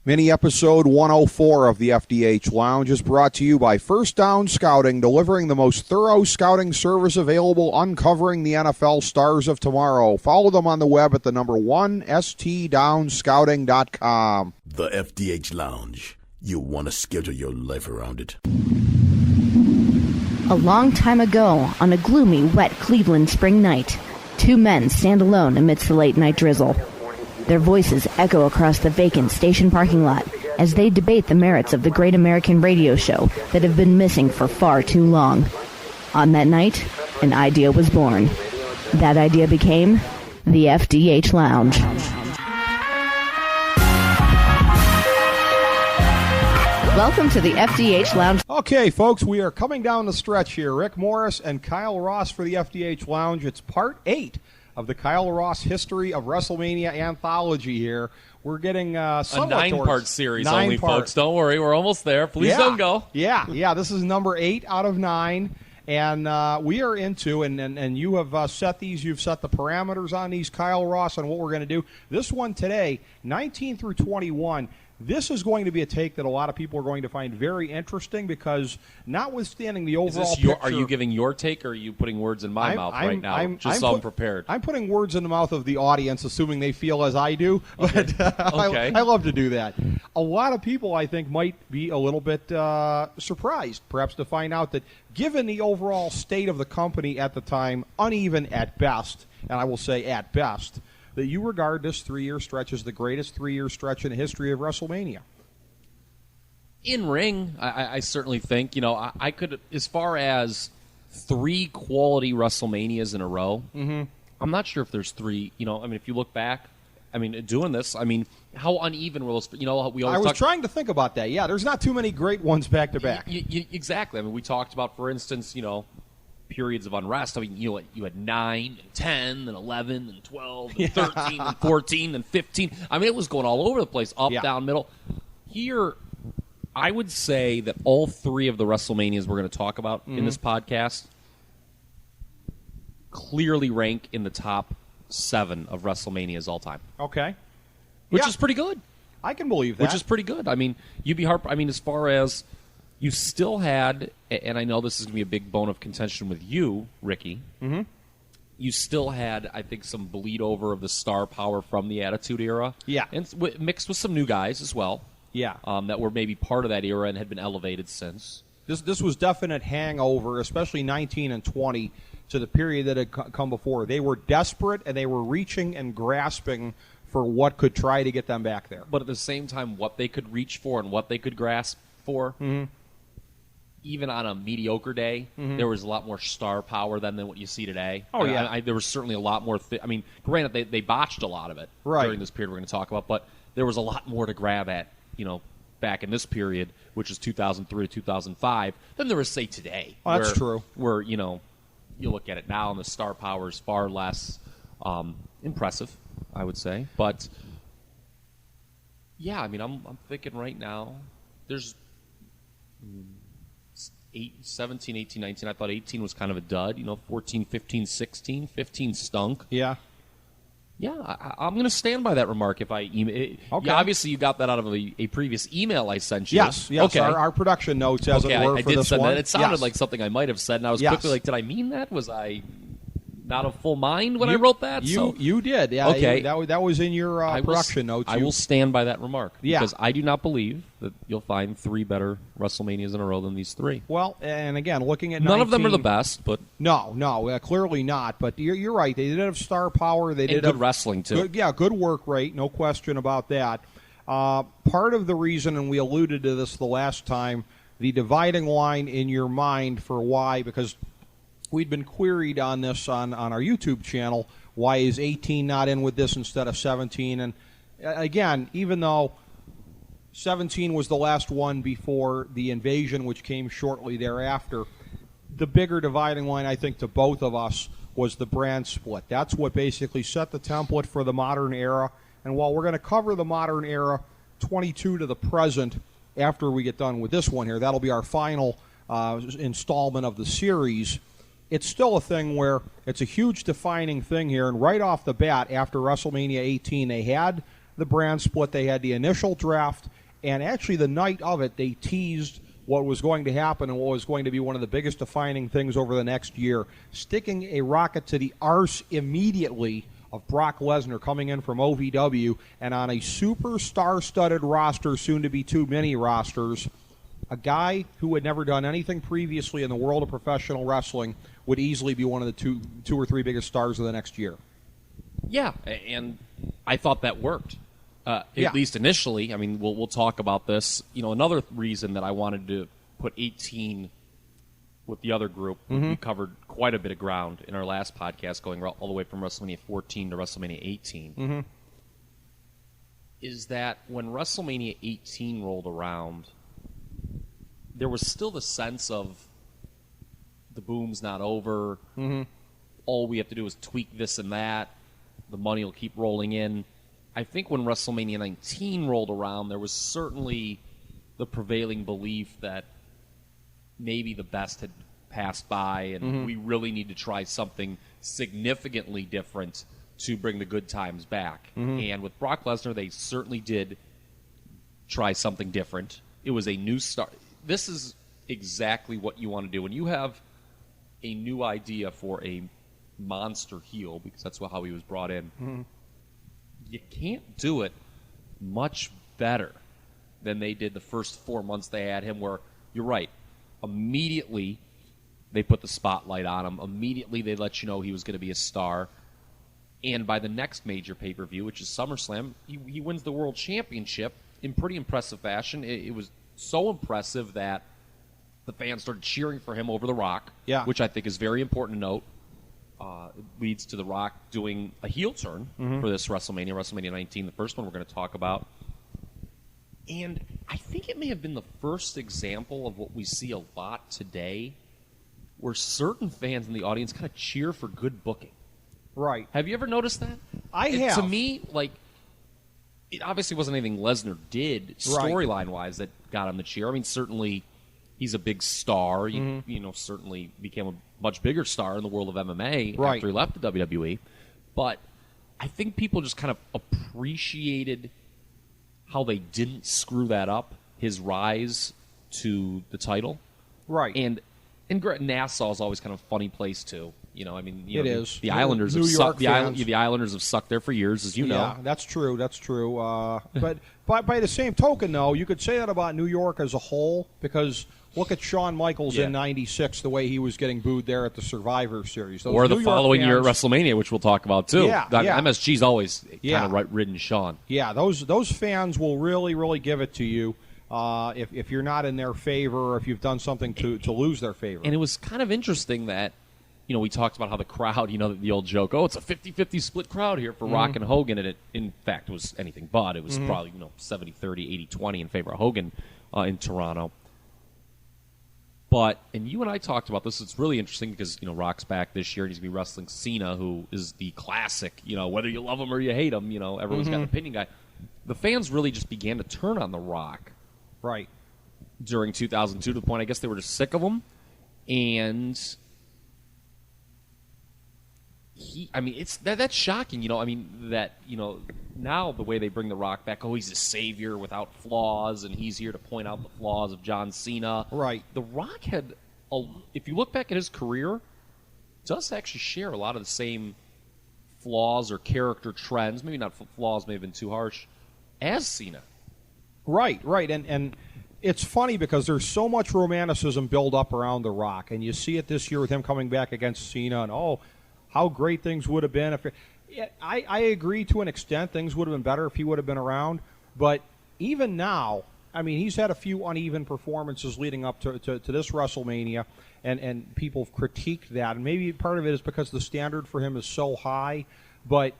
Mini episode 104 of the FDH Lounge is brought to you by First Down Scouting, delivering the most thorough scouting service available, uncovering the NFL stars of tomorrow. Follow them on the web at the number 1, stdownscouting.com. The FDH Lounge. You want to schedule your life around it. A long time ago, on a gloomy, wet Cleveland spring night, two men stand alone amidst the late-night drizzle. Their voices echo across the vacant station parking lot as they debate the merits of the great American radio show that have been missing for far too long. On that night, an idea was born. That idea became the FDH Lounge. Welcome to the FDH Lounge. Okay, folks, we are coming down the stretch here. Rick Morris and Kyle Ross for the FDH Lounge. It's part 8 of the Kyle Ross History of WrestleMania anthology here. We're getting a 9-part series only, folks. Don't worry, we're almost there. Please don't go. Yeah, this is number 8 out of 9. And we are into, and you have set these, you've set the parameters on these, Kyle Ross, on what we're going to do. This one today, 19 through 21, this is going to be a take that a lot of people are going to find very interesting because notwithstanding the overall picture... Are you giving your take, or are you putting words in my mouth right now? I'm prepared. I'm putting words in the mouth of the audience, assuming they feel as I do. Okay. But I love to do that. A lot of people, I think, might be a little bit surprised, perhaps, to find out that given the overall state of the company at the time, uneven at best, and I will say at best, that you regard this 3-year stretch as the greatest 3-year stretch in the history of WrestleMania. In ring, I certainly think, I could, as far as 3 quality WrestleManias in a row, I'm not sure if there's 3, if you look back, doing this, how uneven were those, we always I was trying to think about that, yeah, there's not too many great ones back to back. Exactly, we talked about, for instance, periods of unrest. You had 9 and 10 and 11 and 12 and 13 and 14 and 15. It was going all over the place, up, down, middle. Here, I would say that all 3 of the WrestleManias we're going to talk about in this podcast clearly rank in the top 7 of WrestleManias all time. Okay. Which is pretty good. I can believe that. Which is pretty good. You'd be as far as you still had, and I know this is going to be a big bone of contention with you, Ricky, you still had, I think, some bleed over of the star power from the Attitude Era. Yeah. And mixed with some new guys as well. Yeah. That were maybe part of that era and had been elevated since. This was definite hangover, especially 19 and 20, to the period that had come before. They were desperate, and they were reaching and grasping for what could try to get them back there. But at the same time, what they could reach for and what they could grasp for, even on a mediocre day, there was a lot more star power than what you see today. Oh, yeah. There was certainly a lot more... granted, they botched a lot of it during this period we're going to talk about, but there was a lot more to grab at, back in this period, which is 2003 to 2005, than there was, say, today. Oh, that's true. Where, you look at it now, and the star power is far less impressive, I would say. But, yeah, I'm thinking right now, there's... 17, 18, 19. I thought 18 was kind of a dud. 14, 15, 16. 15 stunk. Yeah. Yeah, I'm going to stand by that remark if I email. Okay. Yeah, obviously, you got that out of a previous email I sent you. Yes. Okay. Our production notes, as it were, I for did this send one. that. It sounded like something I might have said, and I was quickly like, did I mean that? Was I not of full mind when I wrote that? You did. Yeah. Okay. That was in your production notes. I will stand by that remark. Yeah. Because I do not believe that you'll find 3 better WrestleManias in a row than these 3. Well, and again, looking at none of them are the best, but no, clearly not. But you're right. They did have star power. They did good have wrestling too. Good work rate. No question about that. Part of the reason, and we alluded to this the last time, the dividing line in your mind for why, because we'd been queried on this on our YouTube channel. Why is 18 not in with this instead of 17? And again, even though 17 was the last one before the invasion, which came shortly thereafter, the bigger dividing line, I think, to both of us was the brand split. That's what basically set the template for the modern era. And while we're going to cover the modern era 22 to the present after we get done with this one here, that'll be our final installment of the series. It's still a thing where it's a huge defining thing here. And right off the bat, after WrestleMania 18, they had the brand split. They had the initial draft. And actually, the night of it, they teased what was going to happen and what was going to be one of the biggest defining things over the next year, sticking a rocket to the arse immediately of Brock Lesnar coming in from OVW, and on a super star-studded roster, soon to be too many rosters, a guy who had never done anything previously in the world of professional wrestling would easily be one of the two or three biggest stars of the next year. Yeah, and I thought that worked. At least initially. I mean, we'll talk about this. Another reason that I wanted to put 18 with the other group, we covered quite a bit of ground in our last podcast, going all the way from WrestleMania 14 to WrestleMania 18, is that when WrestleMania 18 rolled around, there was still the sense of the boom's not over. All we have to do is tweak this and that. The money will keep rolling in. I think when WrestleMania 19 rolled around, there was certainly the prevailing belief that maybe the best had passed by, and we really need to try something significantly different to bring the good times back. And with Brock Lesnar, they certainly did try something different. It was a new start. This is exactly what you want to do. When you have a new idea for a monster heel, because that's how he was brought in, you can't do it much better than they did the first 4 months they had him, where, you're right, immediately they put the spotlight on him. Immediately they let you know he was going to be a star. And by the next major pay-per-view, which is SummerSlam, he wins the World Championship in pretty impressive fashion. It was so impressive that the fans started cheering for him over The Rock, which I think is very important to note. It leads to The Rock doing a heel turn for this WrestleMania 19, the first one we're going to talk about. And I think it may have been the first example of what we see a lot today, where certain fans in the audience kind of cheer for good booking. Right. Have you ever noticed that? I have. To me, it obviously wasn't anything Lesnar did storyline-wise that got him the cheer. I mean, certainly he's a big star. He, certainly became a much bigger star in the world of MMA after he left the WWE. But I think people just kind of appreciated how they didn't screw that up, his rise to the title. Right. And Nassau is always kind of a funny place, too. It is. The Islanders have sucked. The Islanders have sucked there for years, as you know. Yeah, that's true. But by the same token, though, you could say that about New York as a whole, because look at Shawn Michaels in '96, the way he was getting booed there at the Survivor Series. Or the following year at WrestleMania, which we'll talk about too. MSG's always kind of ridden Shawn. Yeah, those fans will really, really give it to you if you're not in their favor, or if you've done something to lose their favor. And it was kind of interesting that, we talked about how the crowd, the old joke, it's a 50-50 split crowd here for Rock and Hogan, and it, in fact, was anything but. It was probably, 70-30, 80-20 in favor of Hogan in Toronto. But, and you and I talked about this, it's really interesting because, Rock's back this year, and he's going to be wrestling Cena, who is the classic, whether you love him or you hate him, everyone's got an opinion guy. The fans really just began to turn on The Rock. Right. During 2002, to the point, I guess they were just sick of him. And that's shocking, now the way they bring The Rock back, he's a savior without flaws, and he's here to point out the flaws of John Cena. Right. The Rock had, if you look back at his career, does actually share a lot of the same flaws or character trends, maybe not flaws, may have been too harsh, as Cena. Right, and it's funny because there's so much romanticism built up around The Rock, and you see it this year with him coming back against Cena, and how great things would have been if. I agree to an extent. Things would have been better if he would have been around. But even now, he's had a few uneven performances leading up to this WrestleMania, and people have critiqued that. And maybe part of it is because the standard for him is so high. But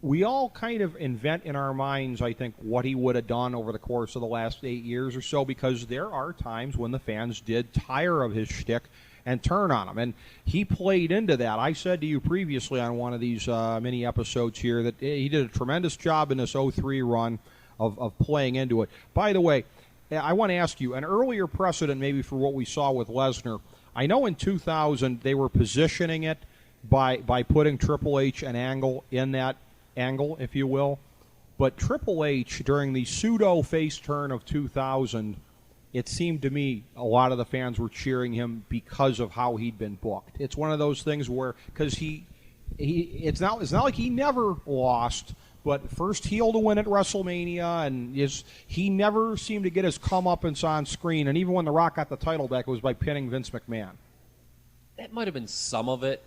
we all kind of invent in our minds, I think, what he would have done over the course of the last 8 years or so, because there are times when the fans did tire of his shtick and turn on him. And he played into that. I said to you previously on one of these mini episodes here that he did a tremendous job in this 03 run of playing into it. By the way, I want to ask you, an earlier precedent maybe for what we saw with Lesnar, I know in 2000 they were positioning it by putting Triple H and Angle in that angle, if you will. But Triple H, during the pseudo-face turn of 2000, it seemed to me a lot of the fans were cheering him because of how he'd been booked. It's one of those things where, because it's not like he never lost, but first heel to win at WrestleMania, and he never seemed to get his comeuppance on screen. And even when The Rock got the title back, it was by pinning Vince McMahon. That might have been some of it,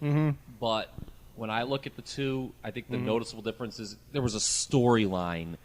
but when I look at the two, I think the noticeable difference is there was a storyline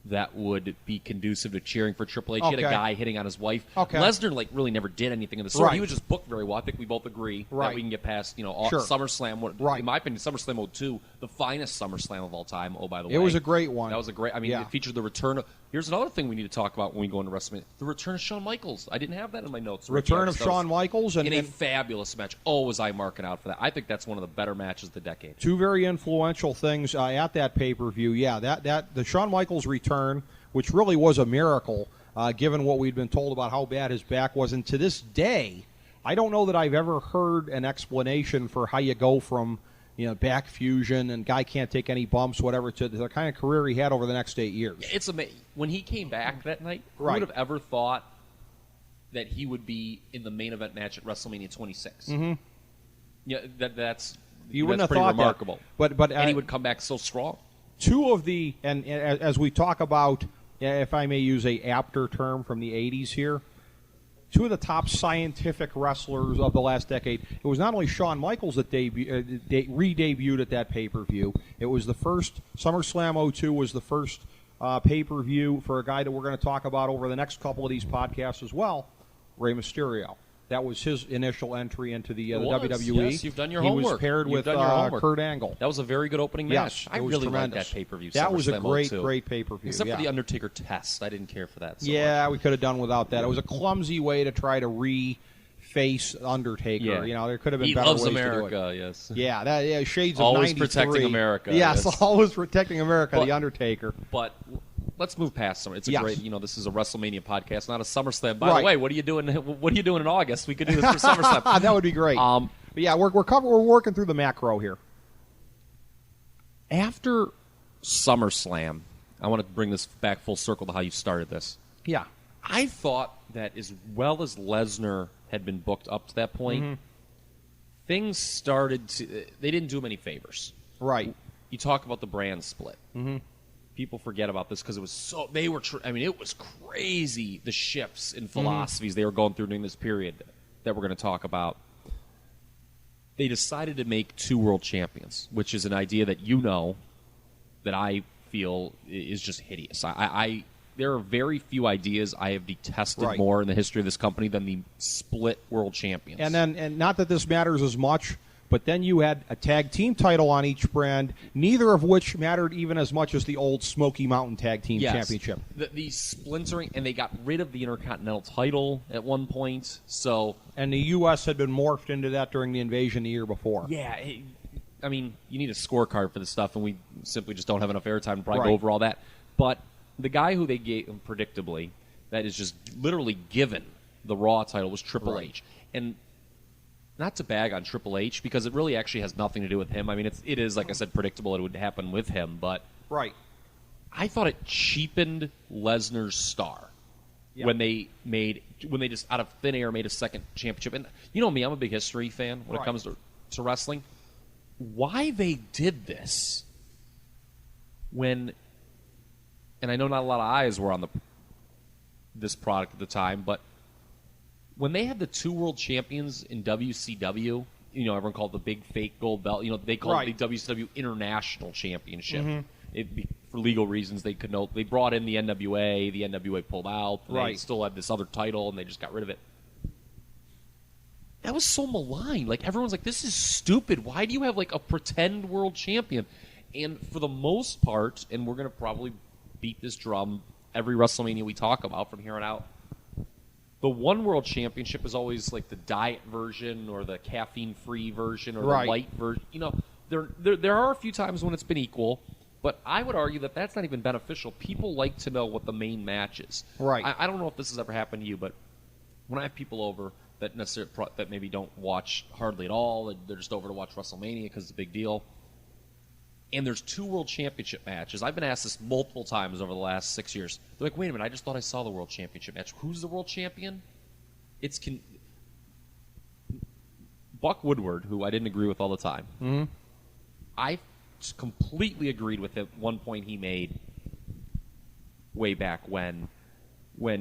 that would be conducive to cheering for Triple H. He had a guy hitting on his wife. Lesnar really never did anything of the sort. He was just booked very well. I think we both agree that we can get past SummerSlam. In my opinion, SummerSlam 02, the finest SummerSlam of all time. Oh, by the way, it was a great one. That was a great. I mean, it featured the return of. Here's another thing we need to talk about when we go into WrestleMania: the return of Shawn Michaels. I didn't have that in my notes. Return of Shawn Michaels in a fabulous match. Oh, was I marking out for that? I think that's one of the better matches of the decade. Two very influential things at that pay-per-view. Yeah, that the Shawn Michaels return, which really was a miracle, given what we'd been told about how bad his back was. And to this day, I don't know that I've ever heard an explanation for how you go from back fusion and guy can't take any bumps, whatever, to the kind of career he had over the next 8 years. It's amazing. When he came back that night, who would have ever thought that he would be in the main event match at WrestleMania 26? Yeah, that's wouldn't have pretty thought remarkable. That. But and he would come back so strong. Two of the, and as we talk about, if I may use a apter term from the 80s here, two of the top scientific wrestlers of the last decade. It was not only Shawn Michaels that re-debuted at that pay-per-view. It was the first, SummerSlam 02 was the first pay-per-view for a guy that we're going to talk about over the next couple of these podcasts as well, Rey Mysterio. That was his initial entry into the WWE. Yes, you've done your homework. He was paired with Kurt Angle. That was a very good opening match. Yes, I really liked that pay-per-view. That was a great great pay-per-view. Except for the Undertaker test. I didn't care for that so much. We could have done without that. It was a clumsy way to try to face Undertaker. There could have been better ways to do it. He loves America, yes. Yeah, shades of always 93. Protecting America. Yes, always protecting America, the Undertaker. But let's move past Summer. It's a great, this is a WrestleMania podcast, not a SummerSlam. By the way, what are you doing? What are you doing in August? We could do this for SummerSlam. That would be great. But yeah, we're working through the macro here. After SummerSlam, I want to bring this back full circle to how you started this. Yeah, I thought that as well as Lesnar had been booked up to that point, things started to. They didn't do him any favors. Right. You talk about the brand split. People forget about this because it was so. They were. It was crazy. The shifts in philosophies they were going through during this period that we're going to talk about. They decided to make two world champions, which is an idea that that I feel is just hideous. There are very few ideas I have detested more in the history of this company than the split world champions. And not that this matters as much. But then you had a tag team title on each brand, neither of which mattered even as much as the old Smoky Mountain Tag Team Championship. The splintering, and they got rid of the Intercontinental title at one point. And the U.S. had been morphed into that during the invasion the year before. Yeah, you need a scorecard for this stuff, and we simply just don't have enough airtime to probably go over all that. But the guy who they gave, predictably, that is just literally given the Raw title was Triple H. And not to bag on Triple H, because it really actually has nothing to do with him. It is, like I said, predictable it would happen with him, but I thought it cheapened Lesnar's star when they just out of thin air made a second championship. And you know me, I'm a big history fan when it comes to wrestling. Why they did this and I know not a lot of eyes were on this product at the time, but when they had the two world champions in WCW, everyone called it the big fake gold belt. They called it the WCW International Championship. For legal reasons, they brought in the NWA. The NWA pulled out. They still had this other title, and they just got rid of it. That was so maligned. Everyone's like, this is stupid. Why do you have a pretend world champion? And for the most part, and we're going to probably beat this drum every WrestleMania we talk about from here on out, the one world championship is always the diet version or the caffeine-free version or the light version. There are a few times when it's been equal, but I would argue that that's not even beneficial. People like to know what the main match is. Right. I don't know if this has ever happened to you, but when I have people over that maybe don't watch hardly at all, they're just over to watch WrestleMania because it's a big deal, and there's 2 World Championship matches. I've been asked this multiple times over the last 6 years. They're like, wait a minute, I just thought I saw the World Championship match. Who's the World Champion? It's Buck Woodward, who I didn't agree with all the time. Mm-hmm. I completely agreed with it. One point he made way back when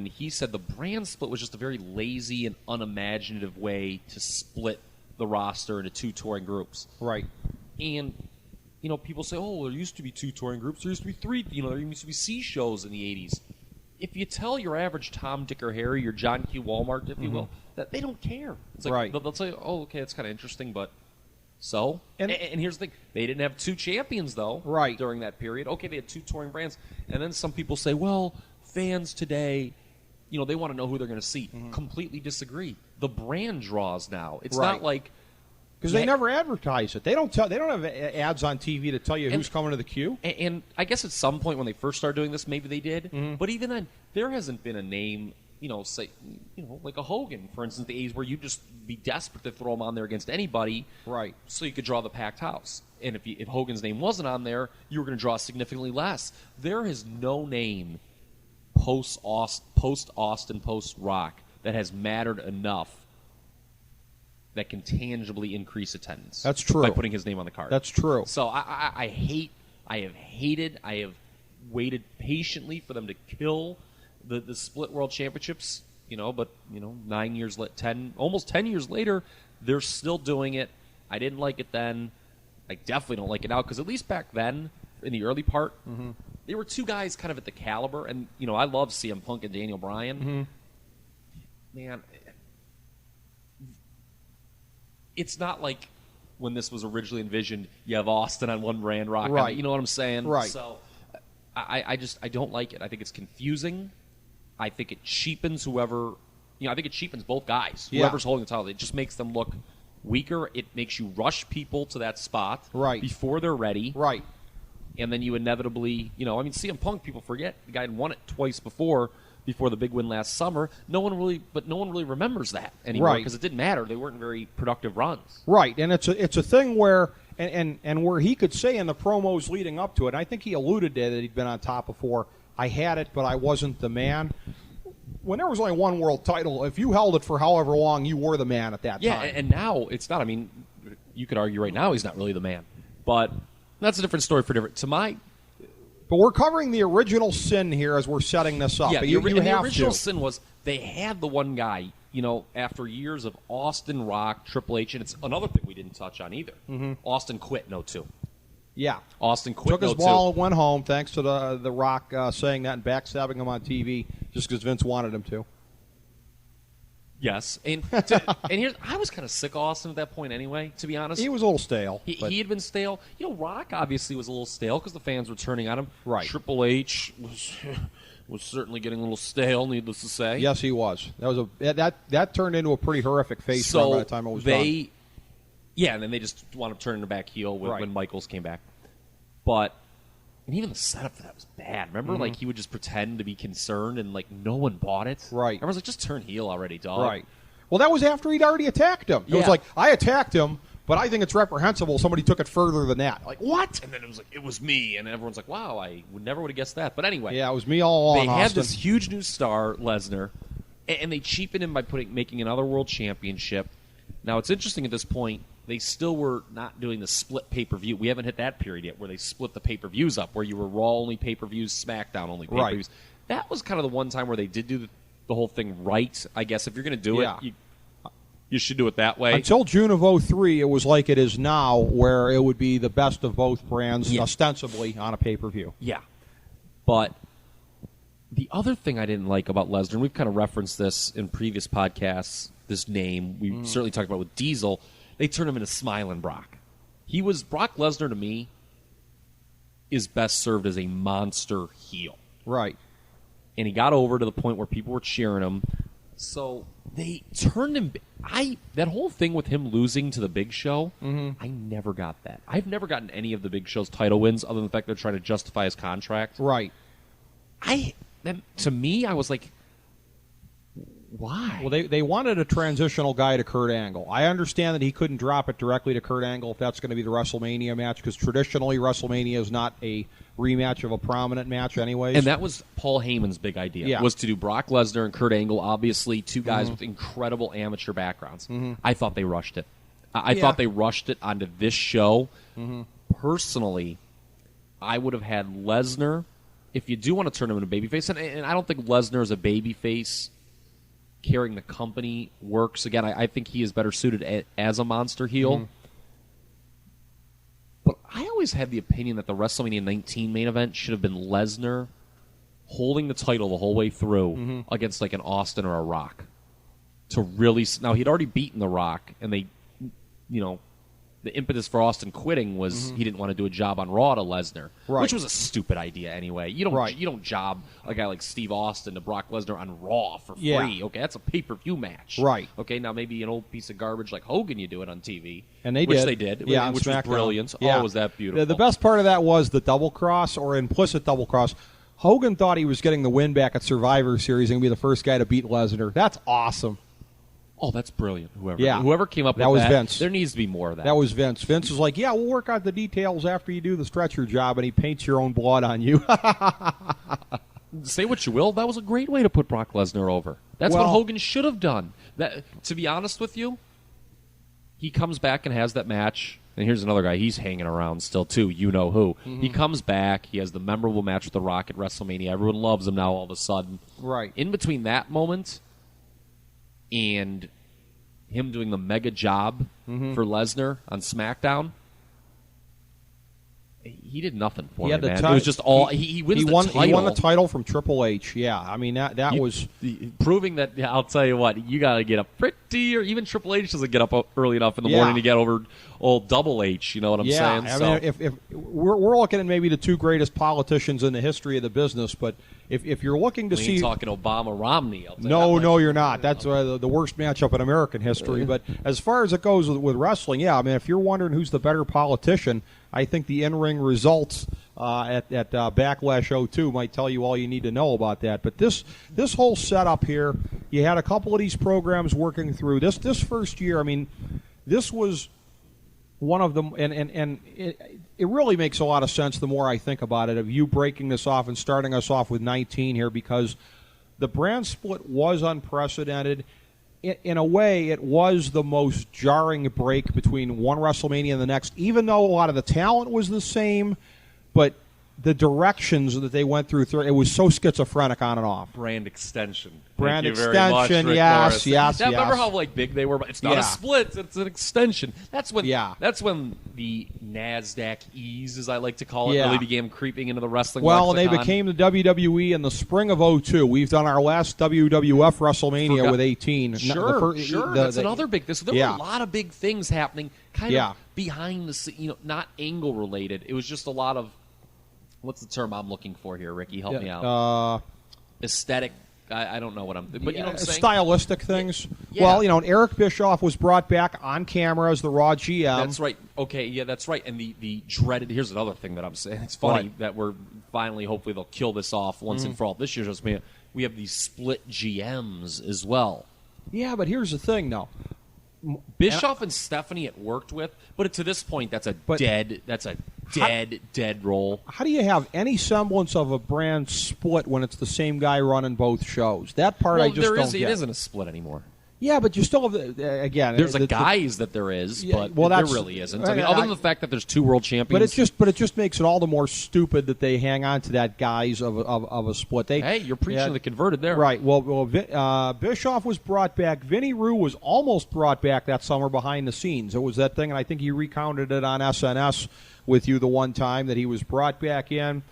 he said the brand split was just a very lazy and unimaginative way to split the roster into 2 touring groups. Right. And, people say, oh, there used to be 2 touring groups. There used to be 3. There used to be C shows in the 80s. If you tell your average Tom, Dick, or Harry, your John Q. Walmart, if you will, that they don't care. It's like, right. They'll say, oh, okay, that's kind of interesting, but so? And here's the thing. They didn't have 2 champions, though, right, during that period. Okay, they had 2 touring brands. And then some people say, well, fans today, they want to know who they're going to see. Mm-hmm. Completely disagree. The brand draws now. It's not like... Because they never advertise it. They don't have ads on TV to tell you who's coming to the queue. And I guess at some point when they first started doing this, maybe they did. Mm-hmm. But even then, there hasn't been a name, say, like a Hogan, for instance, the 80s, where you'd just be desperate to throw him on there against anybody, right? So you could draw the packed house. And if Hogan's name wasn't on there, you were going to draw significantly less. There is no name post-Austin, post-Rock that has mattered enough that can tangibly increase attendance. That's true. By putting his name on the card. That's true. So I have waited patiently for them to kill the split world championships, but 9 years, almost 10 years later, they're still doing it. I didn't like it then. I definitely don't like it now, because at least back then, in the early part, mm-hmm. they were 2 guys kind of at the caliber, and I love CM Punk and Daniel Bryan. Mm-hmm. Man, it's not like when this was originally envisioned, you have Austin on one brand, Rock on, you know what I'm saying? Right. So I don't like it. I think it's confusing. I think it cheapens whoever, I think it cheapens both guys. Yeah. Whoever's holding the title. It just makes them look weaker. It makes you rush people to that spot before they're ready. Right. And then you inevitably, CM Punk, people forget, the guy had won it twice before the big win last summer. No one really remembers that anymore, because it didn't matter. They weren't very productive runs. Right, and it's a thing where and where he could say in the promos leading up to it, I think he alluded to that he'd been on top before. I had it, but I wasn't the man. When there was only one world title, if you held it for however long, you were the man at that time. Yeah, and now it's not. You could argue right now he's not really the man, but that's a different story for different. But we're covering the original sin here as we're setting this up. Yeah, the original sin was they had the one guy, after years of Austin, Rock, Triple H, and it's another thing we didn't touch on either. Mm-hmm. Austin quit in 02. Yeah. Austin quit Took his ball and went home, thanks to the Rock saying that and backstabbing him on TV just because Vince wanted him to. Yes, and here's, I was kind of sick of Austin at that point anyway, to be honest. He was a little stale. He had been stale. Rock obviously was a little stale because the fans were turning on him. Right. Triple H was certainly getting a little stale, needless to say. Yes, he was. That turned into a pretty horrific face run by the time it was done. Yeah, and then they just wound up turning the back heel when Michaels came back. And even the setup for that was bad. Remember, mm-hmm. he would just pretend to be concerned, and no one bought it. Right. Everyone's like, just turn heel already, dog. Right. Well, that was after he'd already attacked him. It was like, I attacked him, but I think it's reprehensible. Somebody took it further than that. Like, what? And then it was like, it was me, and everyone's like, wow, I never would have guessed that. But anyway, yeah, it was me all along. They had this huge new star, Lesnar, and they cheapened him by making another world championship. Now it's interesting at this point. They still were not doing the split pay-per-view. We haven't hit that period yet where they split the pay-per-views up, where you were Raw only pay-per-views, SmackDown only pay-per-views. Right. That was kind of the one time where they did do the whole thing right, I guess. If you're going to do it, you should do it that way. Until June of 03, it was like it is now, where it would be the best of both brands, ostensibly, on a pay-per-view. Yeah. But the other thing I didn't like about Lesnar, and we've kind of referenced this in previous podcasts, this name, we certainly talked about with Diesel, they turned him into Smiling Brock. Brock Lesnar, to me, is best served as a monster heel. Right. And he got over to the point where people were cheering him. So they turned him... that whole thing with him losing to the Big Show, I never got that. I've never gotten any of the Big Show's title wins other than the fact they're trying to justify his contract. Right. To me, I was like, Why? Well, they wanted a transitional guy to Kurt Angle. I understand that he couldn't drop it directly to Kurt Angle if that's going to be the WrestleMania match, because traditionally WrestleMania is not a rematch of a prominent match anyways. And that was Paul Heyman's big idea, was to do Brock Lesnar and Kurt Angle, obviously two guys with incredible amateur backgrounds. I thought they rushed it. I thought they rushed it onto this show. Personally, I would have had Lesnar, if you do want to turn him into a babyface, and I don't think Lesnar is a babyface carrying the company works. Again, I think he is better suited as a monster heel. But I always had the opinion that the WrestleMania 19 main event should have been Lesnar holding the title the whole way through against like an Austin or a Rock. To really, now he'd already beaten the Rock, and they, the impetus for Austin quitting was he didn't want to do a job on Raw to Lesnar, which was a stupid idea anyway. You don't job a guy like Steve Austin to Brock Lesnar on Raw for free. Okay, that's a pay-per-view match. Right. Okay, now maybe an old piece of garbage like Hogan, you do it on TV. And they which did. they did. Yeah, which was brilliant. Yeah. Oh, was that beautiful. The best part of that was the double cross, or implicit double cross. Hogan thought he was getting the win back at Survivor Series and be the first guy to beat Lesnar. That's awesome. Oh, that's brilliant. Yeah. Whoever came up with that. That was Vince. There needs to be more of that. That was Vince. Vince was like, yeah, we'll work out the details after you do the stretcher job, and he paints your own blood on you. Say what you will, that was a great way to put Brock Lesnar over. That's what Hogan should have done. To be honest with you, he comes back and has that match. And here's another guy. He's hanging around still, too. You know who. He comes back. He has the memorable match with The Rock at WrestleMania. Everyone loves him now all of a sudden. Right. In between that moment and him doing the mega job for Lesnar on SmackDown, he did nothing for me, man. It was just all he wins the title. He won the title from Triple H. Yeah, I mean that was proving that. I'll tell you what, you got to get up pretty, or even Triple H doesn't get up early enough in the morning to get over old Double H. You know what I'm saying? I mean, if we're looking at maybe the two greatest politicians in the history of the business, but if you're looking to see, talking Obama Romney, no, you're not. That's the worst matchup in American history. But as far as it goes with wrestling, I mean, if you're wondering who's the better politician, I think the in-ring results at Backlash 02 might tell you all you need to know about that. But this whole setup here, you had a couple of these programs working through this first year. I mean, this was one of them, and it really makes a lot of sense the more I think about it, of you breaking this off and starting us off with 19 here, because the brand split was unprecedented. In a way, it was the most jarring break between one WrestleMania and the next, even though a lot of the talent was the same, but the directions that they went through, it was so schizophrenic on and off. Brand extension. Brand Thank you very much, extension, Rick yes, Morris. yes. Remember how big they were? It's not a split; it's an extension. That's when the NASDAQ ease, as I like to call it, really began creeping into the wrestling. Well, and lexicon. they became the WWE in the spring of 02. We've done our last WWF WrestleMania with 18. Sure. That's another big. There were a lot of big things happening, kind of behind the scenes. Not angle related. It was just a lot of. What's the term I'm looking for here, Ricky? Help me out. Aesthetic. I don't know what I'm. But you know what I'm saying? Stylistic things. Yeah. Well, and Eric Bischoff was brought back on camera as the Raw GM. That's right. Okay, yeah, that's right. And the dreaded. Here's another thing that I'm saying. It's funny that we're finally, hopefully, they'll kill this off once and for all. This year's WrestleMania, we have these split GMs as well. Yeah, but here's the thing, though. Bischoff and Stephanie it worked with, but to this point, that's a dead role. How do you have any semblance of a brand split when it's the same guy running both shows? That part I just don't get. It isn't a split anymore. Yeah, but you still have, again... There's guise that there is, but there really isn't. I mean, other than the fact that there's two world champions... But it just makes it all the more stupid that they hang on to that guise of a split. Hey, you're preaching to the converted there. Right. Well, Bischoff was brought back. Vinny Rue was almost brought back that summer behind the scenes. It was that thing, and I think he recounted it on SNS with you the one time, that he was brought back in.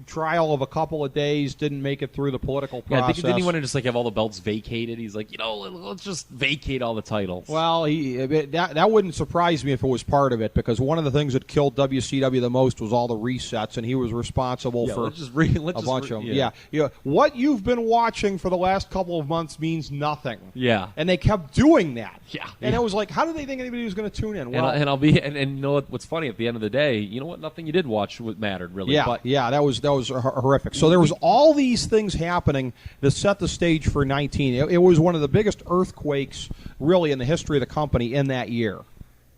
Trial of a couple of days, didn't make it through the political process. Yeah, I think didn't he want to just have all the belts vacated? He's like, let's just vacate all the titles. Well, that wouldn't surprise me if it was part of it, because one of the things that killed WCW the most was all the resets, and he was responsible for a bunch of them. Yeah. What you've been watching for the last couple of months means nothing. Yeah. And they kept doing that. Yeah. And it was like, how did they think anybody was going to tune in? Well, and I'll be and you know what's funny, at the end of the day, you know what? Nothing you did watch mattered really. Yeah. But yeah. Yeah, that was horrific. So there was all these things happening that set the stage for 19. It was one of the biggest earthquakes, really, in the history of the company in that year.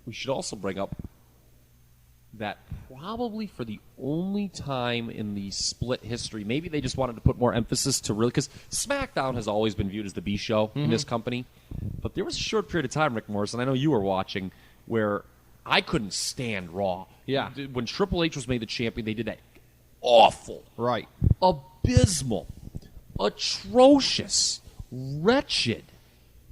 We should also bring up that probably for the only time in the split history, maybe they just wanted to put more emphasis to really, because SmackDown has always been viewed as the B show in this company, but there was a short period of time, Rick Morris, and I know you were watching, where I couldn't stand Raw. Yeah. When Triple H was made the champion, they did that awful, Right. abysmal, atrocious, wretched,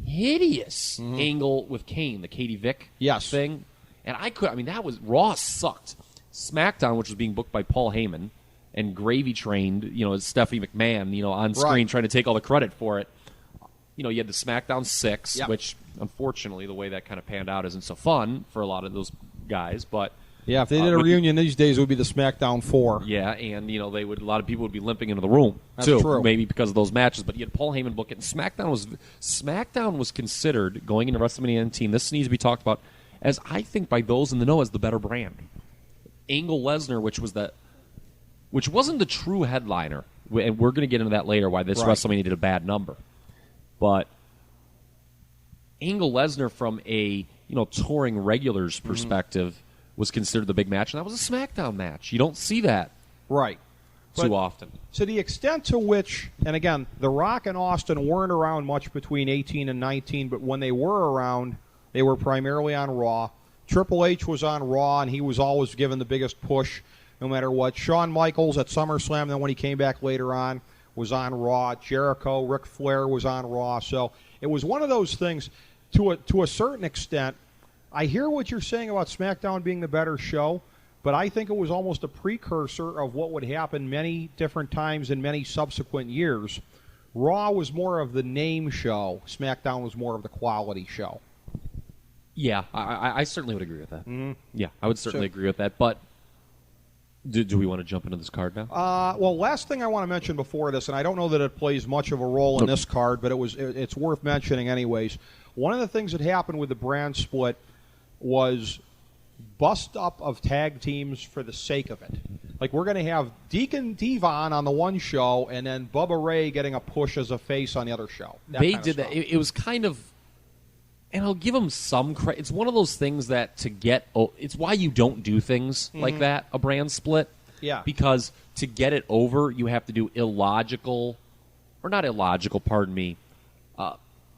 hideous angle with Kane, the Katie Vick thing. And that was, Raw sucked. SmackDown, which was being booked by Paul Heyman and gravy trained, Stephanie McMahon, on screen trying to take all the credit for it. You had the SmackDown 6, which unfortunately the way that kind of panned out isn't so fun for a lot of those guys, but yeah, if they did a reunion these days, it would be the SmackDown 4. Yeah, and a lot of people would be limping into the room That's too, true. maybe because of those matches. But you had Paul Heyman book it, and SmackDown was considered going into WrestleMania 19. This needs to be talked about as I think by those in the know as the better brand. Angle Lesnar, which wasn't the true headliner, and we're going to get into that later. Why this WrestleMania did a bad number, but Angle Lesnar from a touring regulars perspective was considered the big match, and that was a SmackDown match. You don't see that too often. To the extent to which, and again, The Rock and Austin weren't around much between 18 and 19, but when they were around, they were primarily on Raw. Triple H was on Raw, and he was always given the biggest push no matter what. Shawn Michaels at SummerSlam, then when he came back later on, was on Raw. Jericho, Ric Flair was on Raw. So it was one of those things, to a certain extent. I hear what you're saying about SmackDown being the better show, but I think it was almost a precursor of what would happen many different times in many subsequent years. Raw was more of the name show. SmackDown was more of the quality show. Yeah, I certainly would agree with that. Mm-hmm. Yeah, I would certainly agree with that. But do we want to jump into this card now? Well, last thing I want to mention before this, and I don't know that it plays much of a role in this card, but it's worth mentioning anyways. One of the things that happened with the brand split was bust up of tag teams for the sake of it. Like, we're going to have Deacon Devon on the one show, and then Bubba Ray getting a push as a face on the other show. They did that. It was kind of, and I'll give them some credit. It's one of those things that it's why you don't do things like that, a brand split. Yeah. Because to get it over, you have to do pardon me,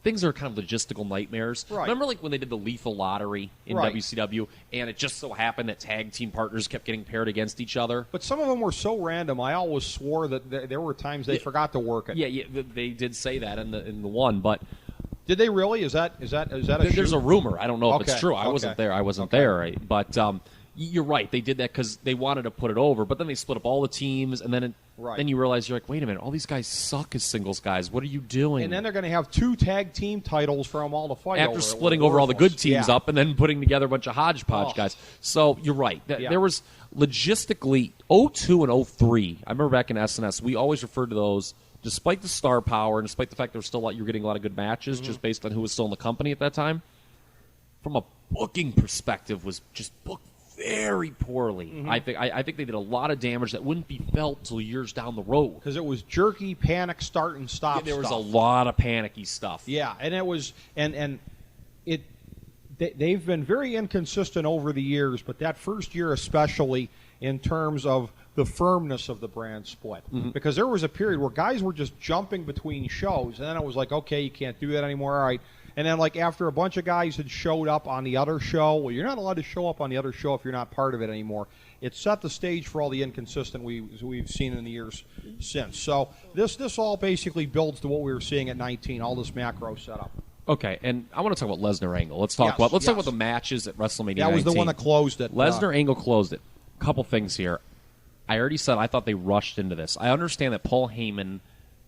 things are kind of logistical nightmares. Right. Remember like when they did the lethal lottery in WCW, and it just so happened that tag team partners kept getting paired against each other? But some of them were so random, I always swore that there were times they forgot to work it. Yeah, they did say that in the one, but... Did they really? Is that a There's shoot? a rumor. I don't know if it's true. I wasn't there. Okay. But you're right. They did that because they wanted to put it over, but then they split up all the teams, and then then you realize, you're like, wait a minute, all these guys suck as singles guys. What are you doing? And then they're going to have 2 tag team titles for them all to fight after over. Splitting over all the good teams up and then putting together a bunch of hodgepodge guys. So you're right. There was logistically 02 and 03. I remember back in SNS, we always referred to those, despite the star power and despite the fact there was still you're getting a lot of good matches just based on who was still in the company at that time, from a booking perspective, was just booked very poorly. I think they did a lot of damage that wouldn't be felt till years down the road. Because it was jerky, panic, start and stop. There was a lot of panicky stuff. Yeah, and it was they've been very inconsistent over the years, but that first year especially in terms of the firmness of the brand split. Because there was a period where guys were just jumping between shows, and then it was like, okay, you can't do that anymore, all right. And then, like, after a bunch of guys had showed up on the other show, well, you're not allowed to show up on the other show if you're not part of it anymore. It set the stage for all the inconsistent we've seen in the years since. So this all basically builds to what we were seeing at 19, all this macro setup. Okay, and I want to talk about Lesnar Angle. Let's talk about the matches at WrestleMania 19. That was the one that closed it. Lesnar Angle closed it. Couple things here. I already said I thought they rushed into this. I understand that Paul Heyman,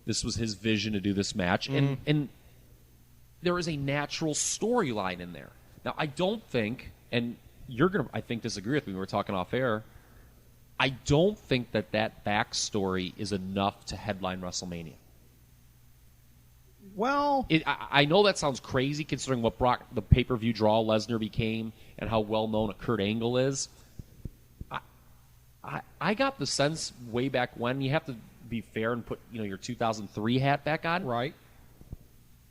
this was his vision to do this match, and there is a natural storyline in there. Now, I don't think, and you're going to, I think, disagree with me, we were talking off air, I don't think that backstory is enough to headline WrestleMania. Well, I know that sounds crazy considering what the pay-per-view draw Lesnar became and how well-known a Kurt Angle is. I got the sense way back when, you have to be fair and put your 2003 hat back on. Right.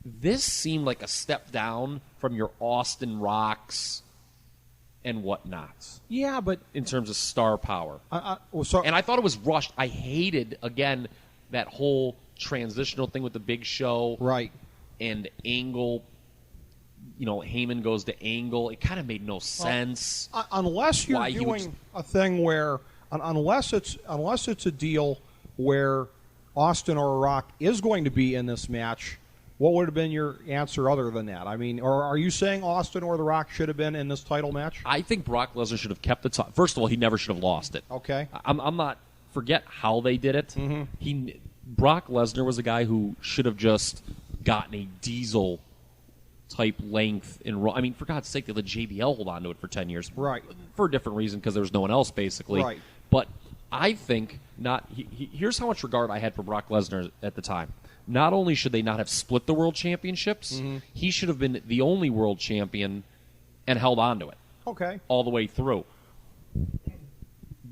This seemed like a step down from your Austin Rocks and whatnots. Yeah, but in terms of star power. And I thought it was rushed. I hated, again, that whole transitional thing with the Big Show. Right. And Angle, Heyman goes to Angle. It kind of made no sense. Unless you're doing a thing where, unless it's a deal where Austin or Rock is going to be in this match, what would have been your answer other than that? I mean, or are you saying Austin or The Rock should have been in this title match? I think Brock Lesnar should have kept the title. First of all, he never should have lost it. Okay. I'm not. Forget how they did it. Mm-hmm. Brock Lesnar was a guy who should have just gotten a Diesel type length in Raw. I mean, for God's sake, they let JBL hold on to it for 10 years. Right. For a different reason, because there was no one else, basically. Right. But I think not. Here's how much regard I had for Brock Lesnar at the time. Not only should they not have split the world championships, he should have been the only world champion and held on to it. Okay. All the way through.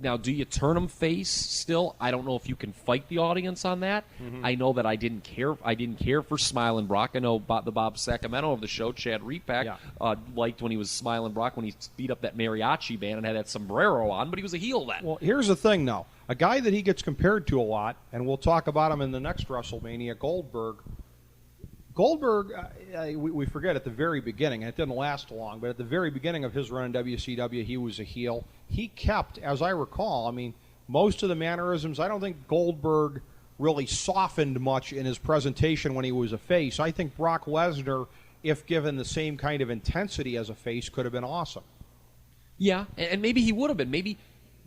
Now, do you turn him face still? I don't know if you can fight the audience on that. I know that I didn't care. I didn't care for Smiling Brock. I know the Bob Sacramento of the show, Chad Repack, liked when he was Smiling Brock when he beat up that mariachi band and had that sombrero on, but he was a heel then. Well, here's the thing, though. A guy that he gets compared to a lot, and we'll talk about him in the next WrestleMania, Goldberg. We forget at the very beginning, and it didn't last long, but at the very beginning of his run in WCW, he was a heel. He kept, as I recall, most of the mannerisms. I don't think Goldberg really softened much in his presentation when he was a face. I think Brock Lesnar, if given the same kind of intensity as a face, could have been awesome. Yeah, and maybe he would have been. Maybe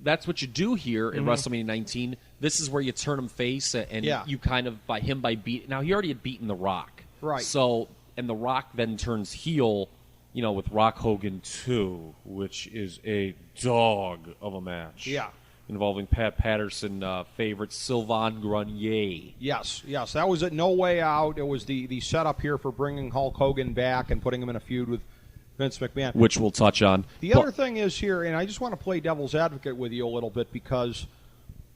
that's what you do here in WrestleMania 19. This is where you turn him face, and you kind of, by beat. Now, he already had beaten The Rock. Right. So, and The Rock then turns heel, with Rock Hogan 2, which is a dog of a match. Yeah. Involving Pat Patterson favorite Sylvain Grenier. Yes. That was at No Way Out. It was the setup here for bringing Hulk Hogan back and putting him in a feud with Vince McMahon. Which we'll touch on. The other thing is here, and I just want to play devil's advocate with you a little bit, because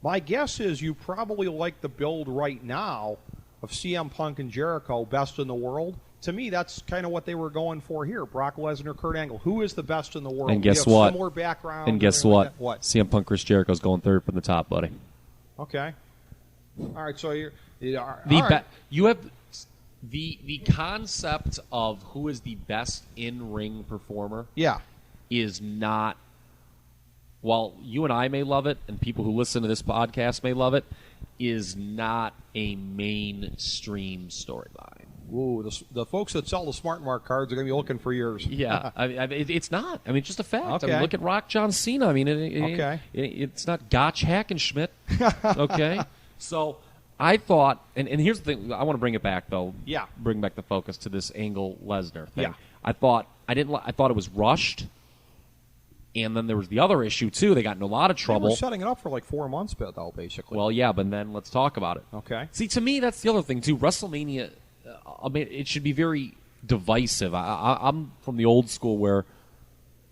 my guess is you probably like the build right now of CM Punk and Jericho, best in the world. To me, that's kind of what they were going for here. Brock Lesnar, Kurt Angle. Who is the best in the world? And guess what? Similar background. And guess what? Like what? CM Punk, Chris Jericho's going third from the top, buddy. Okay. All right, so you have the concept of who is the best in-ring performer. Yeah. Is not, while you and I may love it, and people who listen to this podcast may love it, is not a mainstream storyline. Ooh, the folks that sell the Smart Mark cards are going to be looking for yours. Yeah, it's not. It's just a fact. Okay. Look at Rock John Cena. It's not Gotch Hackenschmidt. Okay, so I thought, and here's the thing. I want to bring it back though. Yeah, bring back the focus to this Angle Lesnar thing. Yeah, I thought it was rushed. And then there was the other issue, too. They got in a lot of trouble. They were setting it up for like 4 months, though, basically. Well, yeah, but then let's talk about it. Okay. See, to me, that's the other thing, too. WrestleMania, it should be very divisive. I'm from the old school where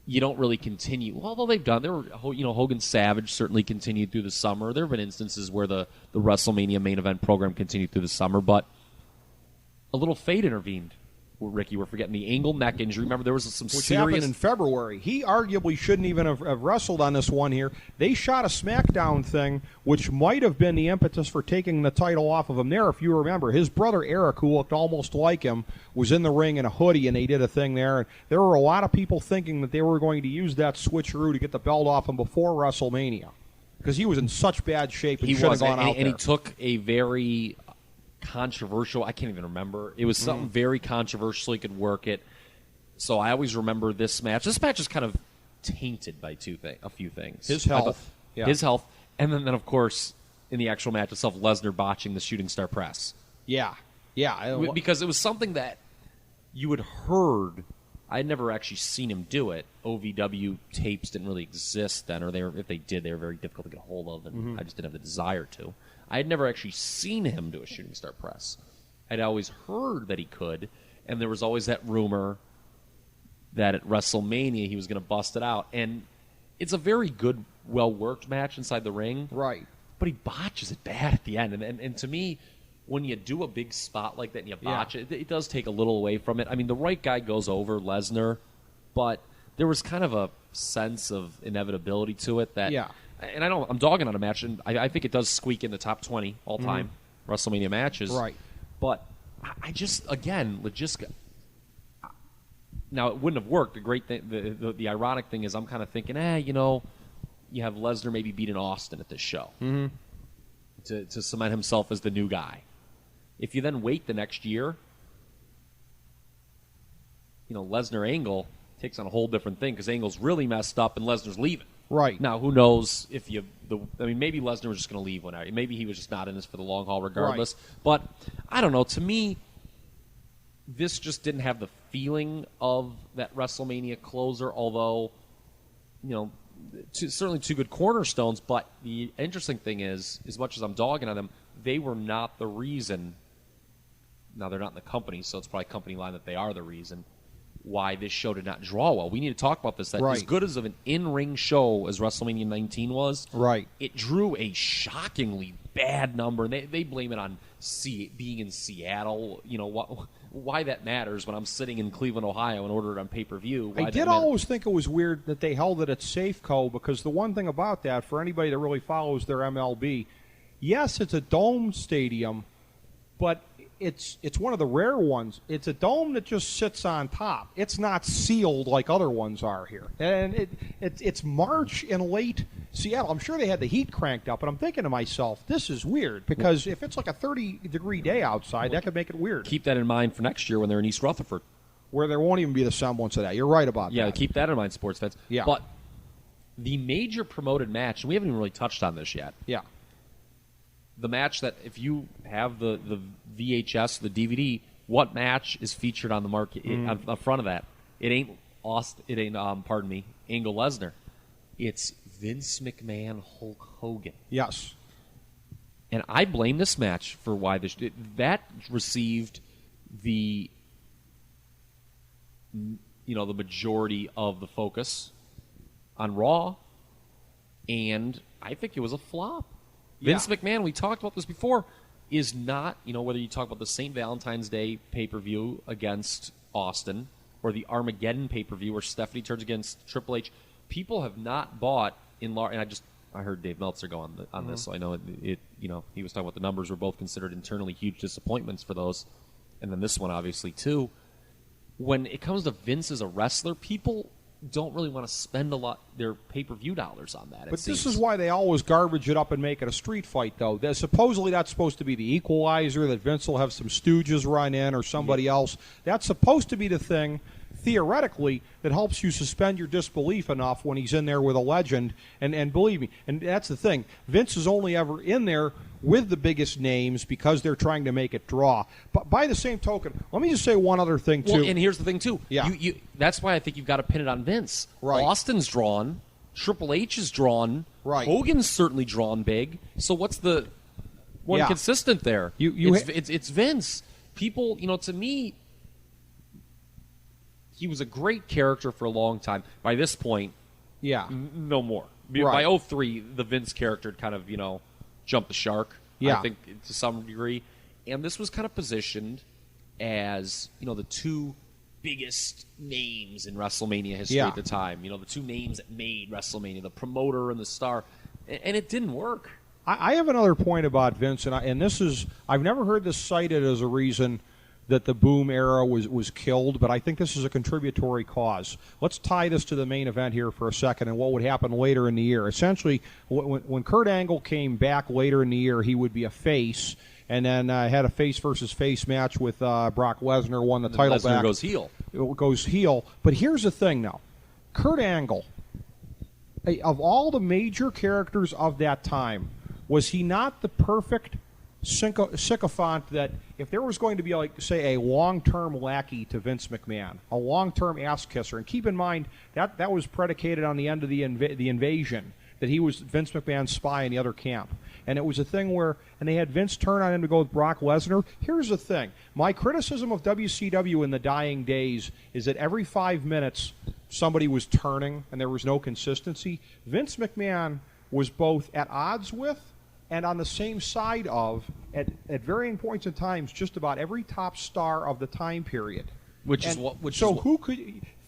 you don't really continue. Although they've done, Hogan Savage certainly continued through the summer. There have been instances where the WrestleMania main event program continued through the summer, but a little fate intervened. Ricky, we're forgetting the Angle neck injury. Remember, there was some Which serious... happened in February. He arguably shouldn't even have wrestled on this one here. They shot a SmackDown thing, which might have been the impetus for taking the title off of him there. If you remember, his brother Eric, who looked almost like him, was in the ring in a hoodie, and they did a thing there. And there were a lot of people thinking that they were going to use that switcheroo to get the belt off him before WrestleMania, because he was in such bad shape and should have gone out there. And he took a very controversial, I can't even remember. It was something very controversial. He could work it. So I always remember this match. This match is kind of tainted by a few things. His health. His health. And then, of course, in the actual match itself, Lesnar botching the shooting star press. Yeah. Because it was something that you had heard. I had never actually seen him do it. OVW tapes didn't really exist then, or if they did, they were very difficult to get a hold of, and I just didn't have the desire to. I had never actually seen him do a shooting star press. I'd always heard that he could, and there was always that rumor that at WrestleMania he was going to bust it out. And it's a very good well-worked match inside the ring. Right. But he botches it bad at the end. And to me, when you do a big spot like that and you botch it, it does take a little away from it. I mean, the right guy goes over, Lesnar, but there was kind of a sense of inevitability to it that. Yeah. And I'm dogging on a match, and I think it does squeak in the top 20 all-time WrestleMania matches. Right. But I just, again, now it wouldn't have worked. The great thing, the ironic thing is, I'm kind of thinking, you have Lesnar maybe beating Austin at this show to cement himself as the new guy. If you then wait the next year, Lesnar Angle takes on a whole different thing because Angle's really messed up and Lesnar's leaving. Right. Now, who knows if maybe Lesnar was just going to leave one out. Maybe he was just not in this for the long haul regardless. Right. But, I don't know. To me, this just didn't have the feeling of that WrestleMania closer, although, certainly two good cornerstones. But the interesting thing is, as much as I'm dogging on them, they were not the reason. Now, they're not in the company, so it's probably company line that they are the reason why this show did not draw well. We need to talk about this. That as good as of an in-ring show as WrestleMania 19 was, it drew a shockingly bad number. They blame it on being in Seattle. Why that matters when I'm sitting in Cleveland, Ohio, and ordered it on pay-per-view. I did always think it was weird that they held it at Safeco, because the one thing about that, for anybody that really follows their MLB, yes, it's a dome stadium, but it's one of the rare ones. It's a dome that just sits on top. It's not sealed like other ones are here. And it's March in late Seattle. I'm sure they had the heat cranked up, but I'm thinking to myself, this is weird, because if it's like a 30-degree day outside, that could make it weird. Keep that in mind for next year when they're in East Rutherford, where there won't even be the semblance of that. You're right about that. Yeah, keep that in mind, sports fans. Yeah. But the major promoted match, and we haven't even really touched on this yet. Yeah. The match that, if you have the VHS, the DVD, what match is featured on the market on the front of that? It ain't Angle Lesnar. It's Vince McMahon, Hulk Hogan. Yes. And I blame this match for why that received the majority of the focus on Raw, and I think it was a flop. Vince McMahon, we talked about this before, is not, whether you talk about the St. Valentine's Day pay-per-view against Austin or the Armageddon pay-per-view where Stephanie turns against Triple H, people have not bought in large. And I heard Dave Meltzer go on this, so I know it. He was talking about the numbers were both considered internally huge disappointments for those, and then this one obviously too. When it comes to Vince as a wrestler, people don't really want to spend a lot their pay-per-view dollars on that. But this is why they always garbage it up and make it a street fight, though. Supposedly that's supposed to be the equalizer, that Vince will have some stooges run in or somebody else. That's supposed to be the thing, theoretically, that helps you suspend your disbelief enough when he's in there with a legend. And believe me, and that's the thing, Vince is only ever in there with the biggest names because they're trying to make it draw. But by the same token, let me just say one other thing, too. Well, and here's the thing, too. Yeah. That's why I think you've got to pin it on Vince. Right. Austin's drawn. Triple H is drawn. Right. Hogan's certainly drawn big. So what's the one consistent there? It's Vince. People, to me, he was a great character for a long time. By this point, no more. Right. By 03, the Vince character kind of, jumped the shark, I think, to some degree. And this was kind of positioned as, the two biggest names in WrestleMania history at the time. The two names that made WrestleMania, the promoter and the star. And it didn't work. I have another point about Vince, and this is, I've never heard this cited as a reason that the Boom era was killed, but I think this is a contributory cause. Let's tie this to the main event here for a second and what would happen later in the year. Essentially, when Kurt Angle came back later in the year, he would be a face, and then had a face versus face match with Brock Lesnar, won the title Lesnar back. goes heel. It goes heel. But here's the thing now. Kurt Angle, of all the major characters of that time, was he not the perfect sycophant that if there was going to be, like, say, a long-term lackey to Vince McMahon, a long-term ass-kisser, and keep in mind that was predicated on the end of the invasion, that he was Vince McMahon's spy in the other camp. And it was a thing where, and they had Vince turn on him to go with Brock Lesnar. Here's the thing. My criticism of WCW in the dying days is that every 5 minutes somebody was turning and there was no consistency. Vince McMahon was both at odds with and on the same side of, at varying points in times, just about every top star of the time period.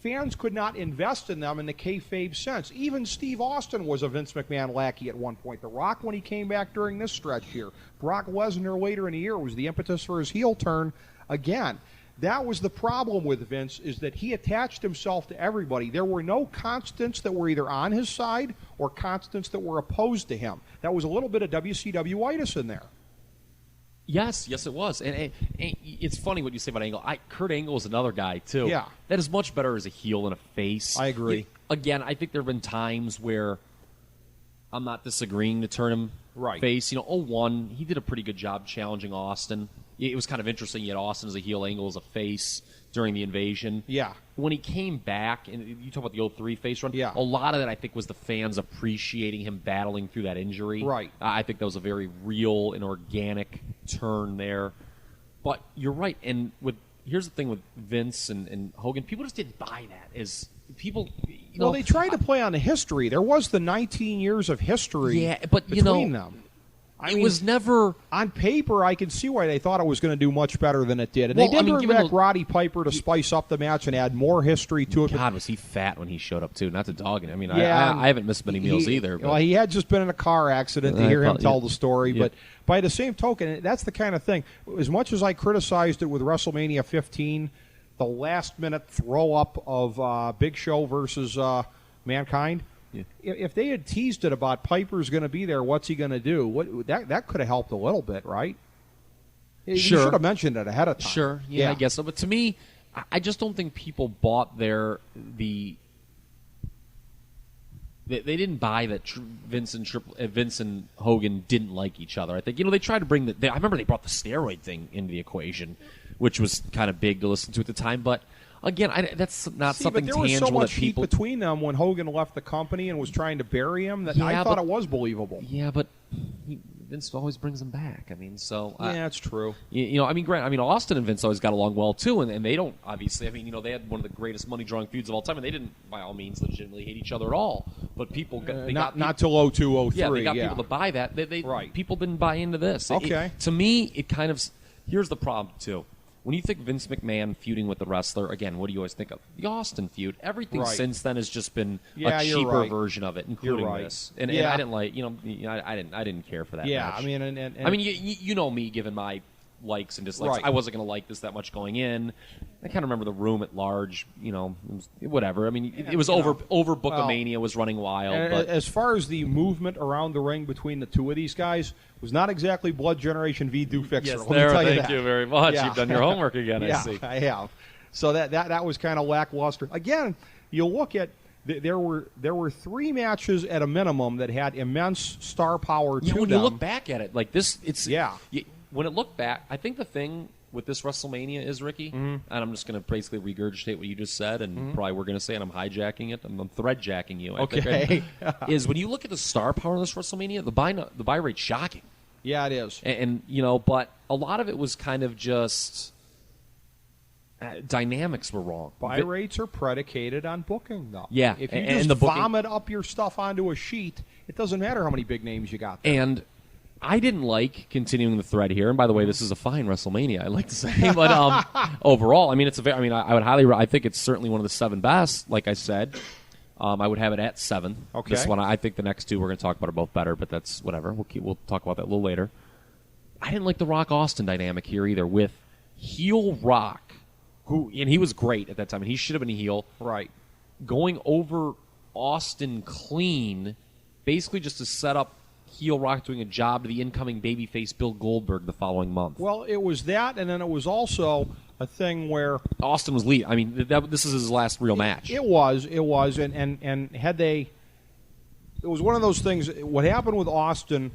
Fans could not invest in them in the kayfabe sense. Even Steve Austin was a Vince McMahon lackey at one point. The Rock, when he came back during this stretch here. Brock Lesnar later in the year was the impetus for his heel turn again. That was the problem with Vince, is that he attached himself to everybody. There were no constants that were either on his side or constants that were opposed to him. That was a little bit of WCW-itis in there. Yes, it was. And it's funny what you say about Angle. Kurt Angle is another guy, too. Yeah. That is much better as a heel than a face. I agree. Again, I think there have been times where I'm not disagreeing to turn him face. 01, he did a pretty good job challenging Austin. It was kind of interesting. You had Austin as a heel, Angle as a face during the invasion. Yeah. When he came back, and you talk about the 03 face run, a lot of that, I think, was the fans appreciating him battling through that injury. Right. I think that was a very real and organic turn there. But you're right. And here's the thing with Vince and Hogan. People just didn't buy that as people. Well, they tried to play on the history. There was the 19 years of history between them. It was never... On paper, I can see why they thought it was going to do much better than it did. And they did bring back Roddy Piper to spice up the match and add more history to it. God, was he fat when he showed up, too. Not to dog it. I mean, I haven't missed many meals either. But. Well, he had just been in a car accident to hear him tell the story. Yeah. But by the same token, that's the kind of thing. As much as I criticized it with WrestleMania 15, the last-minute throw-up of Big Show versus Mankind... Yeah. If they had teased it about Piper's going to be there, what's he going to do? That could have helped a little bit, right? Sure. You should have mentioned it ahead of time. Sure, yeah, I guess so. But to me, I just don't think people bought they didn't buy that Vince and Hogan didn't like each other. I think they tried to bring I remember they brought the steroid thing into the equation, which was kind of big to listen to at the time, but. Again, that's not something tangible that people... there was so much heat between them when Hogan left the company and was trying to bury him that I thought it was believable. Yeah, but Vince always brings him back. I mean, so... yeah, that's true. Austin and Vince always got along well, too, and they don't, obviously... they had one of the greatest money-drawing feuds of all time, and they didn't, by all means, legitimately hate each other at all. But people... Not till 02, 03, yeah. They got people to buy that. People didn't buy into this. Okay. To me, it kind of... Here's the problem, too. When you think Vince McMahon feuding with the wrestler, again, what do you always think of? The Austin feud. Everything since then has just been a cheaper version of it, including this. And I didn't like, I didn't care for that. Yeah, match. You know me, given my likes and dislikes. I wasn't going to like this that much going in. I kind of remember the room at large. Whatever. I mean, it was over Bookamania was running wild. But as far as the movement around the ring between the two of these guys. Was not exactly Blood Generation v. Do Fixer. Yes, thank you very much. Yeah. You've done your homework again, I see. I have. So that was kind of lackluster. Again, you look at there were 3 matches at a minimum that had immense star power to them. When you look back at it, like this, it's when it looked back, I think the thing with this WrestleMania is, Ricky, and I'm just going to basically regurgitate what you just said, and probably we're going to say, and I'm hijacking it, I'm thread-jacking you. Okay. Is when you look at the star power of this WrestleMania, the buy rate's shocking. Yeah, it is. And but a lot of it was kind of just dynamics were wrong. Buy rates are predicated on booking, though. Yeah. If you just vomit up your stuff onto a sheet, it doesn't matter how many big names you got there. And I didn't like continuing the thread here, and by the way, this is a fine WrestleMania, I like to say, but overall, I think it's certainly one of the 7 best, like I said. I would have it at 7. Okay. This one, I think the next 2 we're going to talk about are both better, but that's whatever. We'll talk about that a little later. I didn't like the Rock Austin dynamic here either with heel Rock, and he was great at that time, and he should have been a heel. Right. Going over Austin clean, basically just to set up heel Rock doing a job to the incoming babyface Bill Goldberg the following month. Well, it was that, and then it was also a thing where Austin was lead. I mean, this is his last real match. It was, and had they, it was one of those things. What happened with Austin,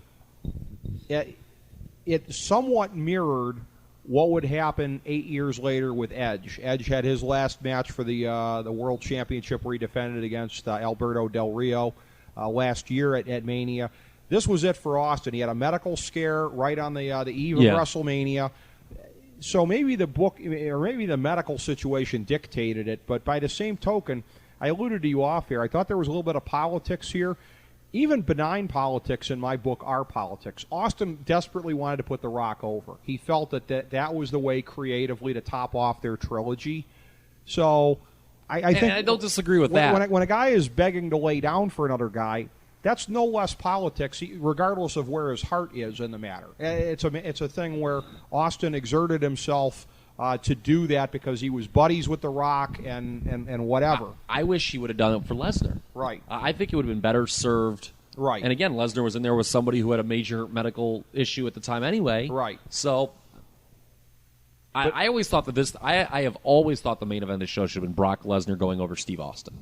it somewhat mirrored what would happen 8 years later with Edge. Edge had his last match for the World Championship where he defended against Alberto Del Rio last year at Mania. This was it for Austin. He had a medical scare right on the eve of WrestleMania. So maybe the book or maybe the medical situation dictated it, but by the same token, I alluded to you off here. I thought there was a little bit of politics here. Even benign politics in my book are politics. Austin desperately wanted to put The Rock over. He felt that was the way creatively to top off their trilogy. So I think I don't disagree with that. When a guy is begging to lay down for another guy, that's no less politics, regardless of where his heart is in the matter. It's a thing where Austin exerted himself to do that because he was buddies with The Rock and whatever. I wish he would have done it for Lesnar. Right. I think it would have been better served. Right. And again, Lesnar was in there with somebody who had a major medical issue at the time anyway. Right. So I always thought that I have always thought the main event of the show should have been Brock Lesnar going over Steve Austin.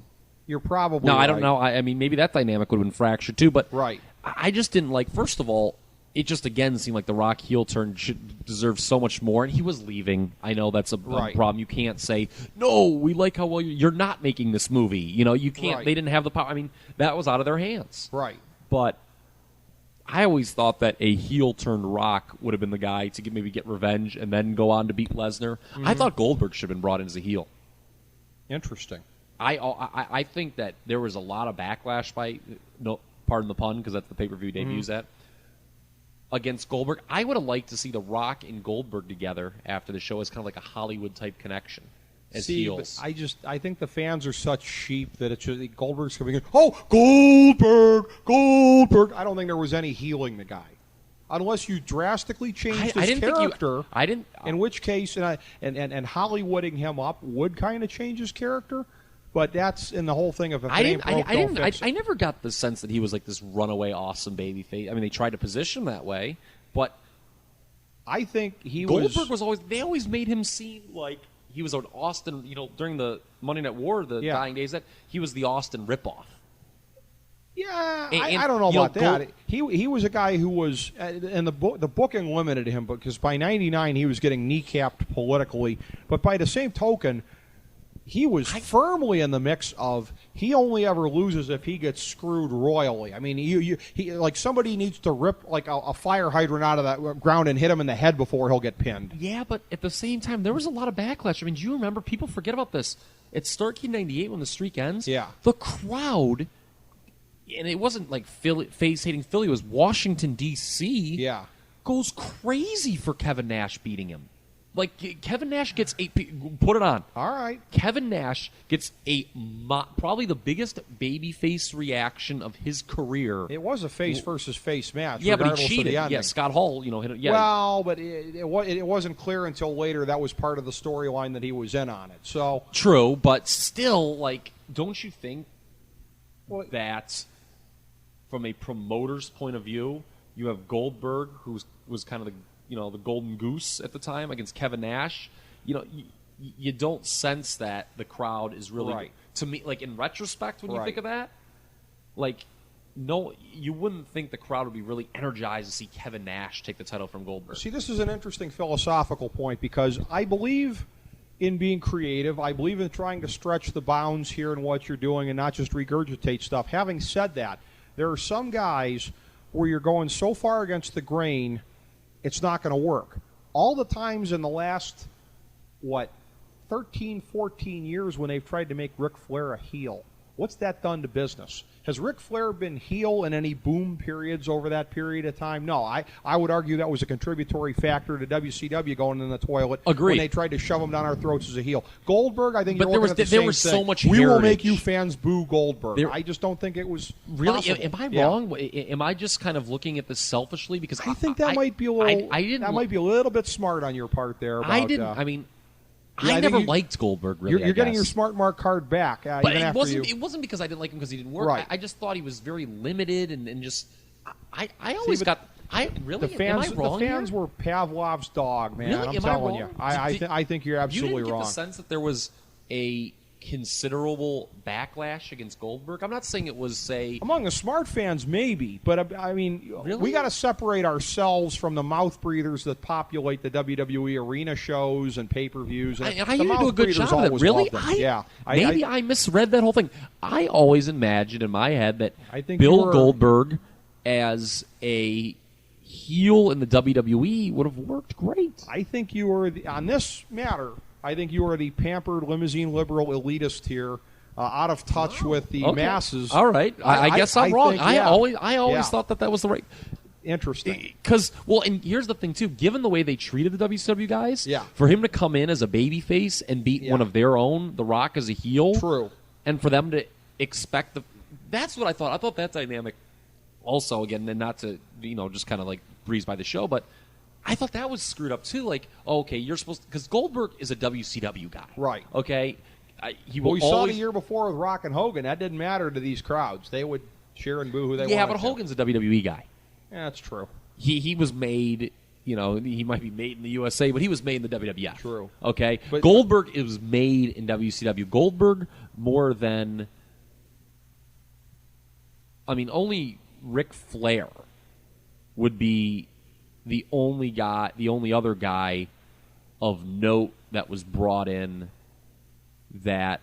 You're probably No, right. I don't know. I mean, maybe that dynamic would have been fractured too, but right. I just didn't like, first of all, it just again seemed like the Rock heel turn should deserve so much more, and he was leaving. I know that's a problem. You can't say, no, we like how well you're not making this movie. You can't. Right. They didn't have the power. I mean, that was out of their hands. Right. But I always thought that a heel turned Rock would have been the guy to maybe get revenge and then go on to beat Lesnar. Mm-hmm. I thought Goldberg should have been brought in as a heel. Interesting. I think that there was a lot of backlash by, no, pardon the pun, because that's the pay-per-view debuts at, against Goldberg. I would have liked to see The Rock and Goldberg together after the show as kind of like a Hollywood-type connection as heels. I think the fans are such sheep that it's just, Goldberg's coming in, oh, Goldberg. I don't think there was any healing the guy. Unless you drastically changed his character. In which case, and Hollywooding him up would kind of change his character. But that's in the whole thing of if it ain't broke, don't fix it. I never got the sense that he was like this runaway awesome babyface. I mean, they tried to position him that way, but I think Goldberg was always. They always made him seem like he was an Austin. During the Monday Night War, the dying days, that he was the Austin ripoff. Yeah, I don't know about that. He was a guy who was, and the booking limited him because by '99 he was getting kneecapped politically. But by the same token, he was firmly in the mix of he only ever loses if he gets screwed royally. I mean, he like somebody needs to rip like a fire hydrant out of that ground and hit him in the head before he'll get pinned. Yeah, but at the same time, there was a lot of backlash. I mean, do you remember? People forget about this. It's Starrcade '98 when the streak ends. Yeah, the crowd. And it wasn't like face-hating Philly. It was Washington, D.C. Yeah. Goes crazy for Kevin Nash beating him. Like, Kevin Nash gets put it on. All right. Kevin Nash gets probably the biggest babyface reaction of his career. It was a face versus face match. Yeah, but he cheated. Of the ending. Yeah, Scott Hall, hit it. Yeah. Well, but it wasn't clear until later that was part of the storyline that he was in on it. So true, but still, like, don't you think that from a promoter's point of view, you have Goldberg, who was kind of the golden goose at the time against Kevin Nash. You don't sense that the crowd is really right. To me, like in retrospect, when you think of that, like no, you wouldn't think the crowd would be really energized to see Kevin Nash take the title from Goldberg. See, this is an interesting philosophical point because I believe in being creative. I believe in trying to stretch the bounds here in what you're doing and not just regurgitate stuff. Having said that, there are some guys where you're going so far against the grain, it's not going to work. All the times in the last, 13, 14 years when they've tried to make Ric Flair a heel, what's that done to business? Has Ric Flair been heel in any boom periods over that period of time? No. I would argue that was a contributory factor to WCW going in the toilet. Agreed. When they tried to shove him down our throats as a heel. Goldberg, I think but you're looking at the there same was thing. so much We will heritage. make you fans boo Goldberg. I just don't think it was really. possible. Am I wrong? Am I just kind of looking at this selfishly? Because I think that might be a little. That might be a little bit smart on your part there. About, I didn't. I mean. Yeah, I never liked Goldberg, really. You're getting your smart mark card back. But even it wasn't because I didn't like him because he didn't work. Right. I just thought he was very limited and just. I always got. I really. The fans, am I wrong the fans here? were Pavlov's dog, man. Really? I'm telling you. I think you're absolutely you didn't wrong. Get the sense that there was a considerable backlash against Goldberg? I'm not saying it was, say... Among the smart fans, maybe. But, I mean, really? We got to separate ourselves from the mouth breathers that populate the WWE arena shows and pay-per-views. And I didn't do a good job of it. Really? I misread that whole thing. I always imagined in my head that Bill Goldberg as a heel in the WWE would have worked great. I think you were, on this matter... I think you are the pampered limousine liberal elitist here out of touch with the masses. All right, I guess I'm wrong. Think, I always thought that was the right. Interesting. Because, and here's the thing, too. Given the way they treated the WCW guys, yeah. for him to come in as a babyface and beat one of their own, The Rock, as a heel. True. And for them to expect that's what I thought. I thought that dynamic also, again, and not to, just kind of like breeze by the show, but I thought that was screwed up, too. Like, okay, you're supposed to, because Goldberg is a WCW guy. Right. Okay? We saw the year before with Rock and Hogan. That didn't matter to these crowds. They would cheer and boo who they wanted. Yeah, but Hogan's a WWE guy. Yeah, that's true. He was made, he might be made in the USA, but he was made in the WWF. True. Okay? But Goldberg was made in WCW. Goldberg more than, only Ric Flair would be the only other guy of note that was brought in that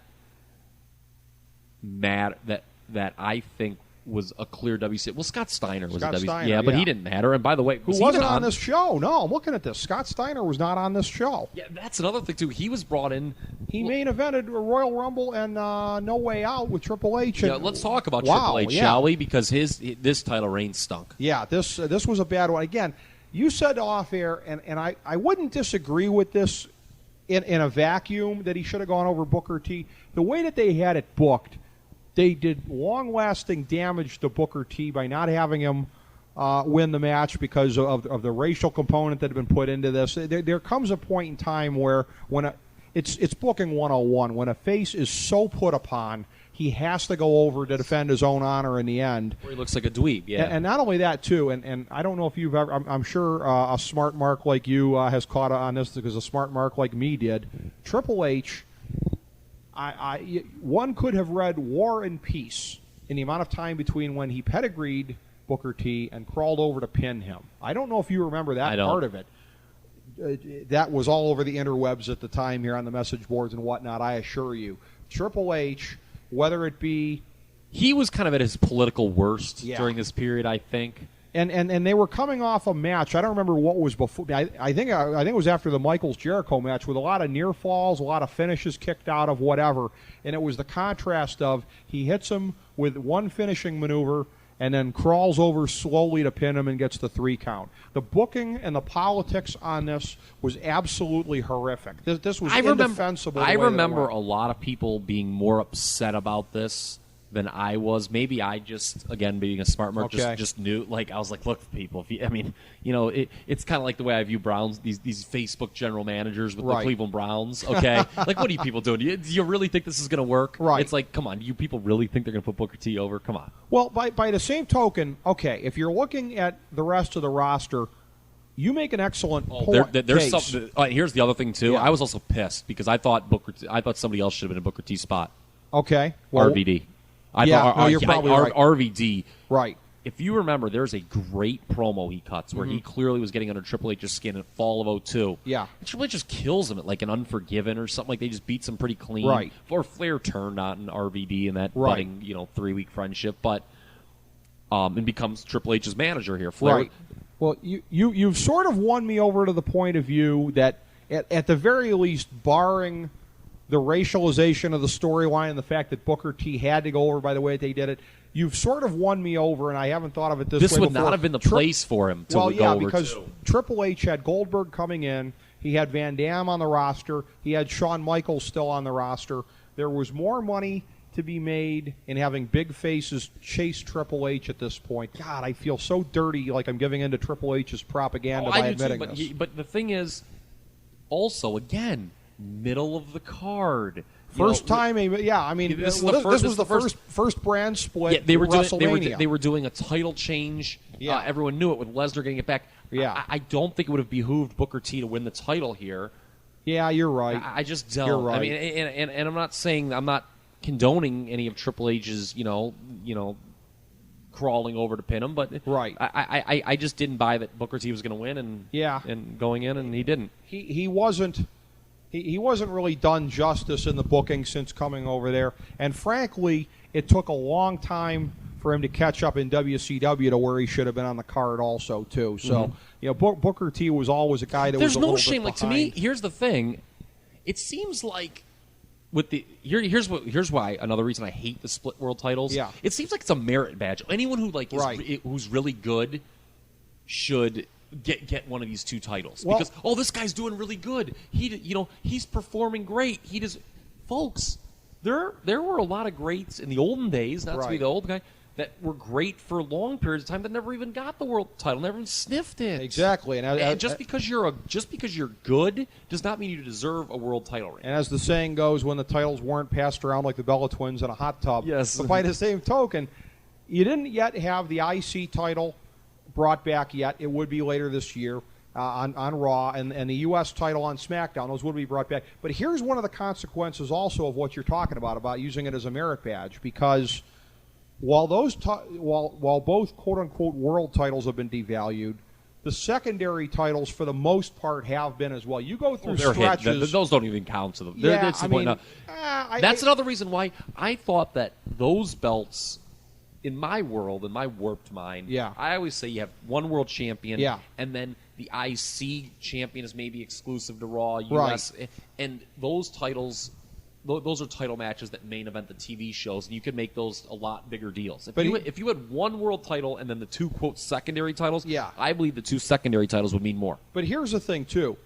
I think was a clear WC. Well, Scott Steiner was a WC. Steiner, yeah, but he didn't matter. And by the way, who wasn't on this show? No, I'm looking at this. Scott Steiner was not on this show. Yeah, that's another thing too. He was brought in. He main evented a Royal Rumble and No Way Out with Triple H. Yeah, let's talk about Triple H, shall we? Because this title reign stunk. Yeah, this was a bad one. Again, you said off air, and I wouldn't disagree with this in a vacuum that he should have gone over Booker T. The way that they had it booked, they did long-lasting damage to Booker T by not having him win the match because of the racial component that had been put into this. There comes a point in time where it's booking 101. When a face is so put upon, he has to go over to defend his own honor in the end. Or he looks like a dweeb, yeah. And not only that, too, and I don't know if you've ever, I'm sure a smart mark like you has caught on this because a smart mark like me did. Triple H, one could have read War and Peace in the amount of time between when he pedigreed Booker T and crawled over to pin him. I don't know if you remember that part of it. That was all over the interwebs at the time here on the message boards and whatnot, I assure you. Triple H, whether it be... He was kind of at his political worst during this period, I think. And they were coming off a match. I don't remember what was before. I think it was after the Michaels Jericho match with a lot of near falls, a lot of finishes kicked out of whatever. And it was the contrast of he hits him with one finishing maneuver and then crawls over slowly to pin him and gets the 3 count. The booking and the politics on this was absolutely horrific. This was indefensible. I remember a lot of people being more upset about this than I was. Maybe I just, again, being a smart mark, just knew. Like, I was like, look, people, it's kind of like the way I view Browns, these Facebook general managers with the Cleveland Browns, okay? Like, what are you people doing? Do you really think this is going to work? Right. It's like, come on, do you people really think they're going to put Booker T over? Come on. Well, by the same token, okay, if you're looking at the rest of the roster, you make an excellent point. There's something. Here's the other thing, too. Yeah. I was also pissed because I thought somebody else should have been in Booker T's spot. Okay. Well, RVD. You're probably right. RVD. Right. If you remember, there's a great promo he cuts where he clearly was getting under Triple H's skin in fall of 2002. Yeah. And Triple H just kills him at like an Unforgiven or something. Like they just beats him pretty clean. Right. Or Flair turned on RVD in that budding, 3-week friendship, but and becomes Triple H's manager here. Flair. Right. Well, you've sort of won me over to the point of view that at the very least, barring the racialization of the storyline and the fact that Booker T had to go over by the way they did it, you've sort of won me over, and I haven't thought of it this way before. This would not have been the place for him to go over because to. Triple H had Goldberg coming in. He had Van Dam on the roster. He had Shawn Michaels still on the roster. There was more money to be made in having big faces chase Triple H at this point. God, I feel so dirty like I'm giving in to Triple H's propaganda by admitting this. But the thing is, also, again, middle of the card. First time, I mean, this was the first brand split. Yeah, they were WrestleMania. they were doing a title change. Yeah, everyone knew it with Lesnar getting it back. Yeah, I don't think it would have behooved Booker T to win the title here. Yeah, you're right. I just don't. You're right. I mean, and I'm not condoning any of Triple H's crawling over to pin him, but right. I just didn't buy that Booker T was going to win and going in, and he didn't. He wasn't. He wasn't really done justice in the booking since coming over there. And frankly, it took a long time for him to catch up in WCW to where he should have been on the card also, too. So, Booker T was always a guy that was a little bit behind. There's no shame. Like, to me, here's the thing. It seems like here's why another reason I hate the split world titles. Yeah. It seems like it's a merit badge. Anyone who who's really good should get one of these two titles because this guy's doing really good. He's performing great. Folks, there were a lot of greats in the olden days, not to be the old guy, that were great for long periods of time that never even got the world title, never even sniffed it. Exactly. And just because you're good does not mean you deserve a world title ring. And as the saying goes, when the titles weren't passed around like the Bella Twins in a hot tub. Yes. But by the same token, you didn't yet have the IC title brought back yet. It would be later this year on Raw, and the U.S. title on SmackDown. Those would be brought back. But here's one of the consequences also of what you're talking about using it as a merit badge, because while while both quote-unquote world titles have been devalued, the secondary titles for the most part have been as well. You go through stretches. Those don't even count to them. That's another reason why I thought that those belts, in my world, in my warped mind, I always say you have one world champion, and then the IC champion is maybe exclusive to Raw, US, and those titles, those are title matches that main event the TV shows, and you could make those a lot bigger deals. If you had one world title and then the two, quote, secondary titles, I believe the two secondary titles would mean more. But here's the thing, too.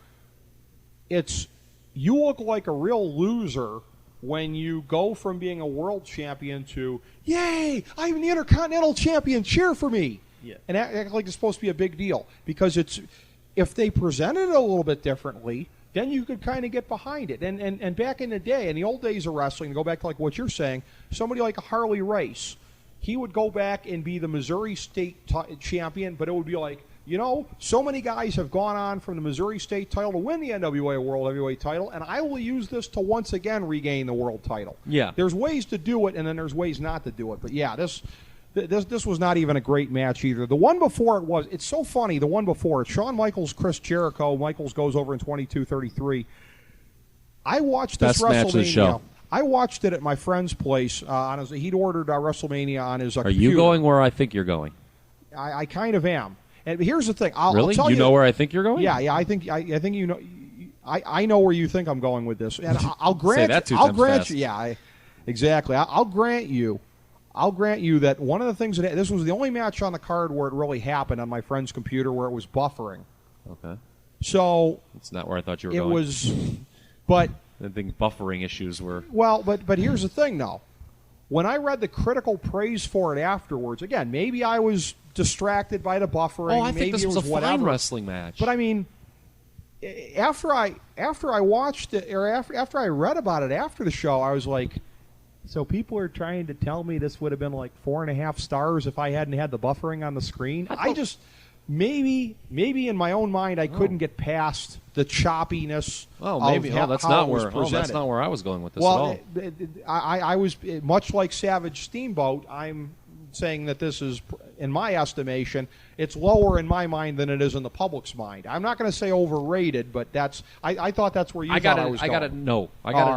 You look like a real loser when you go from being a world champion to, yay, I'm the Intercontinental Champion, cheer for me. Yeah. And act like it's supposed to be a big deal. Because if they presented it a little bit differently, then you could kind of get behind it. And back in the day, in the old days of wrestling, to go back to like what you're saying, somebody like a Harley Race, he would go back and be the Missouri State champion, but it would be like, so many guys have gone on from the Missouri State title to win the NWA World Heavyweight title, and I will use this to once again regain the world title. Yeah. There's ways to do it, and then there's ways not to do it. But yeah, this was not even a great match either. The one before it's so funny, the one before it's Shawn Michaels, Chris Jericho. Michaels goes over in 22-33. I watched this best match of the show. I watched it at my friend's place. He'd ordered WrestleMania on his computer. Are you going where I think you're going? I kind of am. And here's the thing. Really? I'll tell you know where I think you're going? Yeah. I think you know. I know where you think I'm going with this, and I'll grant. Say that two times fast. You. Yeah, exactly. I'll grant you. That one of the things this was the only match on the card where it really happened on my friend's computer, where it was buffering. Okay. So it's not where I thought you were going. It was, but I think buffering issues were. Well, but here's the thing, though. When I read the critical praise for it afterwards, again, maybe I was distracted by the buffering. I think this was a fine wrestling match. But I mean, after I watched it, or after I read about it after the show, I was like, so people are trying to tell me this would have been like 4.5 stars if I hadn't had the buffering on the screen. I just maybe in my own mind I couldn't get past the choppiness. That's not where I was going with this at all. I was much like Savage Steamboat. I'm saying that this is, in my estimation, it's lower in my mind than it is in the public's mind. I'm not going to say overrated, but I thought that's where I was going. I got it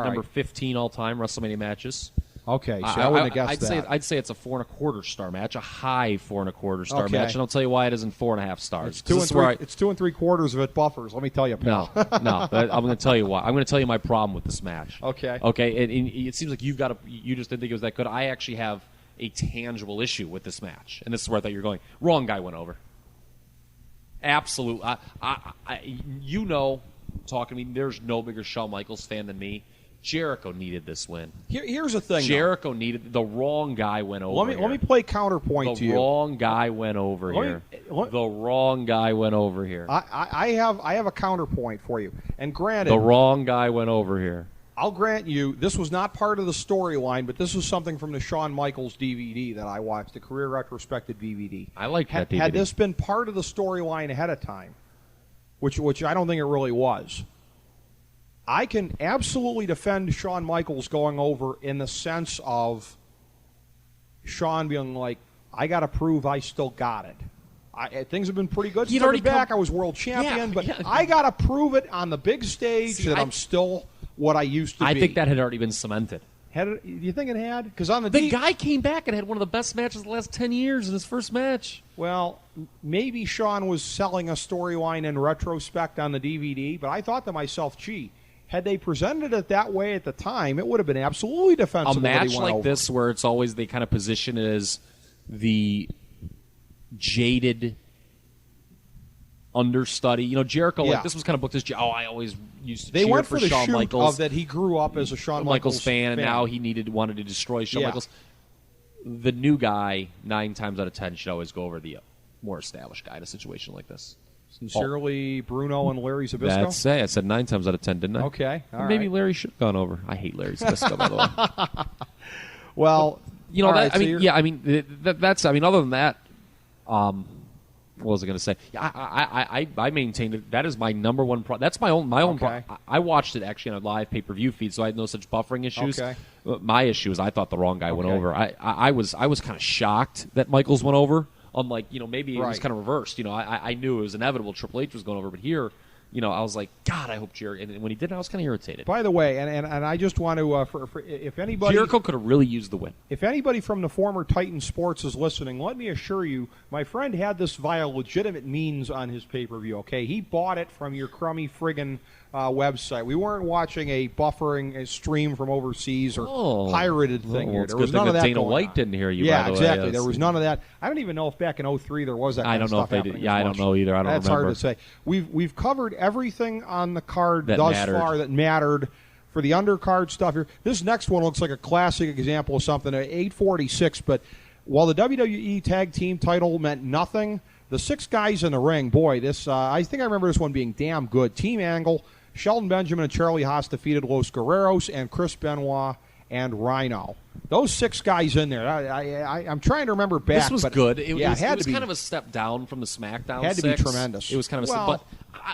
number 15 all-time WrestleMania matches. Okay, so I wouldn't have guessed that. I'd say it's a 4.25 star match, a high 4.25 star match, and I'll tell you why it isn't 4.5 stars. It's 2 3/4 of it buffers. Let me tell you, pal. No. I'm going to tell you why. I'm going to tell you my problem with this match. Okay. Okay. And it seems like you just didn't think it was that good. I actually have a tangible issue with this match, and this is where I thought you were going. Wrong guy went over. Absolutely. Talking to me, there's no bigger Shawn Michaels fan than me. Jericho needed this win. Here's the thing. Jericho needed the wrong guy went over. Let me play counterpoint to you. The wrong guy went over here. The wrong guy went over here. I have a counterpoint for you. And granted, the wrong guy went over here. I'll grant you this was not part of the storyline, but this was something from the Shawn Michaels DVD that I watched, the Career Retrospective DVD. I like that DVD. Had this been part of the storyline ahead of time, which I don't think it really was, I can absolutely defend Shawn Michaels going over in the sense of Shawn being like, I got to prove I still got it. Things have been pretty good. Since I've been back. I was world champion, but I got to prove it on the big stage that I'm still what I used to be. I think that had already been cemented. Do you think it had? Because on the guy came back and had one of the best matches of the last 10 years in his first match. Well, maybe Shawn was selling a storyline in retrospect on the DVD, but I thought to myself, gee, had they presented it that way at the time, it would have been absolutely defensible. A match like over. this, where it's always they kind of position it as the jaded understudy. Jericho, like this was kind of booked as, I always used to they cheer went for the Shawn shoot Michaels. Of that he grew up as a Shawn Michaels fan, and now he wanted to destroy Shawn Michaels. The new guy, 9 times out of 10, should always go over the more established guy in a situation like this. Sincerely, Bruno and Larry Zbyszko? That's it. I said 9 times out of 10, didn't I? Okay. Maybe Larry should have gone over. I hate Larry Zbyszko, by the way. Well, that's other than that, what was I going to say? I maintained it. That is my number one problem. That's my own problem. I watched it actually on a live pay-per-view feed, so I had no such buffering issues. Okay. My issue is I thought the wrong guy went over. I was kind of shocked that Michaels went over. I'm like, maybe it was kind of reversed. I knew it was inevitable Triple H was going over, but here, I was like, God, I hope Jericho. And when he did, I was kind of irritated. By the way, and I just want to, for if anybody, Jericho could have really used the win. If anybody from the former Titan Sports is listening, let me assure you, my friend had this via legitimate means on his pay-per-view. Okay, he bought it from your crummy friggin' website. We weren't watching a buffering stream from overseas or pirated thing here. There was none of that. Dana White didn't hear you. Yeah, by the exactly. Way. There was none of that. I don't even know if back in 2003 there was that. I don't know if they did. Yeah, I don't know either. I don't remember. That's hard to say. We've covered everything on the card that thus far that mattered. For the undercard stuff here, this next one looks like a classic example of something at 846. But while the WWE Tag Team title meant nothing, the 6 guys in the ring, boy, this I think I remember this one being damn good. Team Angle. Shelton Benjamin and Charlie Haas defeated Los Guerreros and Chris Benoit and Rhino. Those 6 guys in there. I'm trying to remember back. This was good. It was to be, kind of a step down from the SmackDown. Had to 6. be tremendous. It was kind of a step. But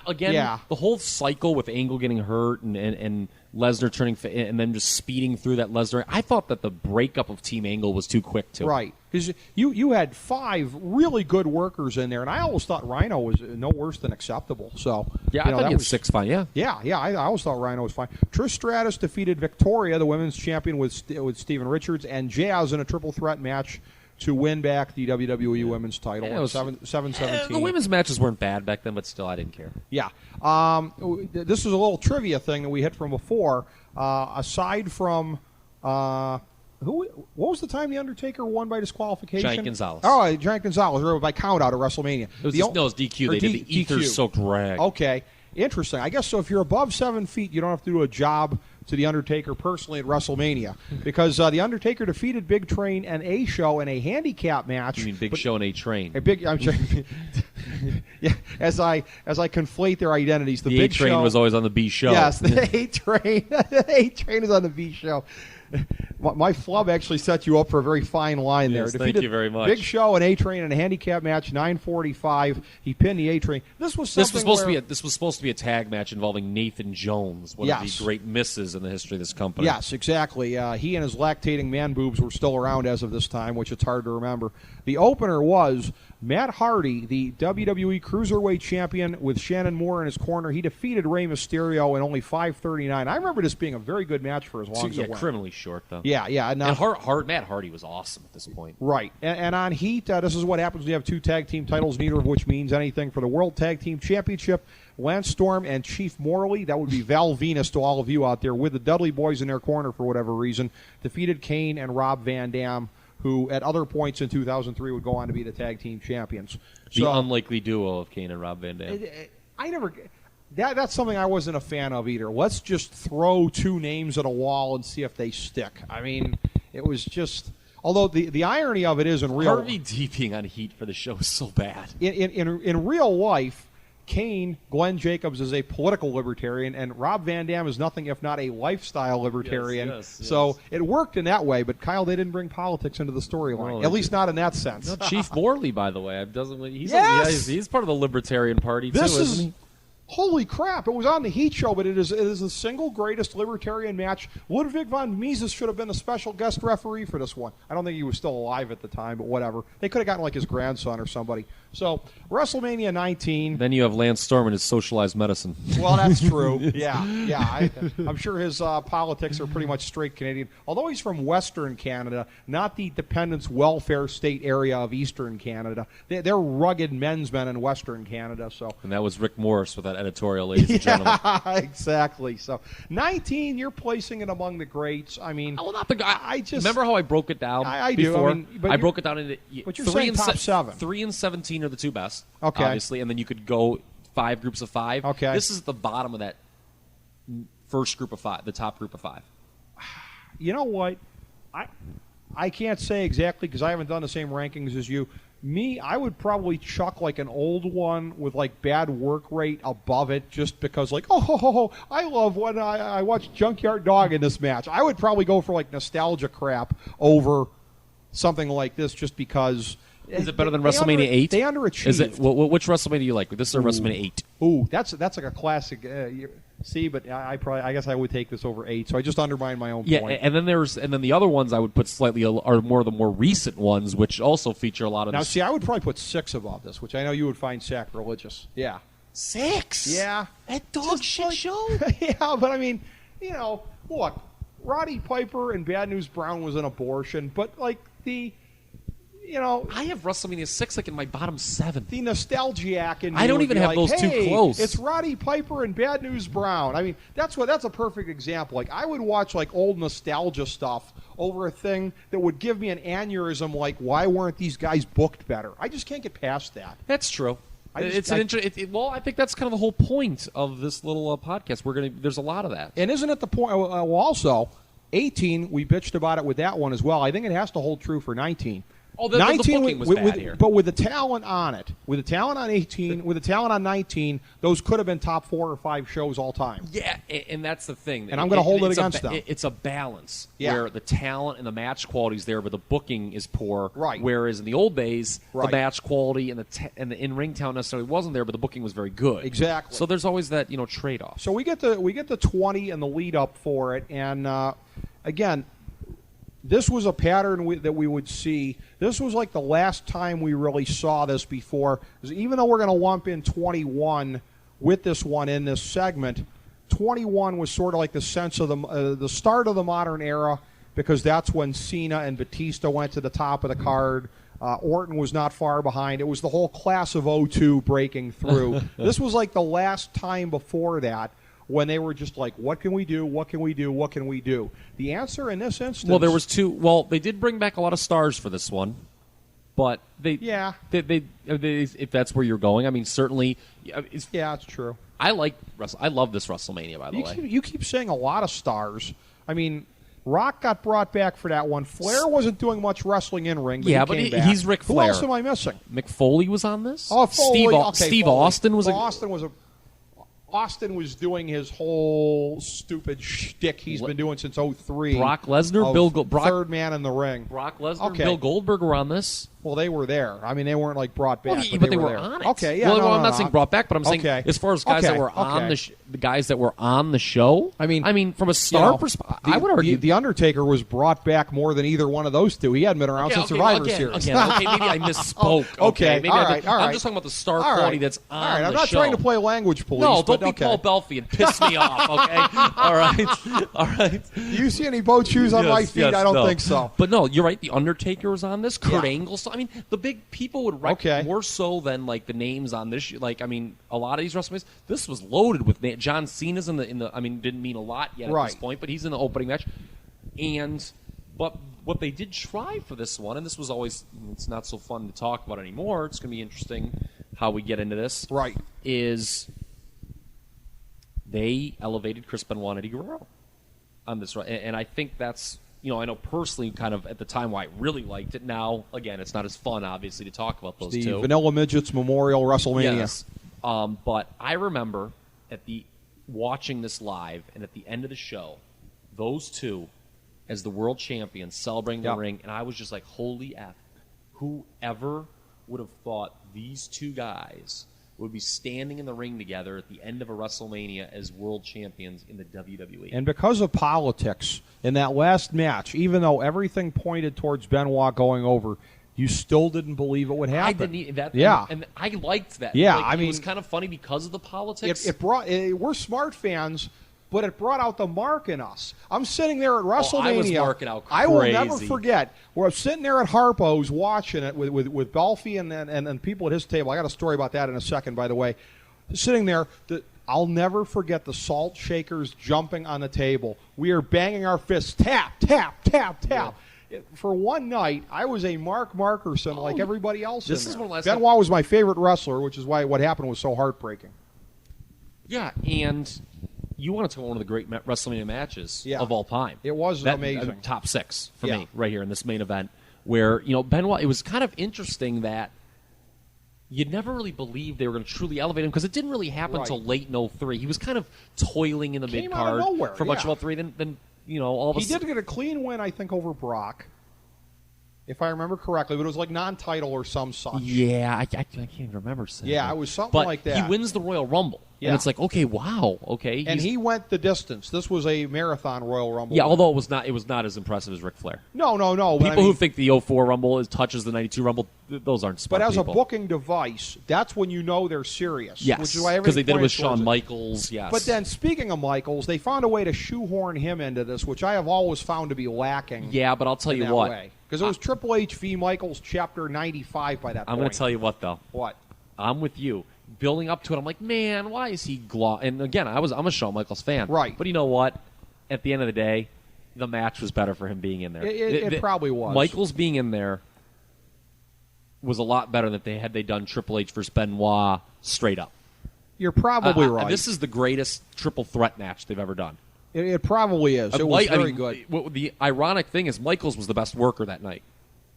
again, the whole cycle with Angle getting hurt and Lesnar turning and then just speeding through that Lesnar. I thought that the breakup of Team Angle was too quick too. Right. Because you had 5 really good workers in there, and I always thought Rhino was no worse than acceptable. So I thought he had 6 fine. Yeah. I always thought Rhino was fine. Trish Stratus defeated Victoria, the women's champion, with Steven Richards, and Jazz in a triple threat match to win back the WWE Women's title. Yeah, 7-17. The women's matches weren't bad back then, but still, I didn't care. Yeah. This is a little trivia thing that we hit from before. Aside from what was the time the Undertaker won by disqualification? Giant Gonzalez. Oh, Giant Gonzalez, by count out at WrestleMania. It was DQ. They did the ether-soaked rag. Okay. Interesting. I guess so. If you're above 7 feet, you don't have to do a job to the Undertaker personally at WrestleMania, because the Undertaker defeated Big Train and A Show in a handicap match. You mean Big Show and A Train? I'm sorry. Yeah. As I conflate their identities, the Big Train Show was always on the B Show. Yes, the A Train. The A Train is on the B Show. My flub actually set you up for a very fine line there. Yes, thank you very much. Big Show and A Train in a handicap match, 9:45. He pinned the A Train. This was supposed to be a tag match involving Nathan Jones, one of the great misses in the history of this company. Yes, exactly. He and his lactating man boobs were still around as of this time, which it's hard to remember. The opener was Matt Hardy, the WWE Cruiserweight Champion, with Shannon Moore in his corner. He defeated Rey Mysterio in only 5:39. I remember this being a very good match for as long as it went. Criminally short, though. Yeah. And Matt Hardy was awesome at this point. Right. And on Heat, this is what happens when you have 2 tag team titles, neither of which means anything for the World Tag Team Championship. Lance Storm and Chief Morley, that would be Val Venus to all of you out there, with the Dudley Boys in their corner for whatever reason, defeated Kane and Rob Van Dam, who at other points in 2003 would go on to be the tag team champions. The unlikely duo of Kane and Rob Van Dam. That's something I wasn't a fan of either. Let's just throw 2 names at a wall and see if they stick. I mean, it was just... Although the irony of it is in real... Harvey D being on Heat for the show is so bad. In real life, Kane, Glenn Jacobs, is a political libertarian, and Rob Van Dam is nothing if not a lifestyle libertarian. Yes. So it worked in that way, but Kyle, they didn't bring politics into the storyline, at least not in that sense. No, Chief Morley, by the way, he's part of the Libertarian Party, too, isn't he? Holy crap, it was on the Heat show, but it is the single greatest libertarian match. Ludwig von Mises should have been a special guest referee for this one. I don't think he was still alive at the time, but whatever. They could have gotten like his grandson or somebody. So, WrestleMania 19. Then you have Lance Storm and his socialized medicine. Well, that's true. Yeah. I'm sure his politics are pretty much straight Canadian. Although he's from Western Canada, not the Dependents Welfare State area of Eastern Canada. They're rugged men's men in Western Canada. So. And that was Rick Morris with that editorial, ladies and gentlemen. Exactly. So 19, you're placing it among the greats. I mean, Well, not the guy. I just remember how I broke it down. I do. Before? I mean, but I broke it down into. But you're saying top 7. 3 and 17 are the 2 best. Okay. Obviously, and then you could go 5 groups of 5. Okay. This is the bottom of that first group of 5, the top group of 5. You know what? I can't say exactly because I haven't done the same rankings as you. Me, I would probably chuck like an old one with like bad work rate above it just because like, I love when I watched Junkyard Dog in this match. I would probably go for like nostalgia crap over something like this just because. Is it better than WrestleMania 8? They underachieved. Is it? Which WrestleMania do you like? This is WrestleMania 8. Ooh, that's like a classic. See, but I guess I would take this over 8. So I just undermined my own point. Yeah, and then the other ones I would put slightly are more the more recent ones, which also feature a lot of. Now, see, I would probably put 6 above this, which I know you would find sacrilegious. Yeah, 6. Yeah, that dog shit like, show. Yeah, but I mean, look, Roddy Piper and Bad News Brown was an abortion, but like I have WrestleMania 6 like in my bottom 7. The nostalgiac in me I don't would even be have like, those hey, too close. It's Roddy Piper and Bad News Brown. I mean, that's a perfect example. Like I would watch like old nostalgia stuff over a thing that would give me an aneurysm. Like, why weren't these guys booked better? I just can't get past that. That's true. Well, I think that's kind of the whole point of this little podcast. There's a lot of that. And isn't it the point? Well, also, 18, we bitched about it with that one as well. I think it has to hold true for 19. Oh, the booking was bad here. But with the talent on it, with the talent on 18, with the talent on 19, those could have been top 4 or 5 shows all time. Yeah, and that's the thing. And I'm going to hold it against them. It's a balance where the talent and the match quality is there, but the booking is poor. Right. Whereas in the old days, right. the match quality and the in-ring talent necessarily wasn't there, but the booking was very good. Exactly. So there's always that trade-off. So we get the 20 and the lead up for it, and again. This was a pattern that we would see. This was like the last time we really saw this before. Even though we're going to lump in 21 with this one in this segment, 21 was sort of like the sense of the start of the modern era because that's when Cena and Batista went to the top of the card. Orton was not far behind. It was the whole class of 02 breaking through. This was like the last time before that. When they were just like, what can we do? What can we do? What can we do? The answer in this instance... Well, there was 2... Well, they did bring back a lot of stars for this one, but they... Yeah. They if that's where you're going, I mean, certainly... Yeah, it's true. I love this WrestleMania, by the way. You keep saying a lot of stars. I mean, Rock got brought back for that one. Flair wasn't doing much wrestling in ring, but he's Ric Flair. Who else am I missing? Mick Foley was on this? Oh, Foley. Steve Foley. Austin Austin was doing his whole stupid shtick he's been doing since 03. Brock Lesnar, third man in the ring. Brock Lesnar and Bill Goldberg were on this. Well, they were there. I mean, they weren't like brought back, but they were there. on it. Okay, yeah. Well, I'm not saying brought back, but I'm saying as far as guys that were on the guys that were on the show. I mean, from a star perspective, I would argue the Undertaker was brought back more than either one of those two. He hadn't been around since Survivor Series. Maybe I misspoke. Okay, all right. I'm just talking about the star quality that's on the show. All right, I'm not trying to play language police. No, don't be Paul Belfi and piss me off. Okay, all right. Do you see any boat shoes on my feet? I don't think so. But no, you're right. The Undertaker was on this. Kurt Angle. I mean, the big people would more so than like the names on this. Like, I mean, a lot of these WrestleManias. This was loaded with John Cena's in the. I mean, didn't mean a lot yet at this point, but he's in the opening match. But what they did try for this one, and this was always, it's not so fun to talk about anymore. It's going to be interesting how we get into this. Right. Is they elevated Chris Benoit and Eddie Guerrero on this, and I think that's. I know personally kind of at the time why I really liked it. Now, again, it's not as fun, obviously, to talk about those two. The Vanilla Midgets Memorial WrestleMania. Yes. But I remember watching this live, and at the end of the show, those two, as the world champions, celebrating the ring, and I was just like, holy F. Whoever would have thought these two guys would be standing in the ring together at the end of a WrestleMania as world champions in the WWE. And because of politics, in that last match, even though everything pointed towards Benoit going over, you still didn't believe it would happen. I didn't that. Yeah. And I liked that. Yeah, I mean, it was kind of funny because of the politics. We're smart fans, but it brought out the mark in us. I'm sitting there at WrestleMania. I was marking out crazy. I will never forget. We're sitting there at Harpo's watching it with Belfi and people at his table. I got a story about that in a second, by the way. Sitting there, I'll never forget the salt shakers jumping on the table. We are banging our fists, tap, tap, tap, tap. Yeah. For one night, I was a Mark Markerson like everybody else. This in is there. one last Benoit was my favorite wrestler, which is why what happened was so heartbreaking. Yeah, and you want to talk about one of the great WrestleMania matches of all time. It was amazing. Top 6 for me right here in this main event, where Benoit. It was kind of interesting that you never really believed they were going to truly elevate him because it didn't really happen until late in 03. He was kind of toiling in the mid card for much of 03. Then all of a sudden he did get a clean win, I think, over Brock, if I remember correctly, but it was like non-title or some such. Yeah, I can't remember. Yeah, it was something like that. He wins the Royal Rumble. Yeah. And it's like, okay, wow, okay. And he went the distance. This was a marathon Royal Rumble. Yeah, although it was not as impressive as Ric Flair. No. People who think the 04 Rumble touches the 92 Rumble, those aren't smart But as people. a booking device, that's when you know they're serious. Yes, which is why because they did it with Shawn Michaels, yes. But then, speaking of Michaels, they found a way to shoehorn him into this, which I have always found to be lacking. Yeah, but I'll tell you what. Because it was Triple H v. Michaels, Chapter 95 by that point. I'm going to tell you what, though. What? I'm with you. Building up to it, I'm like, man, why is he And again, I'm a Shawn Michaels fan. Right. But you know what? At the end of the day, the match was better for him being in there. It probably was. Michaels being in there was a lot better than had they done Triple H versus Benoit straight up. You're probably right. This is the greatest triple threat match they've ever done. It probably is. It was very good. The ironic thing is Michaels was the best worker that night.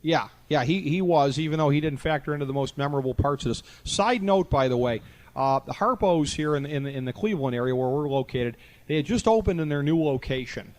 Yeah, he was, even though he didn't factor into the most memorable parts of this. Side note, by the way, the Harpo's here in the Cleveland area where we're located, they had just opened in their new location,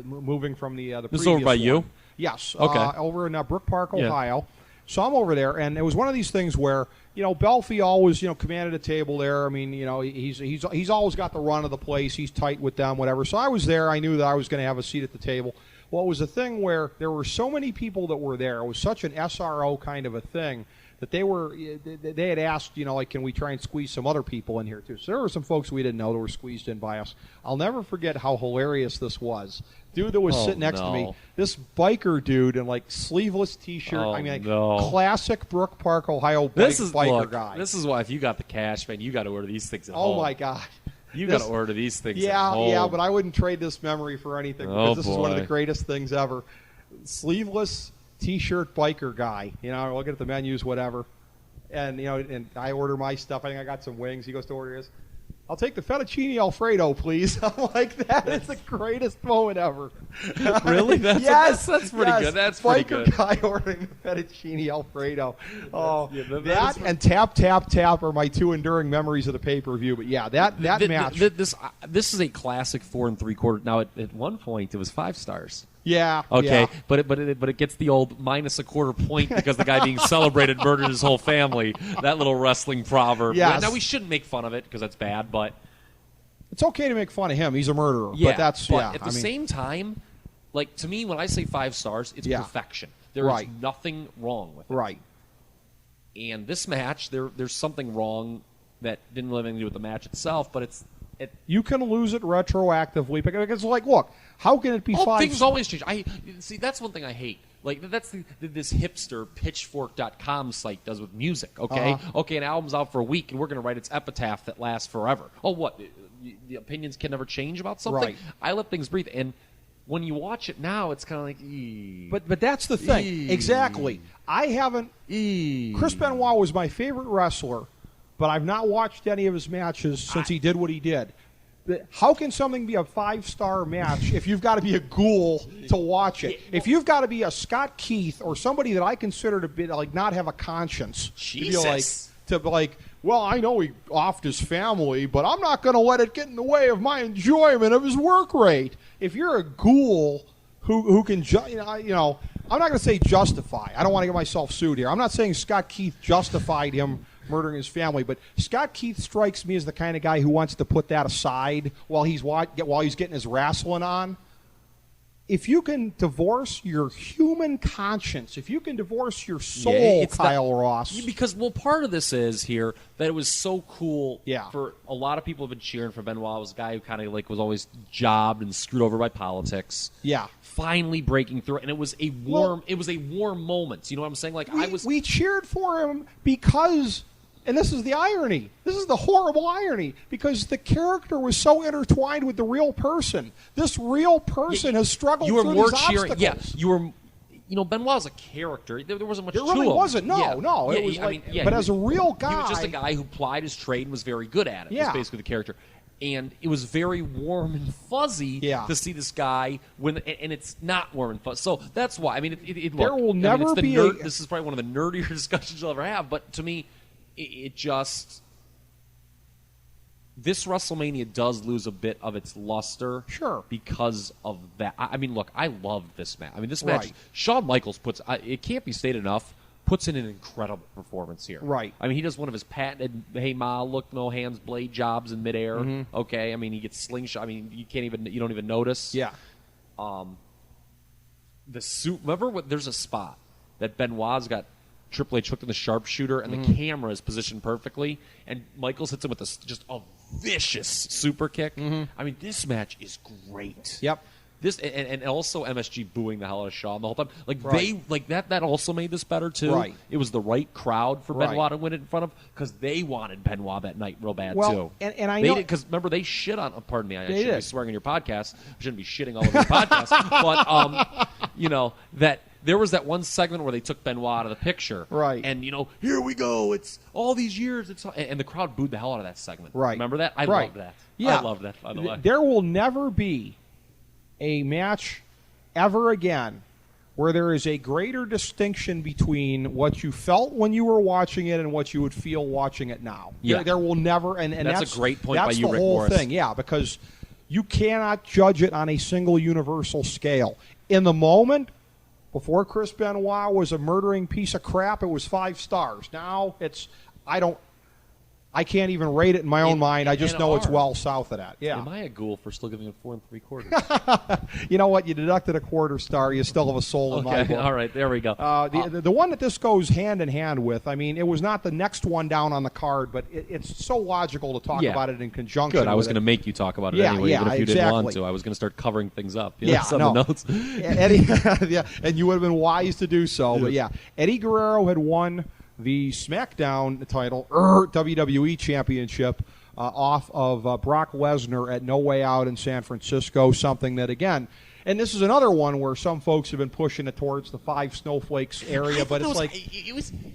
moving from the previous This is over by you? Yes. Okay. Over in Brook Park, Ohio. So I'm over there, and it was one of these things where, Belfie always, commanded a table there. I mean, he's always got the run of the place. He's tight with them, whatever. So I was there. I knew that I was going to have a seat at the table. Well, it was a thing where there were so many people that were there. It was such an SRO kind of a thing that they had asked, can we try and squeeze some other people in here too? So there were some folks we didn't know that were squeezed in by us. I'll never forget how hilarious this was. Dude that was sitting next to me, this biker dude in sleeveless T-shirt. Classic Brook Park, Ohio biker guy. This is why if you got the cash, man, you got to order these things at home. Oh my God. You got to order these things at home. Yeah, but I wouldn't trade this memory for anything because this is one of the greatest things ever. Sleeveless T-shirt biker guy, looking at the menus, whatever. And, and I order my stuff. I think I got some wings. He goes to order his. I'll take the fettuccine Alfredo, please. I'm like, that is the greatest moment ever. Really? That's pretty good. That's pretty good. Biker guy ordering the fettuccine Alfredo. Oh, that and Tap, Tap, Tap are my two enduring memories of the pay-per-view. But, yeah, that match. This is a classic 4 3/4. Now, at one point, it was 5 stars. Yeah. Okay. Yeah. But it gets the old -1/4 point because the guy being celebrated murdered his whole family. That little wrestling proverb. Yes. Now we shouldn't make fun of it because that's bad, but it's okay to make fun of him. He's a murderer. Yeah. But at the same time, to me, when I say 5 stars, it's perfection. There is nothing wrong with it. Right. And this match, there's something wrong that didn't have anything to do with the match itself, but you can lose it retroactively because, look, how can it be 5? Things always change. See, that's one thing I hate. That's this hipster Pitchfork.com site does with music. Okay, okay, an album's out for a week, and we're going to write its epitaph that lasts forever. Oh, what? The opinions can never change about something. Right. I let things breathe, and when you watch it now, it's kind of like. Ee. But that's the thing. Ee. Exactly. I haven't. Chris Benoit was my favorite wrestler, but I've not watched any of his matches since he did what he did. How can something be a 5-star match if you've got to be a ghoul to watch it? If you've got to be a Scott Keith or somebody that I consider to be not have a conscience, Jesus. to be well, I know he offed his family, but I'm not going to let it get in the way of my enjoyment of his work rate. If you're a ghoul who can, I'm not going to say justify. I don't want to get myself sued here. I'm not saying Scott Keith justified him murdering his family, but Scott Keith strikes me as the kind of guy who wants to put that aside while he's getting his wrestling on. If you can divorce your human conscience, if you can divorce your soul, Kyle Ross. Because, part of this is here that it was so cool for a lot of people who have been cheering for Benoit. Was a guy who kind of was always jobbed and screwed over by politics. Yeah. Finally breaking through, and it was a warm moment. You know what I'm saying? We cheered for him because and this is the irony. This is the horrible irony, because the character was so intertwined with the real person. This real person has struggled you were through more these cheering. obstacles. Yeah, you were. Benoit was a character. There wasn't much It to really him. wasn't. No, Yeah. no. Yeah, It was I like, mean, yeah, but he as a real guy, he was just a guy who plied his trade and was very good at it. Yeah. Was basically the character. And it was very warm and fuzzy to see this guy and it's not warm and fuzzy. So that's why. I mean, there will never be. This is probably one of the nerdier discussions you'll ever have. But to me, it just. This WrestleMania does lose a bit of its luster, because of that. I mean, look, I loved this match. I mean, this match, Shawn Michaels it can't be stated enough, puts in an incredible performance here. Right. I mean, he does one of his patented, hey ma, look, no hands, blade jobs in midair. Mm-hmm. Okay, I mean, he gets slingshot. I mean, you don't even notice. Yeah. The suit. Remember, there's a spot that Benoit's got Triple H hooked in the sharpshooter, and the camera is positioned perfectly, and Michaels hits him with just a vicious super kick. I mean, this match is great. Yep. This and also MSG booing the hell out of Shawn the whole time. Like that also made this better too. Right. It was the right crowd for Benoit to win it in front of, because they wanted Benoit that night real bad too. And I know, because remember they shit on. Pardon me, I shouldn't be swearing on your podcast. I shouldn't be shitting all over your podcast. But that. There was that one segment where they took Benoit out of the picture. Right. And, here we go. It's all these years. And the crowd booed the hell out of that segment. Right. Remember that? I loved that. Yeah. I loved that, by the way. There will never be a match ever again where there is a greater distinction between what you felt when you were watching it and what you would feel watching it now. Yeah. There will never, and that's a great point by you, the Rick whole Morris. thing, because you cannot judge it on a single universal scale. In the moment, before Chris Benoit was a murdering piece of crap, it was 5 stars. Now I can't even rate it in my own mind. I just know it's well south of that. Yeah. Am I a ghoul for still giving it 4 3/4? You know what? You deducted a quarter star. You still have a soul in my book. All right, there we go. The one that this goes hand in hand with, I mean, it was not the next one down on the card, but it's so logical to talk about it in conjunction. Good. I was going to make you talk about it anyway, even if you didn't want to. I was going to start covering things up. Some of the notes. Eddie, and you would have been wise to do so. But Eddie Guerrero had won the SmackDown title, WWE Championship, off of Brock Lesnar at No Way Out in San Francisco, something that, again, and this is another one where some folks have been pushing it towards the 5 snowflakes area, but it's like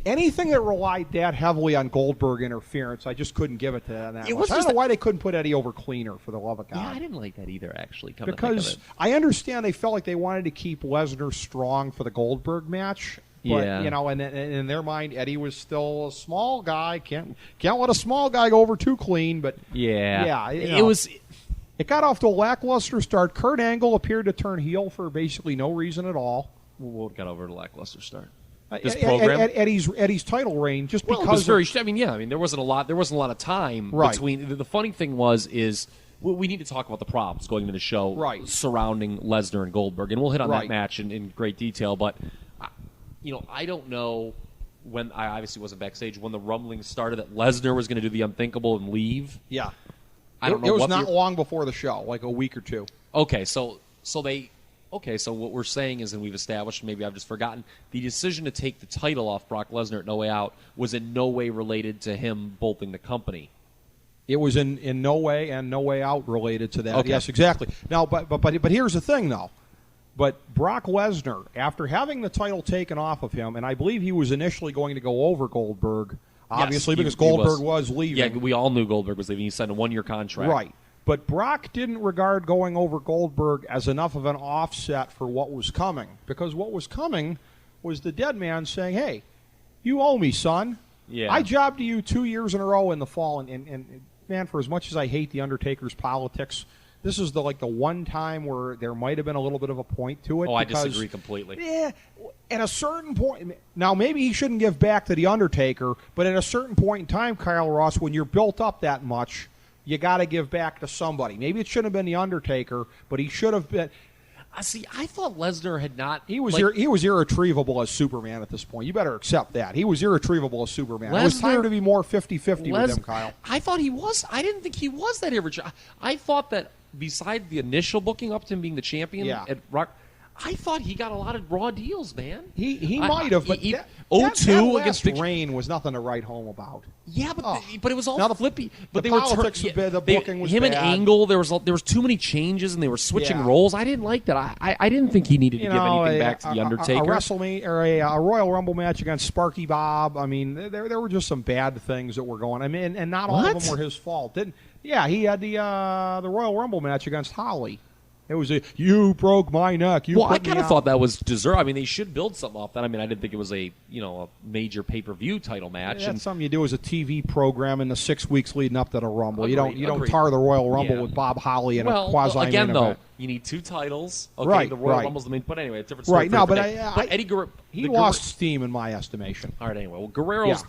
anything that relied that heavily on Goldberg interference, I just couldn't give it to that much. I don't know why they couldn't put Eddie over cleaner, for the love of God. Yeah, I didn't like that either, actually. Because I understand they felt like they wanted to keep Lesnar strong for the Goldberg match. But, and in their mind, Eddie was still a small guy. Can't let a small guy go over too clean. But it got off to a lackluster start. Kurt Angle appeared to turn heel for basically no reason at all. What got over to a lackluster start? This program, Eddie's title reign, just because. It was very. There wasn't a lot. There wasn't a lot of time between. The funny thing is. We need to talk about the props going into the show surrounding Lesnar and Goldberg, and we'll hit on that match in great detail. But I don't know when. I obviously wasn't backstage when the rumblings started that Lesnar was going to do the unthinkable and leave. Yeah, I don't know. It was not long before the show, like a week or two. Okay, so what we're saying is, and we've established, maybe I've just forgotten, the decision to take the title off Brock Lesnar at No Way Out was in no way related to him bolting the company. It was in no way and no way out related to that. Okay. Yes, exactly. Now, but here's the thing, though. But Brock Lesnar, after having the title taken off of him, and I believe he was initially going to go over Goldberg, obviously, because Goldberg was leaving. Yeah, we all knew Goldberg was leaving. He signed a 1-year contract. Right. But Brock didn't regard going over Goldberg as enough of an offset for what was coming, because what was coming was the dead man saying, hey, you owe me, son. Yeah. I jobbed to you 2 years in a row in the fall, and man, for as much as I hate the Undertaker's politics, this is the one time where there might have been a little bit of a point to it. Oh, I disagree completely. Yeah, at a certain point, now maybe he shouldn't give back to the Undertaker, but at a certain point in time, Kyle Ross, when you're built up that much, you got to give back to somebody. Maybe it shouldn't have been the Undertaker, but he should have been. See, I thought Lesnar had not. He was irretrievable as Superman at this point. You better accept that. He was irretrievable as Superman. It was time to be more 50-50 with him, Kyle. I thought he was. I didn't think he was that irretrievable. I thought that beside the initial booking up to him being the champion at Rock, I thought he got a lot of raw deals, man. He might have, but that 0-2 against Big Rain was nothing to write home about. Yeah, but it was all flippy. But the they politics were the booking was him bad. and Angle. There was too many changes, and they were switching roles. I didn't like that. I didn't think he needed to give anything back to the Undertaker. A WrestleMania or a Royal Rumble match against Sparky Bob. I mean, there were just some bad things that were going. I mean, and not all of them were his fault. He had the Royal Rumble match against Holly. It was you broke my neck. I kind of thought that was deserved. I mean, they should build something off that. I mean, I didn't think it was a major pay-per-view title match. That's something you do as a TV program in the 6 weeks leading up to the Rumble. Agreed, you don't tar the Royal Rumble with Bob Holly in a quasi main again, though, event. You need 2 titles. Okay, right, the Royal Rumble's the main. But anyway, it's a different story. Right, no, but Eddie Guerrero. He lost steam in my estimation. All right, anyway. Well, Guerrero's.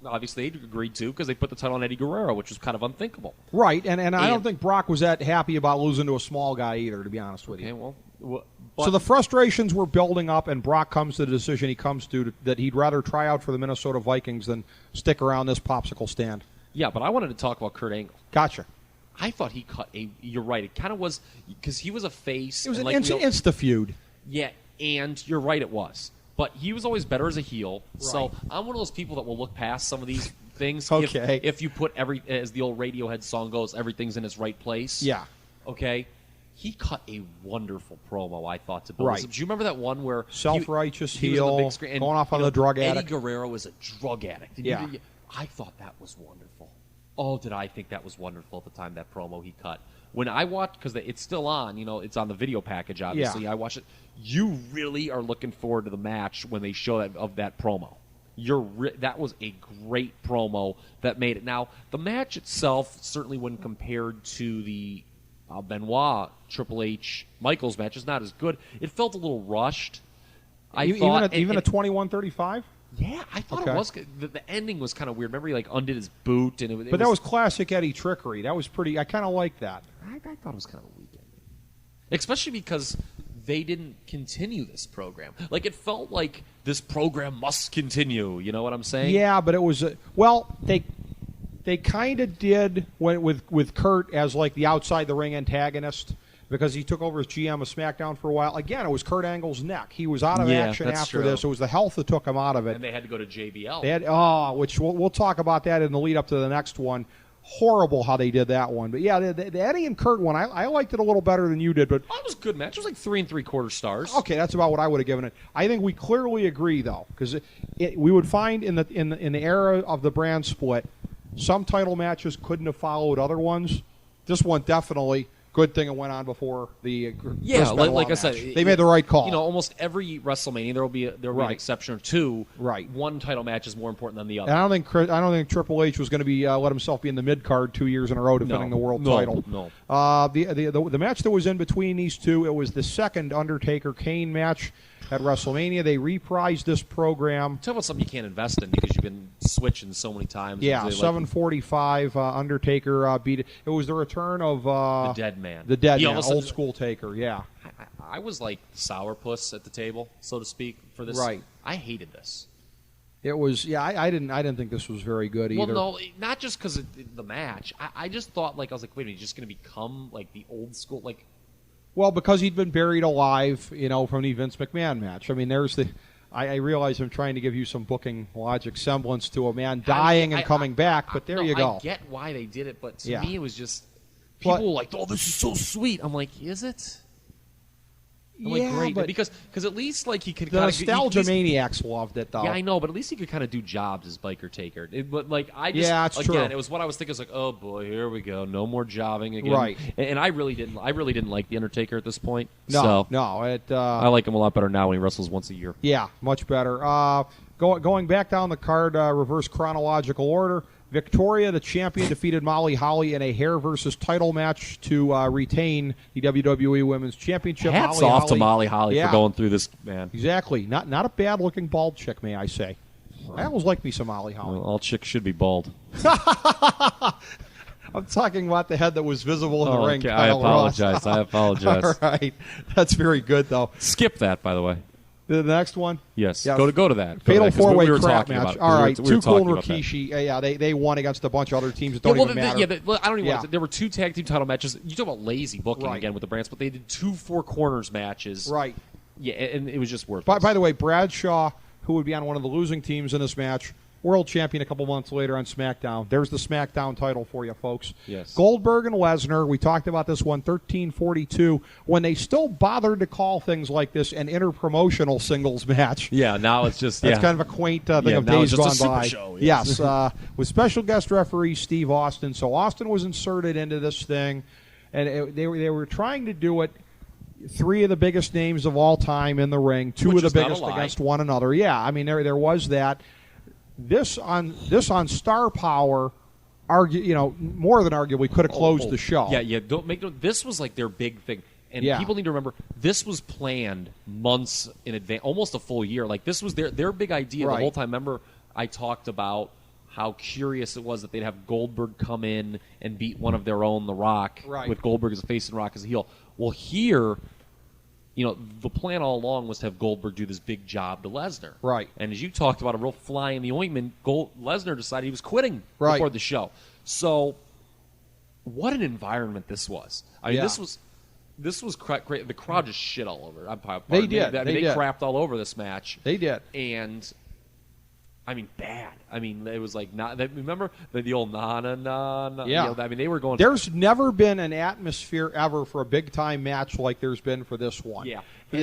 Obviously, they agreed to because they put the title on Eddie Guerrero, which was kind of unthinkable. Right, and I don't think Brock was that happy about losing to a small guy either, to be honest with you. Okay, well so the frustrations were building up, and Brock comes to the decision he comes to that he'd rather try out for the Minnesota Vikings than stick around this popsicle stand. Yeah, but I wanted to talk about Kurt Angle. Gotcha. I thought he cut a. You're right. It kind of was because he was a face. It was an insta feud. Yeah, and you're right. It was, but he was always better as a heel. Right. So I'm one of those people that will look past some of these things. Okay. If you put as the old Radiohead song goes, everything's in its right place. Yeah. Okay. He cut a wonderful promo, I thought, to build. Right. Do you remember that one where self-righteous he heel was on the big screen, and, going off on the drug addict? Eddie Guerrero is a drug addict. And I thought that was wonderful. Oh, did I think that was wonderful at the time, that promo he cut. When I watched, because it's still on, it's on the video package, obviously. Yeah. I watched it. You really are looking forward to the match when they show that promo. That was a great promo that made it. Now, the match itself, certainly when compared to the Benoit, Triple H, Michaels match, is not as good. It felt a little rushed. Even a 21-35? Yeah, I thought it was good. The ending was kind of weird. Remember, he undid his boot, but that was classic Eddie trickery. That was pretty. I kind of liked that. I thought it was kind of a weak ending, especially because they didn't continue this program. Like, it felt like this program must continue. You know what I'm saying? Yeah, but it was they kind of did with Kurt as like the outside the ring antagonist. Because he took over as GM of SmackDown for a while. Again, it was Kurt Angle's neck. He was out of action after this. It was the health that took him out of it. And they had to go to JBL. They had, which we'll talk about that in the lead up to the next one. Horrible how they did that one. But yeah, the Eddie and Kurt one, I liked it a little better than you did. But it was a good match. It was like 3 3/4 stars. Okay, that's about what I would have given it. I think we clearly agree though, because we would find in the era of the brand split, some title matches couldn't have followed other ones. This one definitely. Good thing it went on before the like I said, they made the right call. Almost every WrestleMania there will be an exception or two. Right, one title match is more important than the other. And I don't think Triple H was going to be let himself be in the mid card 2 years in a row defending the world title. No. The match that was in between these two, it was the second Undertaker Kane match at WrestleMania. They reprised this program. Tell me about something you can't invest in because you've been switching so many times. Yeah, 7:45. Undertaker beat it. It was the return of the Dead Man. The Dead Man, old school Taker. Yeah, I was like sourpuss at the table, so to speak, for this. Right. I hated this. It was. Yeah, I didn't think this was very good either. Well, no, not just because of the match. I just thought I was like, wait a minute, he's just going to become like the old school like. Well, because he'd been buried alive, from the Vince McMahon match. I mean, I realize I'm trying to give you some booking logic semblance to a man dying and coming back, but you go. I get why they did it, but to me it was just people were like, "Oh, this is so sweet." I'm like, "Is it?" I'm great, but because at least he could. The nostalgia maniacs loved it, though. Yeah, I know, but at least he could kind of do jobs as Biker Taker. It's true. It was what I was thinking. It's like, oh boy, here we go, no more jobbing again. Right. And I really didn't like the Undertaker at this point. No. I like him a lot better now when he wrestles once a year. Yeah, much better. Going back down the card, reverse chronological order. Victoria, the champion, defeated Molly Holly in a hair versus title match to retain the WWE Women's Championship. Hats off to Molly Holly for going through this, man. Exactly. Not a bad-looking bald chick, may I say. I always like me some Molly Holly. Well, all chicks should be bald. I'm talking about the head that was visible in the ring. Okay. I apologize. All right. That's very good, though. Skip that, by the way. The next one? Yes. Yeah. Go to that. Fatal four-way we were crap talking match. about. All right, we were Too Cool and talking about that. Rikishi. They won against a bunch of other teams that don't even matter. I don't even Yeah. want to. There were 2 tag team title matches. You talk about lazy booking Right. again with the brands, but they did 2 4 corners matches. Right. Yeah, and it was just worth. By the way, Bradshaw, who would be on one of the losing teams in this match, world champion a couple months later on SmackDown. There's the SmackDown title for you, folks. Yes. Goldberg and Lesnar, we talked about this one, 1342, when they still bothered to call things like this an interpromotional singles match. Yeah, now it's just That's kind of a quaint thing of now days it's just gone a super by. show, Yes, with special guest referee Steve Austin. So Austin was inserted into this thing, and they were trying to do it. 3 of the biggest names of all time in the ring, 2 Which of the is not a biggest lie. against one another. Yeah, I mean there was that. This on Star Power, more than arguably could have closed the show. Yeah. Don't make this was like their big thing, and Yeah. people need to remember this was planned months in advance, almost a full year. Like this was their big idea Right. the whole time. Remember, I talked about how curious it was that they'd have Goldberg come in and beat one of their own, The Rock, Right. with Goldberg as a face and Rock as a heel. Well, here, the plan all along was to have Goldberg do this big job to Lesnar. Right. And as you talked about, a real fly in the ointment, Lesnar decided he was quitting Right. before the show. So, what an environment this was. I mean, Yeah. this was great. The crowd just shit all over it. They did. They They did. crapped all over this match. They did. And I mean, bad. I mean, it was like not. Remember the old na. Yeah. I mean, they were going. There's never been an atmosphere ever for a big time match like there's been for this one. Yeah. For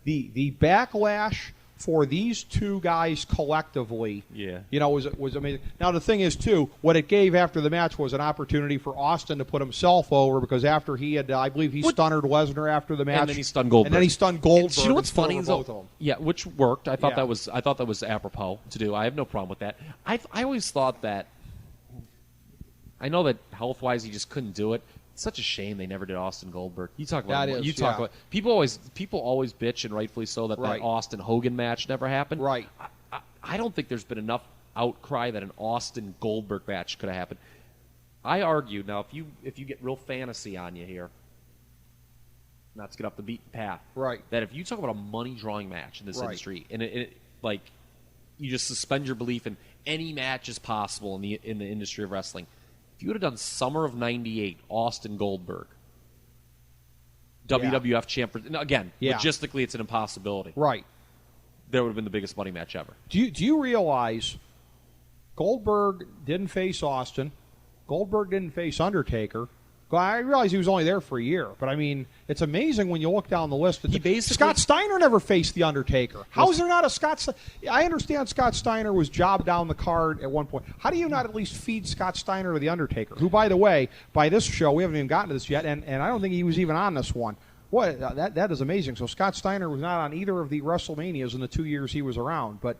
the backlash for these 2 guys collectively, Yeah. was amazing. Now the thing is too, what it gave after the match was an opportunity for Austin to put himself over, because after he had, I believe he stunned Lesnar after the match, And then he stunned Goldberg. And then he stunned Goldberg. You know what's and threw funny over is both of them. yeah, which worked. I thought Yeah. that was apropos to do. I have no problem with that. I always thought that. I know that health wise he just couldn't do it. It's such a shame they never did Austin Goldberg. You talk about That is, you talk yeah. about people always bitch, and rightfully so, that Right. that Austin Hogan match never happened. Right. I don't think there's been enough outcry that an Austin Goldberg match could have happened. I argue now if you get real fantasy on you here, not to get off the beaten path, Right. that if you talk about a money drawing match in this Right. industry, and it like you just suspend your belief in any match is possible in the industry of wrestling. If you would have done Summer of '98, Austin Goldberg, WWF champion, again, Yeah. logistically it's an impossibility. Right. There would have been the biggest money match ever. Do you realize Goldberg didn't face Austin, Goldberg didn't face Undertaker? I realize he was only there for a year, but I mean, it's amazing when you look down the list. Scott Steiner never faced the Undertaker. How is there not a Scott? I understand Scott Steiner was jobbed down the card at one point. How do you not at least feed Scott Steiner to the Undertaker? Who, by the way, by this show we haven't even gotten to this yet, and I don't think he was even on this one. What that is amazing. So Scott Steiner was not on either of the WrestleManias in the 2 years he was around, but.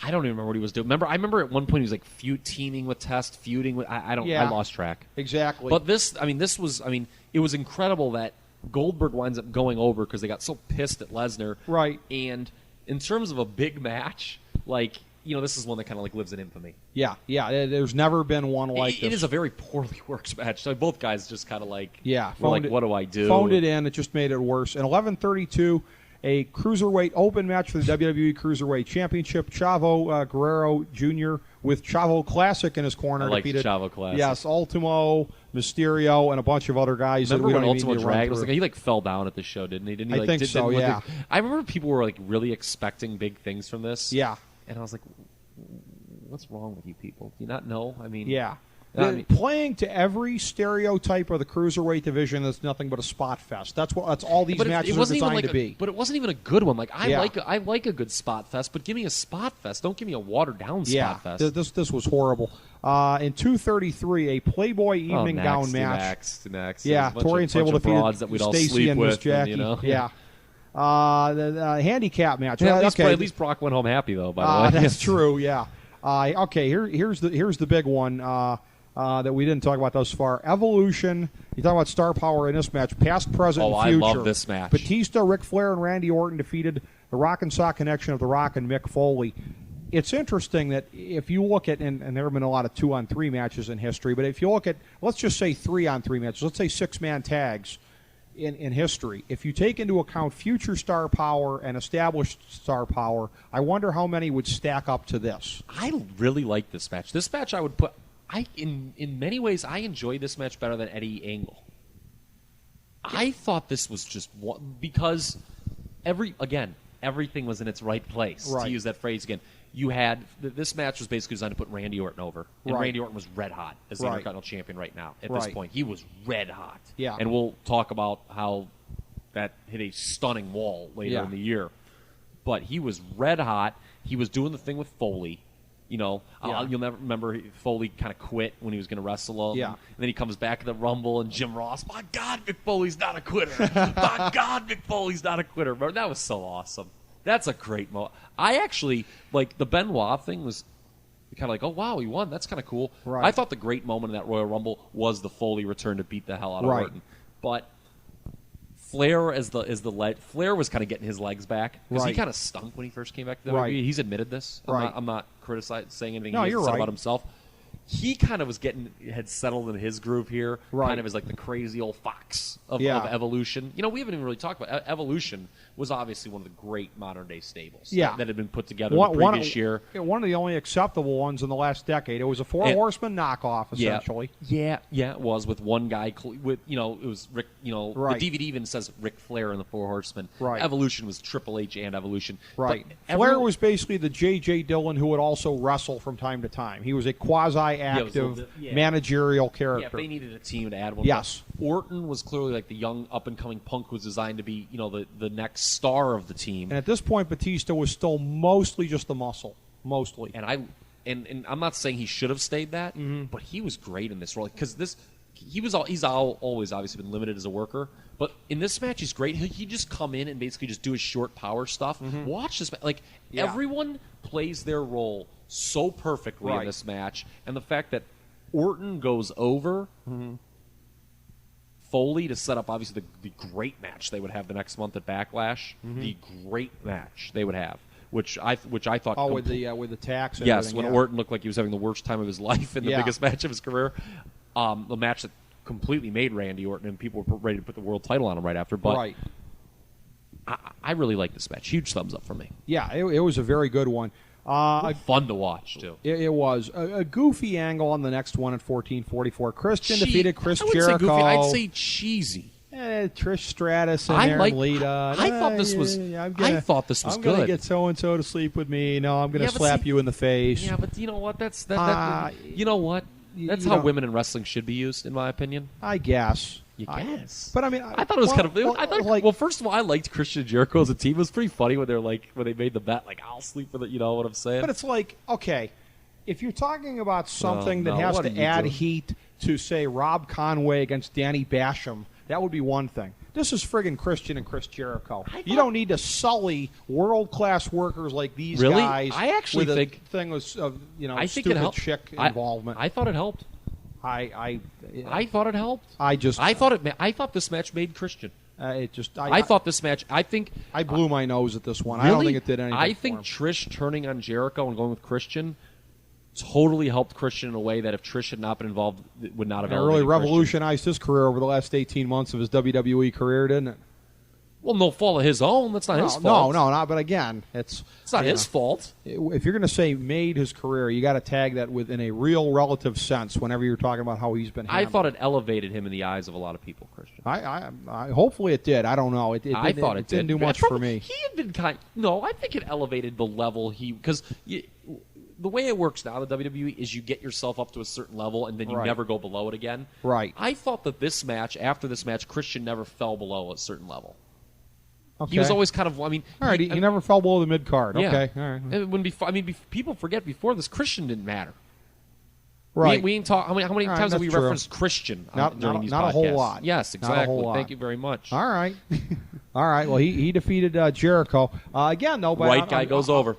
I don't even remember what he was doing. I remember at one point he was like teaming with Test, feuding with. I lost track. Exactly. But it was incredible that Goldberg winds up going over because they got so pissed at Lesnar. Right. And in terms of a big match, this is one that kind of like lives in infamy. Yeah. There's never been one like this. It is a very poorly worked match. So both guys just kind of like, yeah. were like, what do I do? Phoned it in. It just made it worse. In 11:32. A cruiserweight open match for the WWE Cruiserweight Championship. Chavo Guerrero Jr. with Chavo Classic in his corner. I like defeated, Chavo Classic. Yes, Ultimo, Mysterio, and a bunch of other guys. Remember that we when don't even Ultimo need to run Dragon was through. he fell down at the show, didn't he? Didn't he? I think so, didn't look yeah. I remember people were like really expecting big things from this. Yeah. And I was like, what's wrong with you people? Do you not know? I mean, Yeah. I Playing to every stereotype of the cruiserweight division that's nothing but a spot fest. That's all these matches are designed to be. But it wasn't even a good one. Like I Yeah. like a good spot fest, but give me a spot fest. Don't give me a watered down spot fest. This was horrible. In 2:33, a Playboy evening gown match. Next. Yeah, Tori and Sable defeated that we'd all Stacy sleep and Miss with, Jackie. Yeah. The handicap match. Yeah, Okay. at least Brock went home happy though. By the way, that's true. Yeah. Okay. Here's the big one that we didn't talk about thus far. Evolution. You talk about star power in this match, past, present, and future. I love this match. Batista, Ric Flair, and Randy Orton defeated the Rock and Sock connection of The Rock and Mick Foley. It's interesting that if you look at, and there have been a lot of 2-on-3 matches in history, but if you look at, let's just say 3-on-3 matches, let's say 6-man tags, in history. If you take into account future star power and established star power, I wonder how many would stack up to this. I really like this match. This match I would put. In many ways, I enjoy this match better than Eddie Angle. I thought this was just because everything was in its right place. Right. To use that phrase again, you had this match was basically designed to put Randy Orton over, and Right. Randy Orton was red hot as the Intercontinental Champion right now. At this Right. point, he was red hot. Yeah. And we'll talk about how that hit a stunning wall later in the year. But he was red hot. He was doing the thing with Foley. You know, you'll never remember Foley kind of quit when he was going to wrestle him. Yeah. And then he comes back at the Rumble, and Jim Ross, my God, Mick Foley's not a quitter. My God, Mick Foley's not a quitter. Bro, that was so awesome. That's a great moment. I actually, like, the Benoit thing was kind of like, oh, wow, he won. That's kind of cool. Right. I thought the great moment in that Royal Rumble was the Foley return to beat the hell out of Right. Orton. But Flair Flair was kind of getting his legs back because he Right. kind of stunk when he first came back to WWE. Right. He's admitted this. Right. I'm not saying anything No, he you're hasn't said right. about himself. He kind of had settled in his groove here, Right. kind of as like the crazy old fox of Yeah. Evolution. You know, we haven't even really talked about Evolution. Was obviously one of the great modern day stables Yeah. that had been put together the previous year. One of the only acceptable ones in the last decade. It was a Four Horsemen knockoff, essentially. Yeah, it was with one guy with it was Rick. Right. The DVD even says Ric Flair and the Four Horsemen. Right. Evolution was Triple H and Evolution. Right. But Flair was basically the J.J. Dillon who would also wrestle from time to time. He was a quasi-active managerial character. Yeah, if they needed a team to add one. Yes. But Orton was clearly like the young up-and-coming punk who was designed to be, the next star of the team. And at this point, Batista was still mostly just the muscle. Mostly. And I'm not saying he should have stayed that, Mm-hmm. but he was great in this role because he's always obviously been limited as a worker, but in this match he's great. He just come in and basically just do his short power stuff. Watch this match. Everyone plays their role so perfectly in Right. this match, and the fact that Orton goes over Foley to set up obviously the great match they would have the next month at Backlash, the great match they would have, which I thought. Oh, with the tax. And Yes, everything, when Orton looked like he was having the worst time of his life in the Yeah. biggest match of his career, the match that completely made Randy Orton, and people were ready to put the world title on him right after. But Right. I really like this match. Huge thumbs up for me. Yeah, it was a very good one. Fun to watch too. It was a goofy angle on the next one at 1444. Christian defeated Chris I wouldn't say Jericho. goofy, I'd say cheesy. Trish Stratus and I Aaron like- Lita. I thought this was- I thought this was I'm gonna good. get so and so to sleep with me. No, I'm gonna Yeah, but slap see- you in the face. Yeah, but you know what? That's you know what? That's you how know- women in wrestling should be used, in my opinion. I guess. You guess. But I mean, I thought it was kind of. I thought, like. well, first of all, I liked Christian and Jericho as a team. It was pretty funny when when they made the bet, like I'll sleep with it. You know what I'm saying? But it's like, okay, if you're talking about something no, that has what are to you add doing? heat to, say, Rob Conway against Danny Basham, that would be one thing. This is friggin' Christian and Chris Jericho. You don't need to sully world-class workers like these Really? guys I actually with think- a thing of I think stupid it helped. chick involvement. I thought it helped. I thought it helped. I thought this match made Christian. it just I thought this match. I think I blew my nose at this one. Really? I don't think it did anything. I for think him. Trish turning on Jericho and going with Christian totally helped Christian in a way that if Trish had not been involved, it would not have it elevated really Christian. revolutionized his career over the last 18 months of his WWE career, didn't it? Well, no fault of his own. That's not his fault. No, not. But again, it's not you his fault. If you're going to say made his career, you got to tag that within a real relative sense. Whenever you're talking about how he's been, I handled. thought it elevated him in the eyes of a lot of people, Christian. I hopefully it did. I don't know. I thought it didn't did. do much for me. He had been No, I think it elevated the level because the way it works now, the WWE, is you get yourself up to a certain level and then you Right. never go below it again. Right. I thought that after this match, Christian never fell below a certain level. Okay. He was always kind of. I mean, all right. He never fell below the mid card. Yeah. Okay. All right. And people forget before this, Christian didn't matter. Right. We ain't talk. How many All right, times have we that's true. referenced Christian during these not podcasts? a whole lot. Yes, Not a exactly. whole lot. Thank you very much. All right. All right. Well, he defeated Jericho again, though. But Right guy goes over.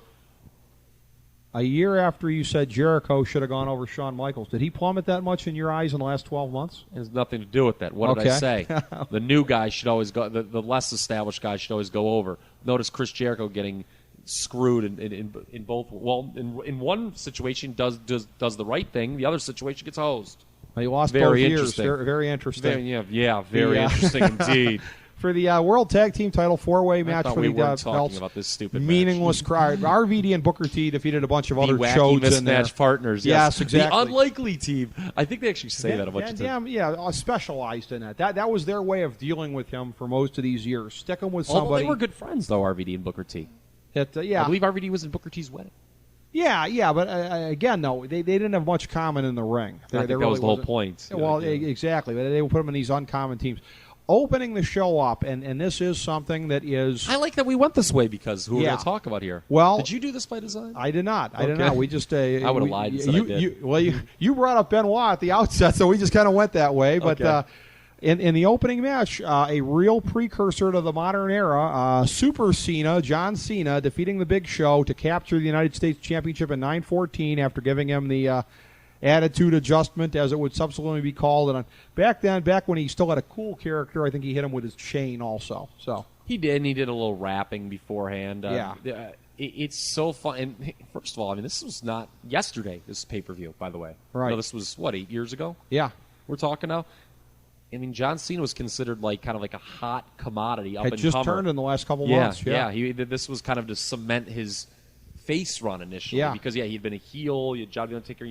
A year after you said Jericho should have gone over Shawn Michaels, did he plummet that much in your eyes in the last 12 months? It has nothing to do with that. What did I Okay. say? The new guy should always go. The less established guy should always go over. Notice Chris Jericho getting screwed in both. Well, in one situation does the right thing. The other situation gets hosed. He lost Very both years. interesting. Very interesting. Very interesting indeed. For the World Tag Team title four-way match thought for we the weren't talking belts, about this stupid meaningless crowd. RVD and Booker T defeated a bunch of other the wacky chodes in there. mismatched partners. Yes, exactly. The unlikely team. I think they actually say that a bunch of times. Yeah, specialized in that. That was their way of dealing with him for most of these years. Stick him with somebody. Although they were good friends, though, RVD and Booker T. I believe RVD was at Booker T's wedding. Yeah, but again, though, they didn't have much common in the ring. I think that was the whole point. Well, exactly. But they would put them in these uncommon teams. Opening the show up, and this is something that is... I like that we went this way because who we're going to talk about here. Well, did you do this by design? I did not. I did not. We just... I would have lied and said I did. You brought up Benoit at the outset, so we just kind of went that way. But in the opening match, a real precursor to the modern era, Super Cena, John Cena, defeating the Big Show to capture the United States Championship in 9:14 after giving him the... attitude adjustment, as it would subsequently be called. And back when he still had a cool character, I think he hit him with his chain also. So he did, and he did a little rapping beforehand. It's so fun. And first of all, I mean, this was not yesterday. This pay-per-view, by the way. Right. No, this was 8 years ago. Yeah, we're talking now. I mean, John Cena was considered kind of a hot commodity up and had just comer. turned in the last couple months. Yeah. This was kind of to cement his face run initially. Yeah. Because he'd been a heel. He had John the Undertaker.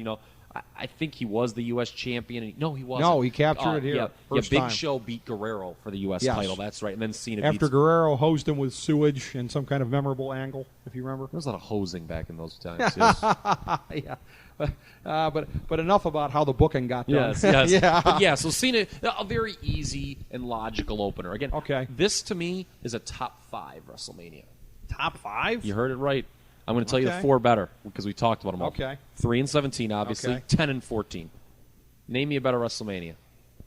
I think he was the U.S. champion. No, he wasn't. No, he captured it here. Big Show beat Guerrero for the U.S. title. That's right. And then Cena after Guerrero hosed him with sewage in some kind of memorable angle, if you remember. There was a lot of hosing back in those times. Yes. Yeah. But enough about how the booking got done. Yes. Yeah. But so Cena, a very easy and logical opener. Again, this to me is a top 5 WrestleMania. Top 5? You heard it right. I'm going to tell you the 4 better because we talked about them all. Okay. 3 and 17, obviously. 10 and 14. Name me a better WrestleMania.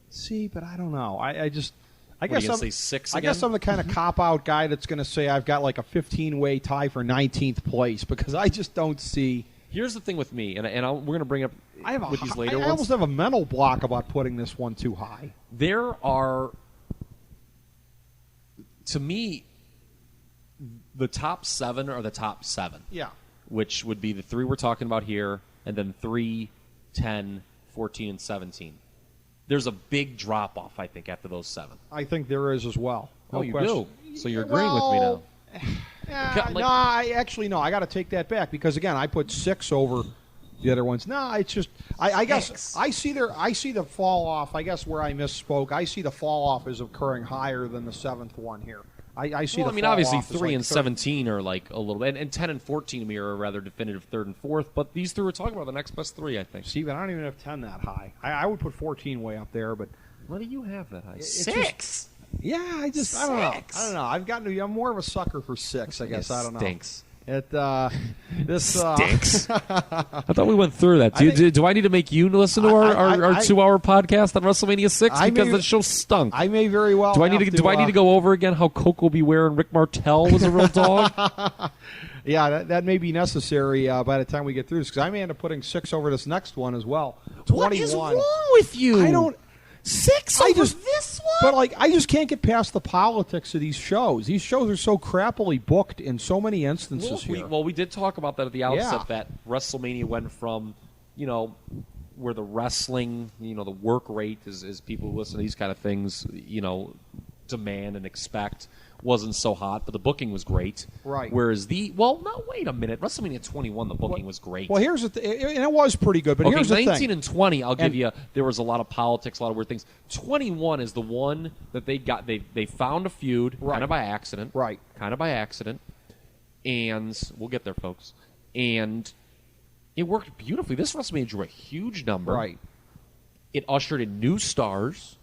See, but I don't know. I guess I'm say 6 again? I guess I'm the kind of cop-out guy that's going to say I've got like a 15-way tie for 19th place because I just don't see... Here's the thing with me, and we're going to bring it up with these later ones. I almost have a mental block about putting this one too high. There are, to me... The top 7 are the top 7. Yeah. Which would be the 3 we're talking about here, and then 3, 10, 14, and 17. There's a big drop-off, I think, after those 7. I think there is as well. No you question. do? So you're agreeing with me now. No, I got to take that back because, again, I put 6 over the other ones. No, it's just I guess I see the fall-off. I guess where I misspoke, I see the fall-off as occurring higher than the 7th one here. I see. Well, obviously 3 and 17 are like a little bit, and 10 and 14 to me are a rather definitive 3rd and 4th. But these 3 we're talking about the next best 3, I think. See, but I don't even have 10 that high. I would put 14 way up there, but what do you have that high? 6. I don't know. I'm more of a sucker for 6. I guess I don't know. Stinks. This stinks. I thought we went through that. Do I need to make you listen to our 2-hour podcast on WrestleMania 6 because the show stunk? I may very well. Do I need to go over again how Coco Beware and Rick Martel was a real dog? Yeah, that may be necessary by the time we get through this because I may end up putting 6 over this next one as well. 21. What is wrong with you? I don't. 6 over this one? But, I just can't get past the politics of these shows. These shows are so crappily booked in so many instances here. We did talk about that at the outset, that WrestleMania went from, where the wrestling, the work rate, as people who listen to these kind of things, demand and expect, wasn't so hot, but the booking was great. Right. Whereas wait a minute. WrestleMania 21, the booking was great. Well, here's the and it was pretty good, but here's the thing. 19 and 20, I'll give you, there was a lot of politics, a lot of weird things. 21 is the one that they got, they found a feud, kind of by accident. Right. Kind of by accident. And we'll get there, folks. And it worked beautifully. This WrestleMania drew a huge number. Right. It ushered in new stars.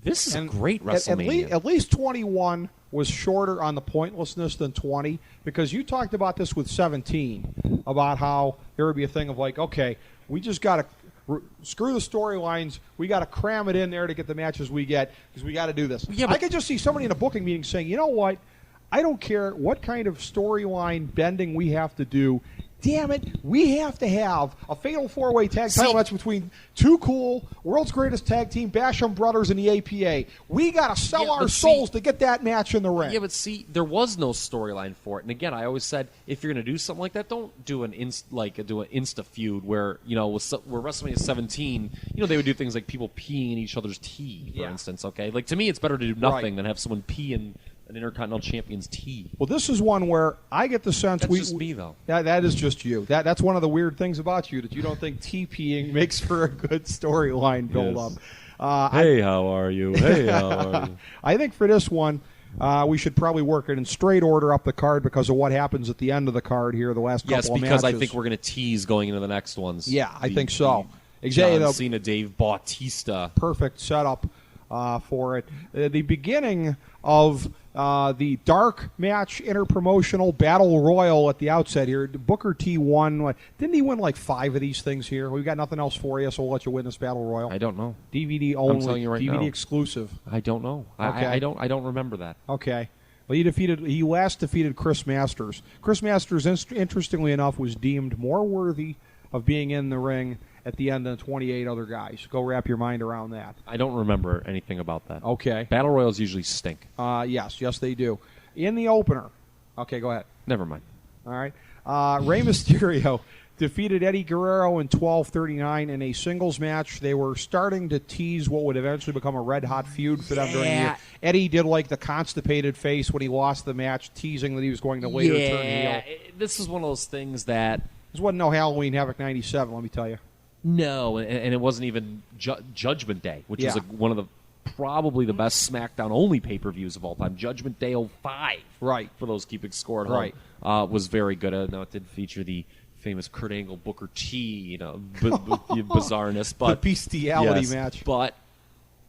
This is a great WrestleMania. At least 21 was shorter on the pointlessness than 20 because you talked about this with 17 about how there would be a thing of okay, we just got to screw the storylines. We got to cram it in there to get the matches we get because we got to do this. Yeah, I could just see somebody in a booking meeting saying, you know what? I don't care what kind of storyline bending we have to do. damn it, we have to have a fatal four-way tag title match between Too Cool, World's Greatest Tag Team, Basham Brothers, and the APA. We got to sell our souls to get that match in the ring. Yeah, but see, there was no storyline for it. And again, I always said, if you're going to do something like that, don't do an Insta feud where, where WrestleMania 17, they would do things like people peeing in each other's tea, for instance, okay? Like, to me, it's better to do nothing than have someone pee in an Intercontinental Champion's tea. Well, this is one where I get the sense that's just me, though. That is just you. That's one of the weird things about you, that you don't think tea peeing makes for a good storyline build-up. Hey, how are you? Hey, how are you? I think for this one, we should probably work it in straight order up the card because of what happens at the end of the card here, the last couple of matches. Yes, because I think we're going to tease going into the next ones. Yeah, I think so. Exactly. John Cena, Dave Bautista. Perfect setup for it. The beginning of the dark match interpromotional battle royal at the outset here. Booker T won. Didn't he win like 5 of these things here? We've got nothing else for you, so we'll let you win this battle royal. I don't know. DVD only. I'm telling you right DVD now. exclusive. I don't know. Okay. I don't remember that. Okay. Well, he last defeated Chris Masters. Chris Masters, interestingly enough, was deemed more worthy of being in the ring at the end of 28 other guys. Go wrap your mind around that. I don't remember anything about that. Okay. Battle Royals usually stink. Yes, they do. In the opener. Okay, go ahead. Never mind. All right. Rey Mysterio defeated Eddie Guerrero in 12:39 in a singles match. They were starting to tease what would eventually become a red-hot feud for them during the year. Eddie did like the constipated face when he lost the match, teasing that he was going to later turn heel. This is one of those things that... This wasn't no Halloween Havoc 97, let me tell you. No, and it wasn't even Judgment Day, which is one of the probably the best SmackDown-only pay-per-views of all time. Judgment Day 05. Right. For those keeping score at home. Was very good. Now, it did feature the famous Kurt Angle Booker T, bizarreness. But the bestiality match. But,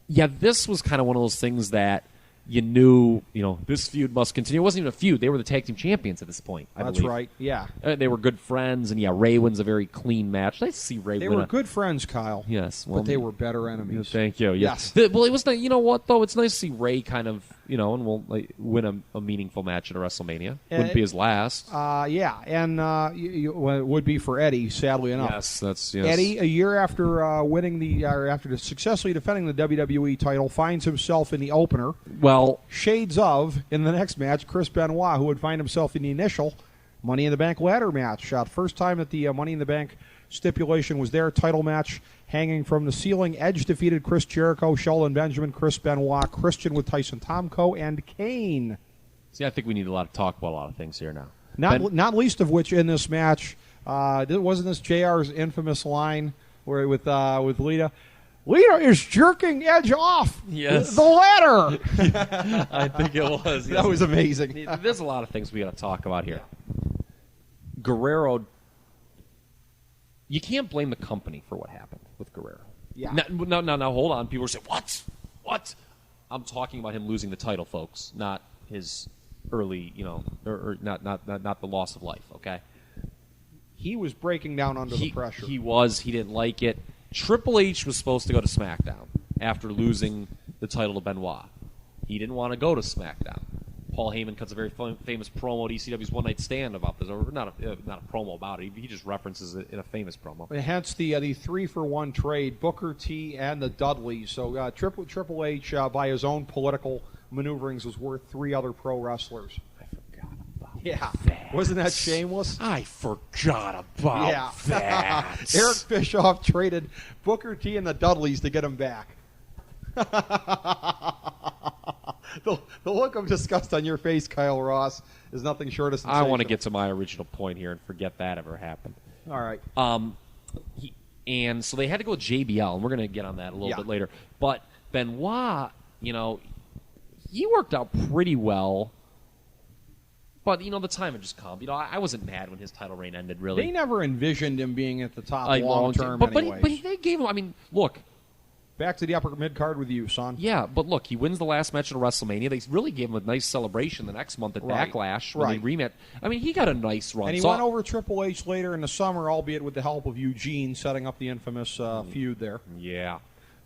yeah, this was kind of one of those things that you knew, this feud must continue. It wasn't even a feud. They were the tag team champions at this point, I believe. That's right, yeah. They were good friends, and, Ray wins a very clean match. Nice to see Ray win. They were good friends, Kyle. Yes. Well, but they were better enemies. Thank you. Yes. Well, it was nice. You know what, though? It's nice to see Ray kind of, and win a meaningful match at a WrestleMania. Wouldn't be his last. Yeah, and it would be for Eddie, sadly enough. Yes. Eddie, a year after after successfully defending the WWE title, finds himself in the opener. Well, shades of, in the next match, Chris Benoit, who would find himself in the initial Money in the Bank ladder match. First time that the Money in the Bank stipulation was their title match, hanging from the ceiling. Edge defeated Chris Jericho, Sheldon Benjamin, Chris Benoit, Christian with Tyson Tomko, and Kane. See, I think we need to talk about a lot of things here now. Not least of which in this match, wasn't this JR's infamous line where with Lita? Lita is jerking Edge off the ladder. I think it was. That was amazing. There's a lot of things we got to talk about here. Guerrero, you can't blame the company for what happened with Guerrero. Yeah. Now, hold on. People are saying, what? I'm talking about him losing the title, folks, not his early, or not the loss of life, okay? He was breaking down under the pressure. He was. He didn't like it. Triple H was supposed to go to SmackDown after losing the title to Benoit. He didn't want to go to SmackDown. Paul Heyman cuts a very famous promo at ECW's One Night Stand about this, or not a promo about it. He just references it in a famous promo. Hence the 3-for-1 trade, Booker T and the Dudleys. So Triple H, by his own political maneuverings, was worth 3 other pro wrestlers. That. Wasn't that shameless? I forgot about that. Eric Bischoff traded Booker T and the Dudleys to get him back. The look of disgust on your face, Kyle Ross, is nothing short of sensational. I want to get to my original point here and forget that ever happened. All right. And so they had to go with JBL, and we're going to get on that a little bit later. But Benoit, he worked out pretty well. But, the time had just come. I wasn't mad when his title reign ended, really. They never envisioned him being at the top long term anyways. But they gave him, look. Back to the upper mid-card with you, son. Yeah, but look, he wins the last match at WrestleMania. They really gave him a nice celebration the next month at Backlash when they rematch. He got a nice run. And he went over Triple H later in the summer, albeit with the help of Eugene, setting up the infamous feud there. Yeah.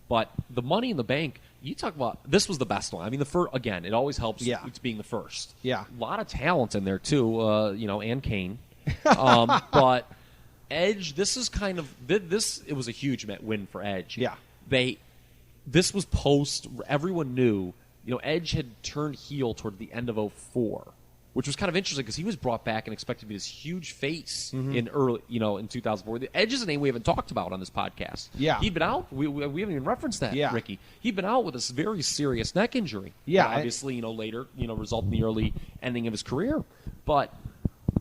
But the Money in the Bank, you talk about, this was the best one. Again, it always helps it's being the first. Yeah. A lot of talent in there, too, and Kane. But Edge, this is kind of this. It was a huge win for Edge. Yeah. This was post. Everyone knew. Edge had turned heel toward the end of 2004, which was kind of interesting because he was brought back and expected to be this huge face in early, in 2004. The Edge is a name we haven't talked about on this podcast. Yeah. He'd been out. We haven't even referenced that, Yeah. Ricky. He'd been out with this very serious neck injury. Yeah. That obviously, later, resulted in the early ending of his career. But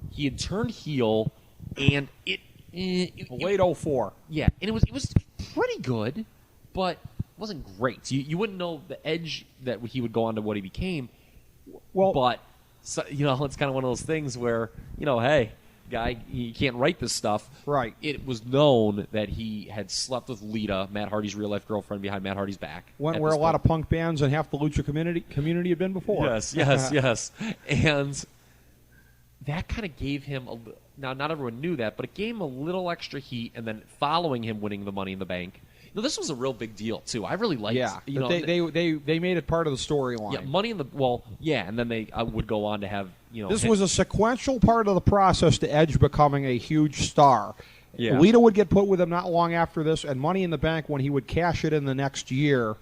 he had turned heel, and Late 04. yeah, and it was pretty good, but it wasn't great. You wouldn't know the Edge that he would go on to what he became. Well, But so, it's kind of one of those things where hey, guy, you can't write this stuff. Right. It was known that he had slept with Lita, Matt Hardy's real life girlfriend, behind Matt Hardy's back. Went where a lot of punk bands and half the lucha community had been before. Yes, and that kind of gave him now. Not everyone knew that, but it gave him a little extra heat. And then following him winning the Money in the Bank. This was a real big deal too. I really liked. Yeah, they made it part of the storyline. Yeah, Money in the and then they would go on to have This was a sequential part of the process to Edge becoming a huge star. Yeah. Lita would get put with him not long after this, and Money in the Bank, when he would cash it in the next year,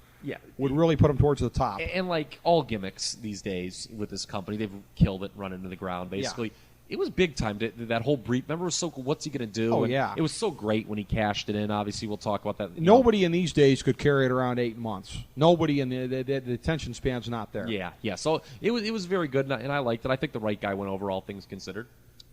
would really put him towards the top. And like all gimmicks these days with this company, they've killed it, run into the ground. Basically, it was big time. That whole brief. Remember, it was so cool. What's he going to do? Oh, and yeah. it was so great when he cashed it in. Obviously, we'll talk about that. Nobody in these days could carry it around 8 months. Nobody in the attention span's not there. Yeah. So it was very good, and I liked it. I think the right guy went over, all things considered.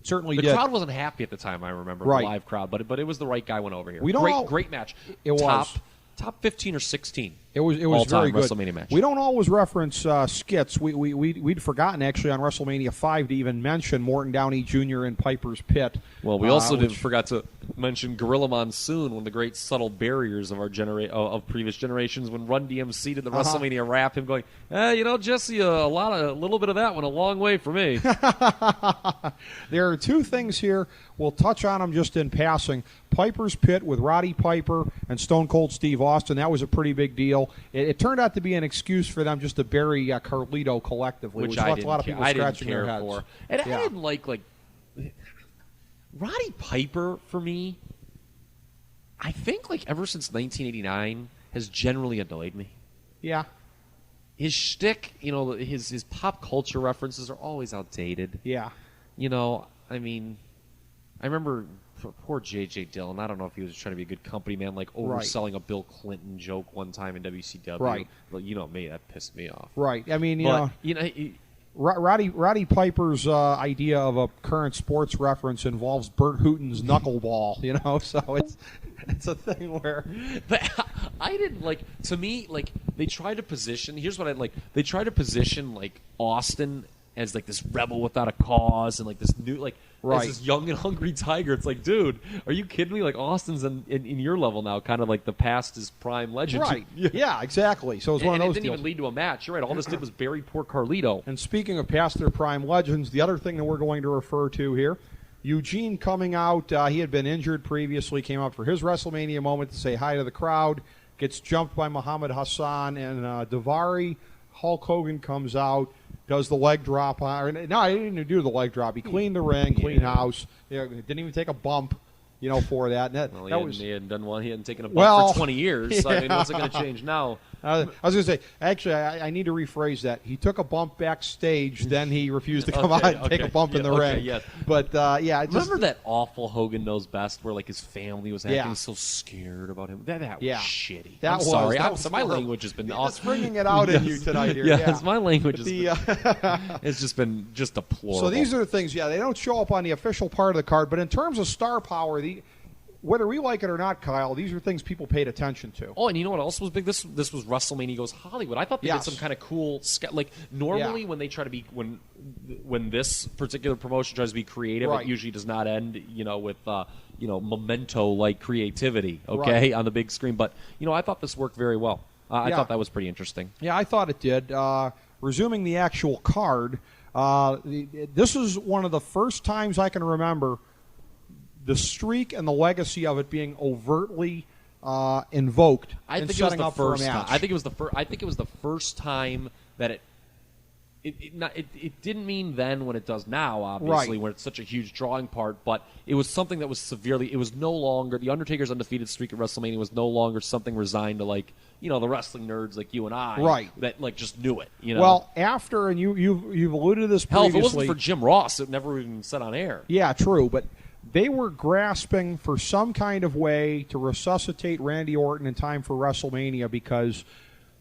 Certainly The did. crowd wasn't happy at the time. I remember Right. the live crowd, but it was the right guy went over here. We don't great match. It was. Top 15 or 16. It was all-time very good. WrestleMania match. We don't always reference skits. We'd forgotten actually on WrestleMania 5 to even mention Morton Downey Jr. in Piper's Pit. Well, we also forgot to mention Gorilla Monsoon, one of the great subtle barriers of our of previous generations. When Run DMC did the WrestleMania rap, him going, Jesse, a little bit of that went a long way for me. There are two things here. We'll touch on them just in passing. Piper's Pit with Roddy Piper and Stone Cold Steve Austin. That was a pretty big deal. It turned out to be an excuse for them just to bury Carlito collectively, which left a lot of people scratching their heads. For. And I didn't like Roddy Piper, for me, I think ever since 1989 has generally annoyed me. Yeah. His shtick, his pop culture references are always outdated. Yeah. I remember poor J.J. Dillon. I don't know if he was trying to be a good company man, overselling a Bill Clinton joke one time in WCW. Right. But me, that pissed me off. Right. But, Roddy Piper's idea of a current sports reference involves Bert Hooton's knuckleball, so it's a thing where... But I didn't to me, they tried to position, here's what I like, they tried to position, Austin as, this rebel without a cause, and, this new, right. as this young and hungry tiger. It's dude, are you kidding me? Austin's in your level now, kind of the past is prime legend. Right. Yeah, exactly. So it's one of those it didn't deals. even lead to a match. You're right. All this did was bury poor Carlito. And speaking of past their prime legends, the other thing that we're going to refer to here, Eugene coming out. He had been injured previously, came out for his WrestleMania moment to say hi to the crowd, gets jumped by Muhammad Hassan and Daivari. Hulk Hogan comes out, does the leg drop. No, he didn't even do the leg drop. He cleaned the ring, clean house. Didn't even take a bump, for that. And he hadn't taken a bump for 20 years. So, what's it going to change now? I was going to say, actually, I need to rephrase that. He took a bump backstage, then he refused to come out and take a bump in the ring. Yes. But, remember that awful Hogan Knows Best where, his family was acting so scared about him? That was shitty. I'm sorry. My language has been awesome. It's bringing it out in you tonight here. Yes, my language it's just been just deplorable. So these are the things, they don't show up on the official part of the card, but in terms of star power, whether we like it or not, Kyle, these are things people paid attention to. Oh, and you know what else was big? This was WrestleMania Goes Hollywood. I thought they did some kind of cool normally when they try to be when this particular promotion tries to be creative, it usually does not end with memento creativity, on the big screen. But I thought this worked very well. I thought that was pretty interesting. Yeah, I thought it did. Resuming the actual card, this is one of the first times I can remember the streak and the legacy of it being overtly invoked. I think it was the first time. I think it was the first time that It didn't mean then when it does now, obviously, when it's such a huge drawing part, but it was something that was severely, it was no longer, the Undertaker's undefeated streak at WrestleMania was no longer something resigned to, like, you know, the wrestling nerds like you and I, that, like, just knew it, you know? Well, after, and you've alluded to this previously. Hell, if it wasn't for Jim Ross, it never even said on air. Yeah, true, but they were grasping for some kind of way to resuscitate Randy Orton in time for WrestleMania, because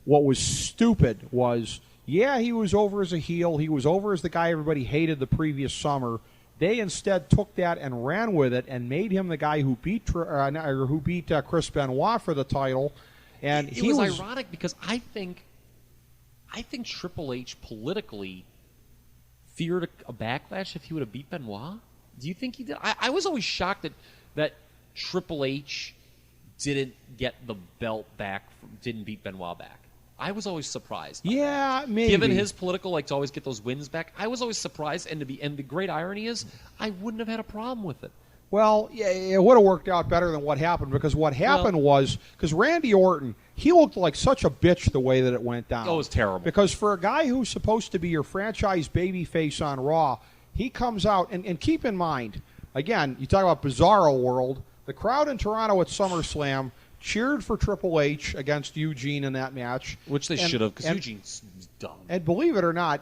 what was stupid was, yeah, he was over as a heel. He was over as the guy everybody hated the previous summer. They instead took that and ran with it and made him the guy who beat Chris Benoit for the title. And it was ironic because I think Triple H politically feared a backlash if he would have beat Benoit. Do you think he did? I was always shocked that Triple H didn't get the belt back, didn't beat Benoit back. I was always surprised. Yeah, maybe. Given his political, like, to always get those wins back, I was always surprised. And the great irony is, I wouldn't have had a problem with it. Well, yeah, it would have worked out better than what happened, because what happened was, because Randy Orton, he looked like such a bitch the way that it went down. Oh, it was terrible. Because for a guy who's supposed to be your franchise babyface on Raw, he comes out, and keep in mind, again, you talk about Bizarro World, the crowd in Toronto at SummerSlam cheered for Triple H against Eugene in that match. Which they should have, because Eugene's dumb. And believe it or not,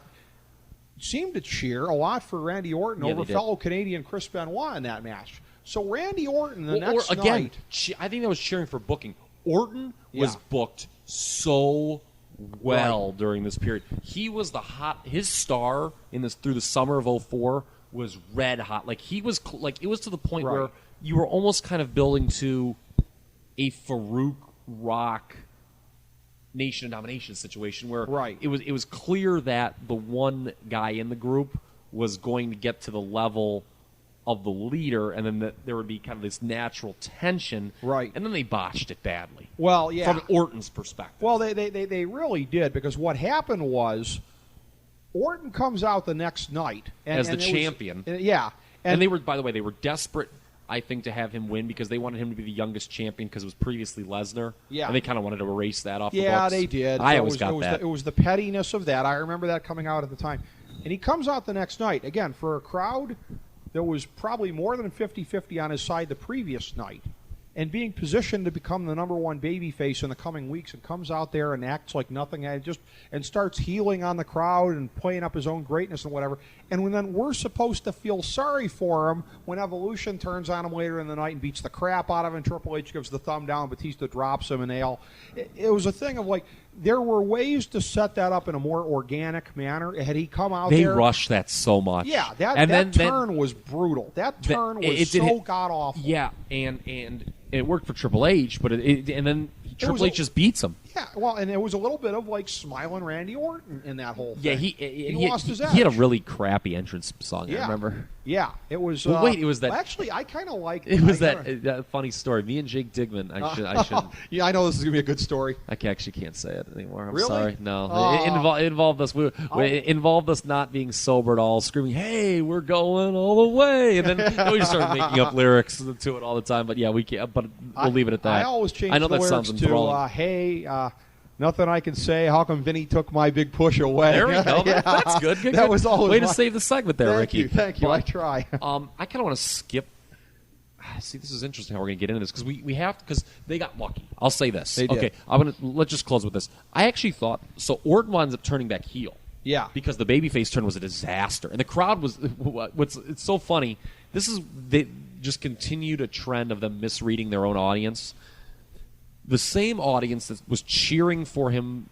seemed to cheer a lot for Randy Orton over fellow Canadian Chris Benoit in that match. So Randy Orton next night... I think that was cheering for booking. Orton was booked so well during this period. He was his star through the summer of 2004 was red hot. Like, he was, like, it was to the point where you were almost kind of building to a Farouk Rock Nation of Domination situation where it was clear that the one guy in the group was going to get to the level of the leader, and then there would be kind of this natural tension. Right. And then they botched it badly. Well, yeah. From Orton's perspective. Well, they really did, because what happened Orton comes out the next night. As the champion. And they were, by the way, they were desperate, I think, to have him win because they wanted him to be the youngest champion because it was previously Lesnar. Yeah. And they kind of wanted to erase that off the books. Yeah, they did. I always got that. It was the pettiness of that. I remember that coming out at the time. And he comes out the next night, again, for a crowd that was probably more than 50-50 on his side the previous night, and being positioned to become the number one babyface in the coming weeks, and comes out there and acts like nothing, and starts healing on the crowd and playing up his own greatness and whatever. And then we're supposed to feel sorry for him when Evolution turns on him later in the night and beats the crap out of him. Triple H gives the thumb down, Batista drops him, and it was a thing of, like, there were ways to set that up in a more organic manner. Had he come out there... They rushed that so much. Yeah, that turn was brutal. That turn was so god-awful. Yeah, and it worked for Triple H, but and then Triple H just beats him. Yeah, well, and it was a little bit of, like, smiling Randy Orton in that whole thing. Yeah, he lost his edge. He had a really crappy entrance song, I remember. Yeah, it was... Well, wait, it was that... Actually, I kind of liked... It was that funny story. Me and Jake Digman, I should... Yeah, I know this is going to be a good story. I actually can't say it anymore. I'm really? Sorry. No. It involved us. It involved us not being sober at all, screaming, "Hey, we're going all the way!" And then we just started making up lyrics to it all the time. But yeah, we can't. But we'll leave it at that. I always change the lyrics to "Hey, nothing I can say. How come Vinny took my big push away?" There we go. Yeah. That's good. That was always way to save the segment there, Ricky. Thank you. I try. I kind of want to skip. See, this is interesting how we're going to get into this because we have because they got lucky. I'll say this. They did. Okay, let's just close with this. I actually thought so. Orton winds up turning back heel. Yeah, because the babyface turn was a disaster, and the crowd was. It's so funny. They just continued a trend of them misreading their own audience. The same audience that was cheering for him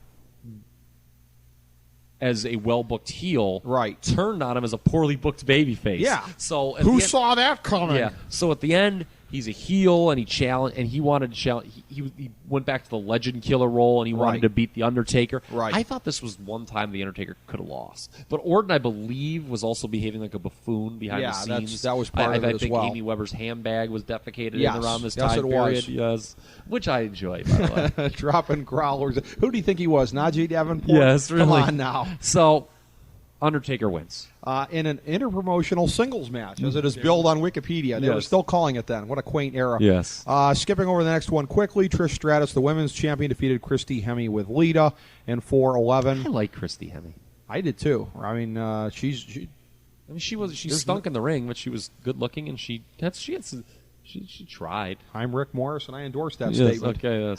as a well-booked heel, turned on him as a poorly booked babyface. Yeah. So who saw that coming? Yeah. So at the end, he's a heel, and he wanted to challenge. He went back to the Legend Killer role, and he wanted to beat the Undertaker. Right. I thought this was one time the Undertaker could have lost, but Orton, I believe, was also behaving like a buffoon behind the scenes. That was part of it as well. I think Amy Weber's handbag was defecated in around this time period. Yes, which I enjoy, by the way. Dropping growlers. Who do you think he was? Najee Davenport? Yes, really. Come on now. So, Undertaker wins. In an interpromotional singles match, as it is billed on Wikipedia. They were still calling it then. What a quaint era. Yes. Skipping over the next one quickly, Trish Stratus, the women's champion, defeated Christy Hemme with Lita in 4-11. I like Christy Hemme. I did too. I mean, she stunk in the ring, but she was good looking, and she tried. I'm Rick Morris, and I endorse that Yes, statement. okay,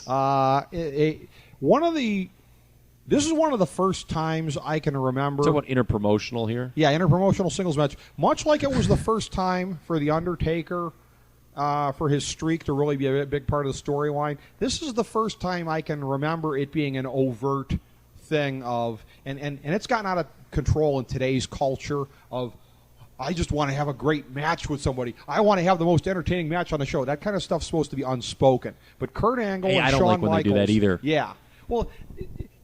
yes. This is one of the first times I can remember. Talk about interpromotional here. Yeah, interpromotional singles match. Much like it was the first time for The Undertaker for his streak to really be a big part of the storyline, this is the first time I can remember it being an overt thing of, and it's gotten out of control in today's culture of, I just want to have a great match with somebody. I want to have the most entertaining match on the show. That kind of stuff's supposed to be unspoken. But Kurt Angle and I don't Shawn like when Michaels, they do that either. Yeah. Well,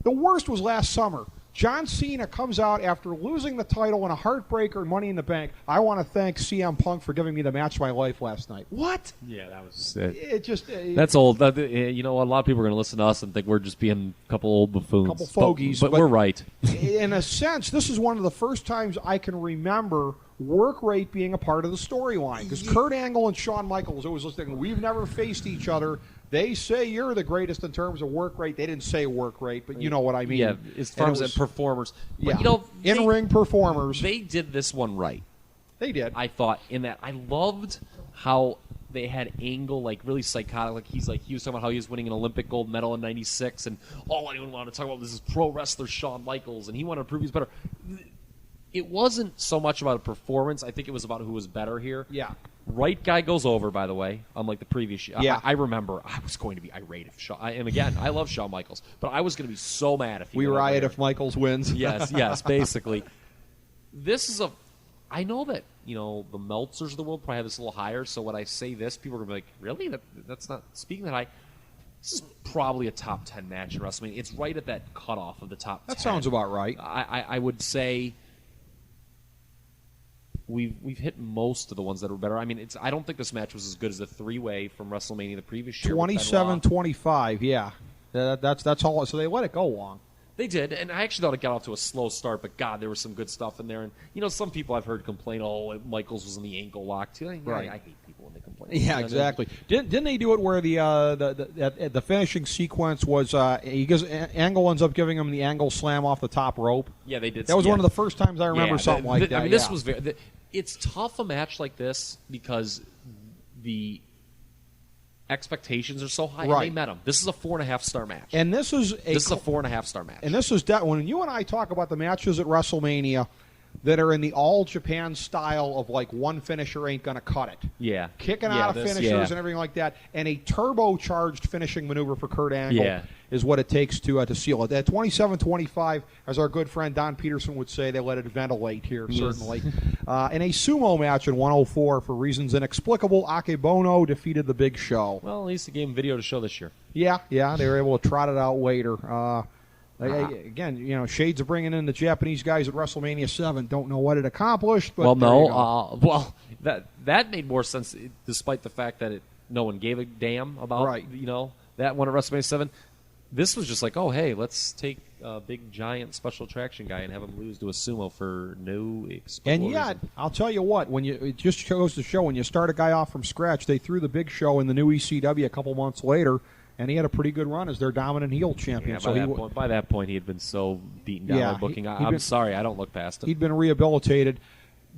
the worst was last summer. John Cena comes out after losing the title in a heartbreaker and Money in the Bank. I want to thank CM Punk for giving me the match of my life last night. What? Yeah, that was It just that's old. You know, a lot of people are going to listen to us and think we're just being a couple old buffoons. Couple fogies, but we're right. In a sense, this is one of the first times I can remember work rate being a part of the storyline. Because Kurt Angle and Shawn Michaels always listening. We've never faced each other. They say you're the greatest in terms of work rate. They didn't say work rate, but you know what I mean. Yeah, as far as performers. Yeah, but, you know, in-ring performers. They did this one right. They did. I thought in that I loved how they had Angle like really psychotic. Like he was talking about how he was winning an Olympic gold medal in '96, and all anyone wanted to talk about was this pro wrestler Shawn Michaels, and he wanted to prove he's better. It wasn't so much about a performance. I think it was about who was better here. Yeah. Right guy goes over, by the way, unlike the previous year. Yeah. I remember I was going to be irate if Shawn... And again, I love Shawn Michaels, but I was going to be so mad if he... We went riot over if Michaels wins. Yes, basically. This is a... I know that, you know, the Meltzers of the world probably have this a little higher, so when I say this, people are going to be like, really? That's not... Speaking that high... This is probably a top 10 match in WrestleMania. It's right at that cutoff of the top 10. That sounds about right. I would say... We've hit most of the ones that were better. I mean, I don't think this match was as good as the three-way from WrestleMania the previous year. 27-25, yeah. That's all. So they let it go long. They did, and I actually thought it got off to a slow start, but God, there was some good stuff in there. And, you know, some people I've heard complain, Michaels was in the ankle lock, too. Right. I hate people when they complain. Yeah, exactly. Didn't they do it where the finishing sequence was Angle ends up giving him the angle slam off the top rope? Yeah, they did. That was one of the first times I remember something like that. I mean, this was very... It's tough a match like this because the expectations are so high. Right. And they met them. This is a 4.5-star match. And this is a 4.5-star match. And this is when you and I talk about the matches at WrestleMania that are in the all Japan style of like one finisher ain't gonna cut it. Yeah. Kicking out of finishers and everything like that, and a turbocharged finishing maneuver for Kurt Angle is what it takes to seal it. At 27-25, as our good friend Don Peterson would say, they let it ventilate here, certainly. In a sumo match in 104, for reasons inexplicable, Akebono defeated the Big Show. Well, at least they gave him video to show this year. Yeah, they were able to trot it out later. Again, you know, shades of bringing in the Japanese guys at WrestleMania 7. Don't know what it accomplished, but that made more sense, despite the fact that no one gave a damn about that one at WrestleMania 7. This was just like, oh, hey, let's take a big, giant special attraction guy and have him lose to a sumo for no And yet, reason. I'll tell you what, it just goes to show when you start a guy off from scratch, they threw the Big Show in the new ECW a couple months later, and he had a pretty good run as their dominant heel champion. Yeah, by that point, he had been so beaten down by booking. I'm sorry, I don't look past it. He'd been rehabilitated.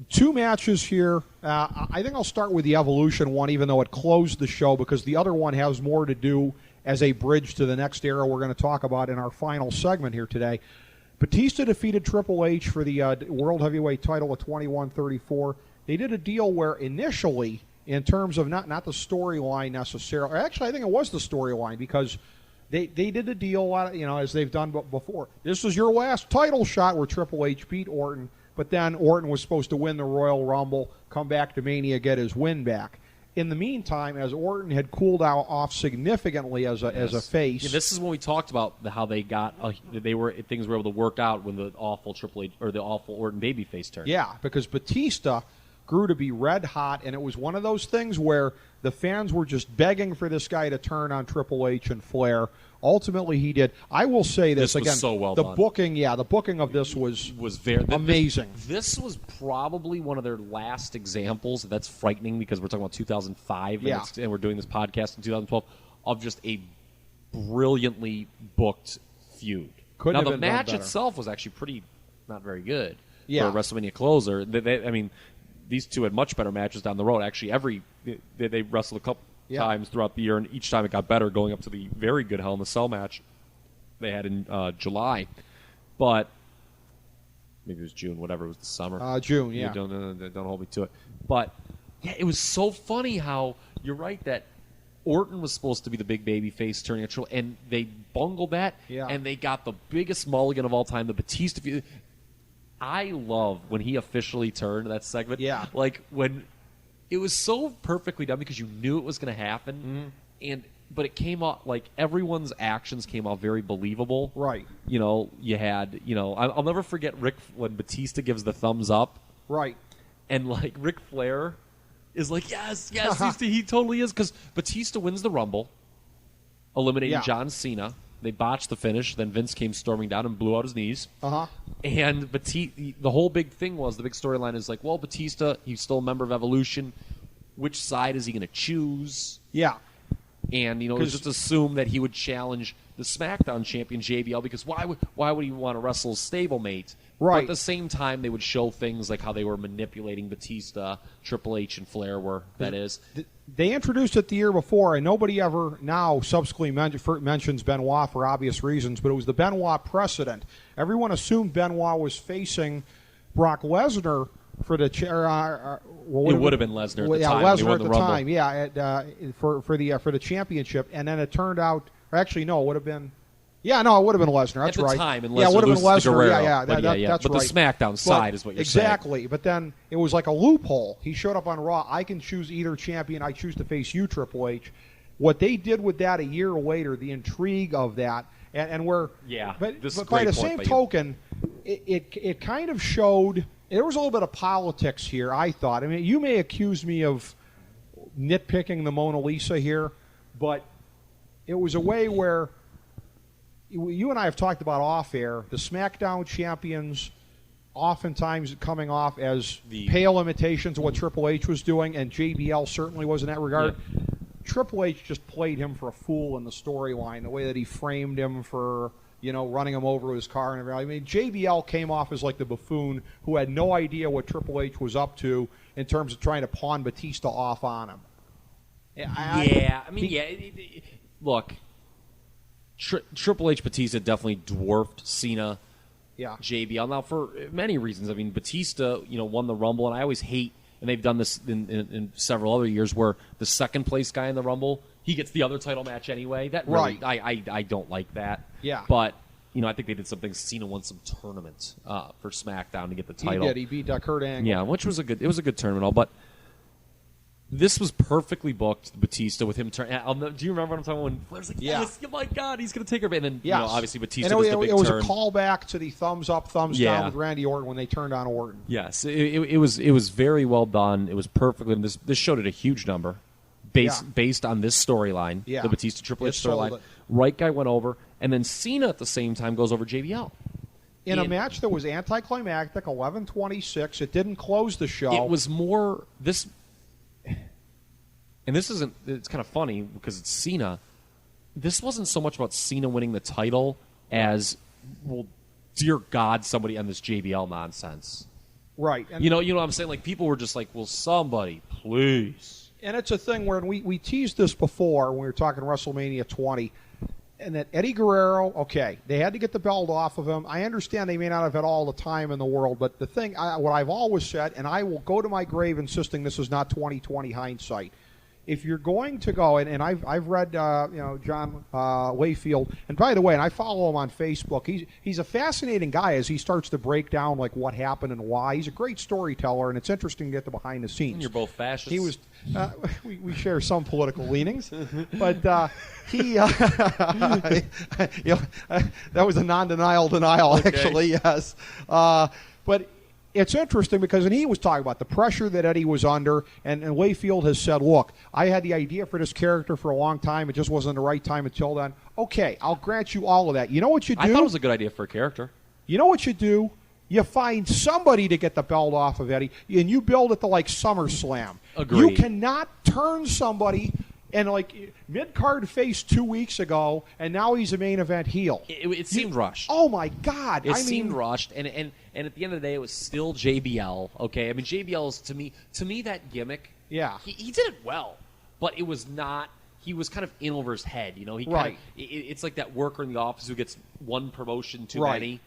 Two matches here. I think I'll start with the Evolution one, even though it closed the show, because the other one has more to do as a bridge to the next era we're going to talk about in our final segment here today. Batista defeated Triple H for the World Heavyweight title at 21-34. They did a deal where initially, in terms of not the storyline necessarily, actually I think it was the storyline, because they did a deal, as they've done before. This was your last title shot where Triple H beat Orton, but then Orton was supposed to win the Royal Rumble, come back to Mania, get his win back. In the meantime, as Orton had cooled off significantly as a face, this is when we talked about how they got things were able to work out when the awful Triple H or the awful Orton babyface turned. Yeah, because Batista grew to be red hot, and it was one of those things where the fans were just begging for this guy to turn on Triple H and Flair. Ultimately, he did. I will say this again. Was so well the done. the booking of this was very amazing. This was probably one of their last examples. That's frightening because we're talking about 2005, and we're doing this podcast in 2012 of just a brilliantly booked feud. Couldn't now have the been match done better. itself was actually pretty not very good Yeah. for a WrestleMania closer. I mean, these two had much better matches down the road. Actually, they wrestled a couple times throughout the year, and each time it got better, going up to the very good Hell in a Cell match they had in July. But maybe it was June, whatever, it was the summer. June, yeah. Don't hold me to it. But, yeah, it was so funny how, you're right, that Orton was supposed to be the big baby face turning a troll, and they bungled that, and they got the biggest mulligan of all time, the Batista. I love when he officially turned that segment. Yeah. Like, when it was so perfectly done because you knew it was going to happen, but it came off, like, everyone's actions came off very believable. Right. You know, you had, I'll never forget when Batista gives the thumbs up. Right. And, like, Ric Flair is like, yes, he totally is. Because Batista wins the Rumble, eliminating John Cena. They botched the finish. Then Vince came storming down and blew out his knees. And the whole big thing was, the big storyline is like, well, Batista, he's still a member of Evolution. Which side is he going to choose? Yeah. And, it was just assumed that he would challenge the SmackDown champion, JBL, because why would he want to wrestle stablemate? Right. But at the same time, they would show things like how they were manipulating Batista, Triple H, and Flair were, that is. They introduced it the year before, and nobody ever now subsequently mentions Benoit for obvious reasons, but it was the Benoit precedent. Everyone assumed Benoit was facing Brock Lesnar for the it would have been Lesnar at the time. Lesnar at the time, for the championship, and then it turned out. Actually, no, it would have been. Yeah, no, it would have been Lesnar. That's at the right. time, and yeah, it would have been Lesnar. Guerrero, That's but right. the SmackDown side is what you're saying. Exactly. But then it was like a loophole. He showed up on Raw. I can choose either champion. I choose to face you, Triple H. What they did with that a year later, the intrigue of that, and where. Yeah. But this is by great the point same by token, it kind of showed. There was a little bit of politics here, I thought. I mean, you may accuse me of nitpicking the Mona Lisa here, but it was a way where you and I have talked about off-air, the SmackDown champions oftentimes coming off as pale imitations of what Triple H was doing, and JBL certainly was in that regard. Yeah. Triple H just played him for a fool in the storyline, the way that he framed him for, running him over with his car and everything. I mean, JBL came off as like the buffoon who had no idea what Triple H was up to in terms of trying to pawn Batista off on him. Look, Triple H Batista definitely dwarfed Cena, JBL. Now, for many reasons. I mean, Batista, won the Rumble, and I always hate, and they've done this in several other years, where the second place guy in the Rumble, he gets the other title match anyway. That really, I don't like that. Yeah. But, I think they did something. Cena won some tournament for SmackDown to get the title. He did. He beat Kurt Angle. Yeah, which was a good tournament, all, but this was perfectly booked, Batista, with him turning. Do you remember what I'm talking about? When Flair's like, yes, oh my God, he's going to take her. And then, obviously Batista does the big turn. It was a callback to the thumbs up, thumbs down with Randy Orton when they turned on Orton. Yes, it was very well done. It was perfectly. And this showed it a huge number based on this storyline, the Batista Triple H storyline. Right guy went over, and then Cena at the same time goes over JBL. In a match that was anticlimactic, 11:26, it didn't close the show. It was more this. And this isn't, it's kind of funny because it's Cena. This wasn't so much about Cena winning the title as, well, dear God, somebody end this JBL nonsense. Right. And you know what I'm saying? Like, people were just like, well, somebody, please. And it's a thing where we teased this before when we were talking WrestleMania 20, and that Eddie Guerrero, okay, they had to get the belt off of him. I understand they may not have had all the time in the world, but the thing, what I've always said, and I will go to my grave insisting this is not 20/20 hindsight, if you're going to go, and I've read John Layfield, and by the way, and I follow him on Facebook. He's a fascinating guy as he starts to break down like what happened and why. He's a great storyteller, and it's interesting to get the behind the scenes. And you're both fascists. He was. We share some political leanings, but he that was a non-denial denial, okay. Actually, yes, but. It's interesting because, and he was talking about the pressure that Eddie was under, and Layfield has said, look, I had the idea for this character for a long time. It just wasn't the right time until then. Okay, I'll grant you all of that. You know what you do? I thought it was a good idea for a character. You know what you do? You find somebody to get the belt off of Eddie, and you build it to like SummerSlam. Agreed. You cannot turn somebody And like mid-card face 2 weeks ago, and now he's a main event heel. It seemed rushed. Oh my God! It seemed rushed, and at the end of the day, it was still JBL. Okay, I mean JBL is to me that gimmick. Yeah, he did it well, but it was not. He was kind of in over his head. You know, he right. It's like that worker in the office who gets one promotion too right. many.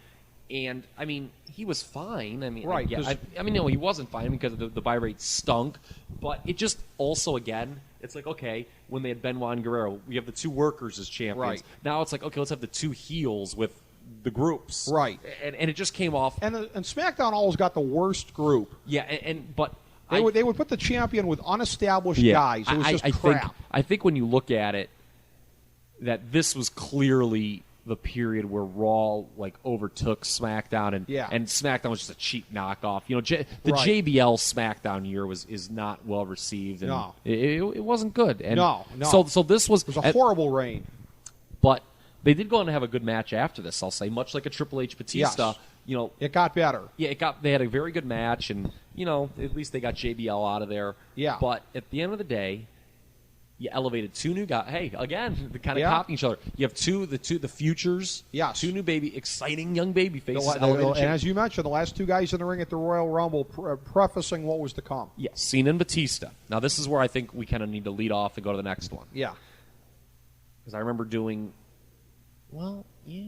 And I mean, he was fine. I mean, right? No, he wasn't fine because the buy rate stunk. But it just also again, it's like okay, when they had Benoit and Guerrero, we have the two workers as champions. Right. Now it's like okay, let's have the two heels with the groups. Right. And it just came off. And SmackDown always got the worst group. Yeah, but they would put the champion with unestablished guys. It was just crap. I think when you look at it, that this was clearly the period where Raw like overtook SmackDown, and SmackDown was just a cheap knockoff. You know, the JBL SmackDown year is not well received, and no, it wasn't good. And no. So this was a horrible reign. But they did go on to have a good match after this. I'll say, much like a Triple H Batista. Yes. You know, it got better. Yeah, they had a very good match, and you know, at least they got JBL out of there. Yeah. But at the end of the day, you elevated two new guys. Hey, again, the kind of copying each other. You have the futures. Yes. Two new exciting young baby faces. And as you mentioned, the last two guys in the ring at the Royal Rumble, prefacing what was to come. Yes, Cena and Batista. Now this is where I think we kind of need to lead off and go to the next one. Yeah. Because I remember doing. Well, yeah.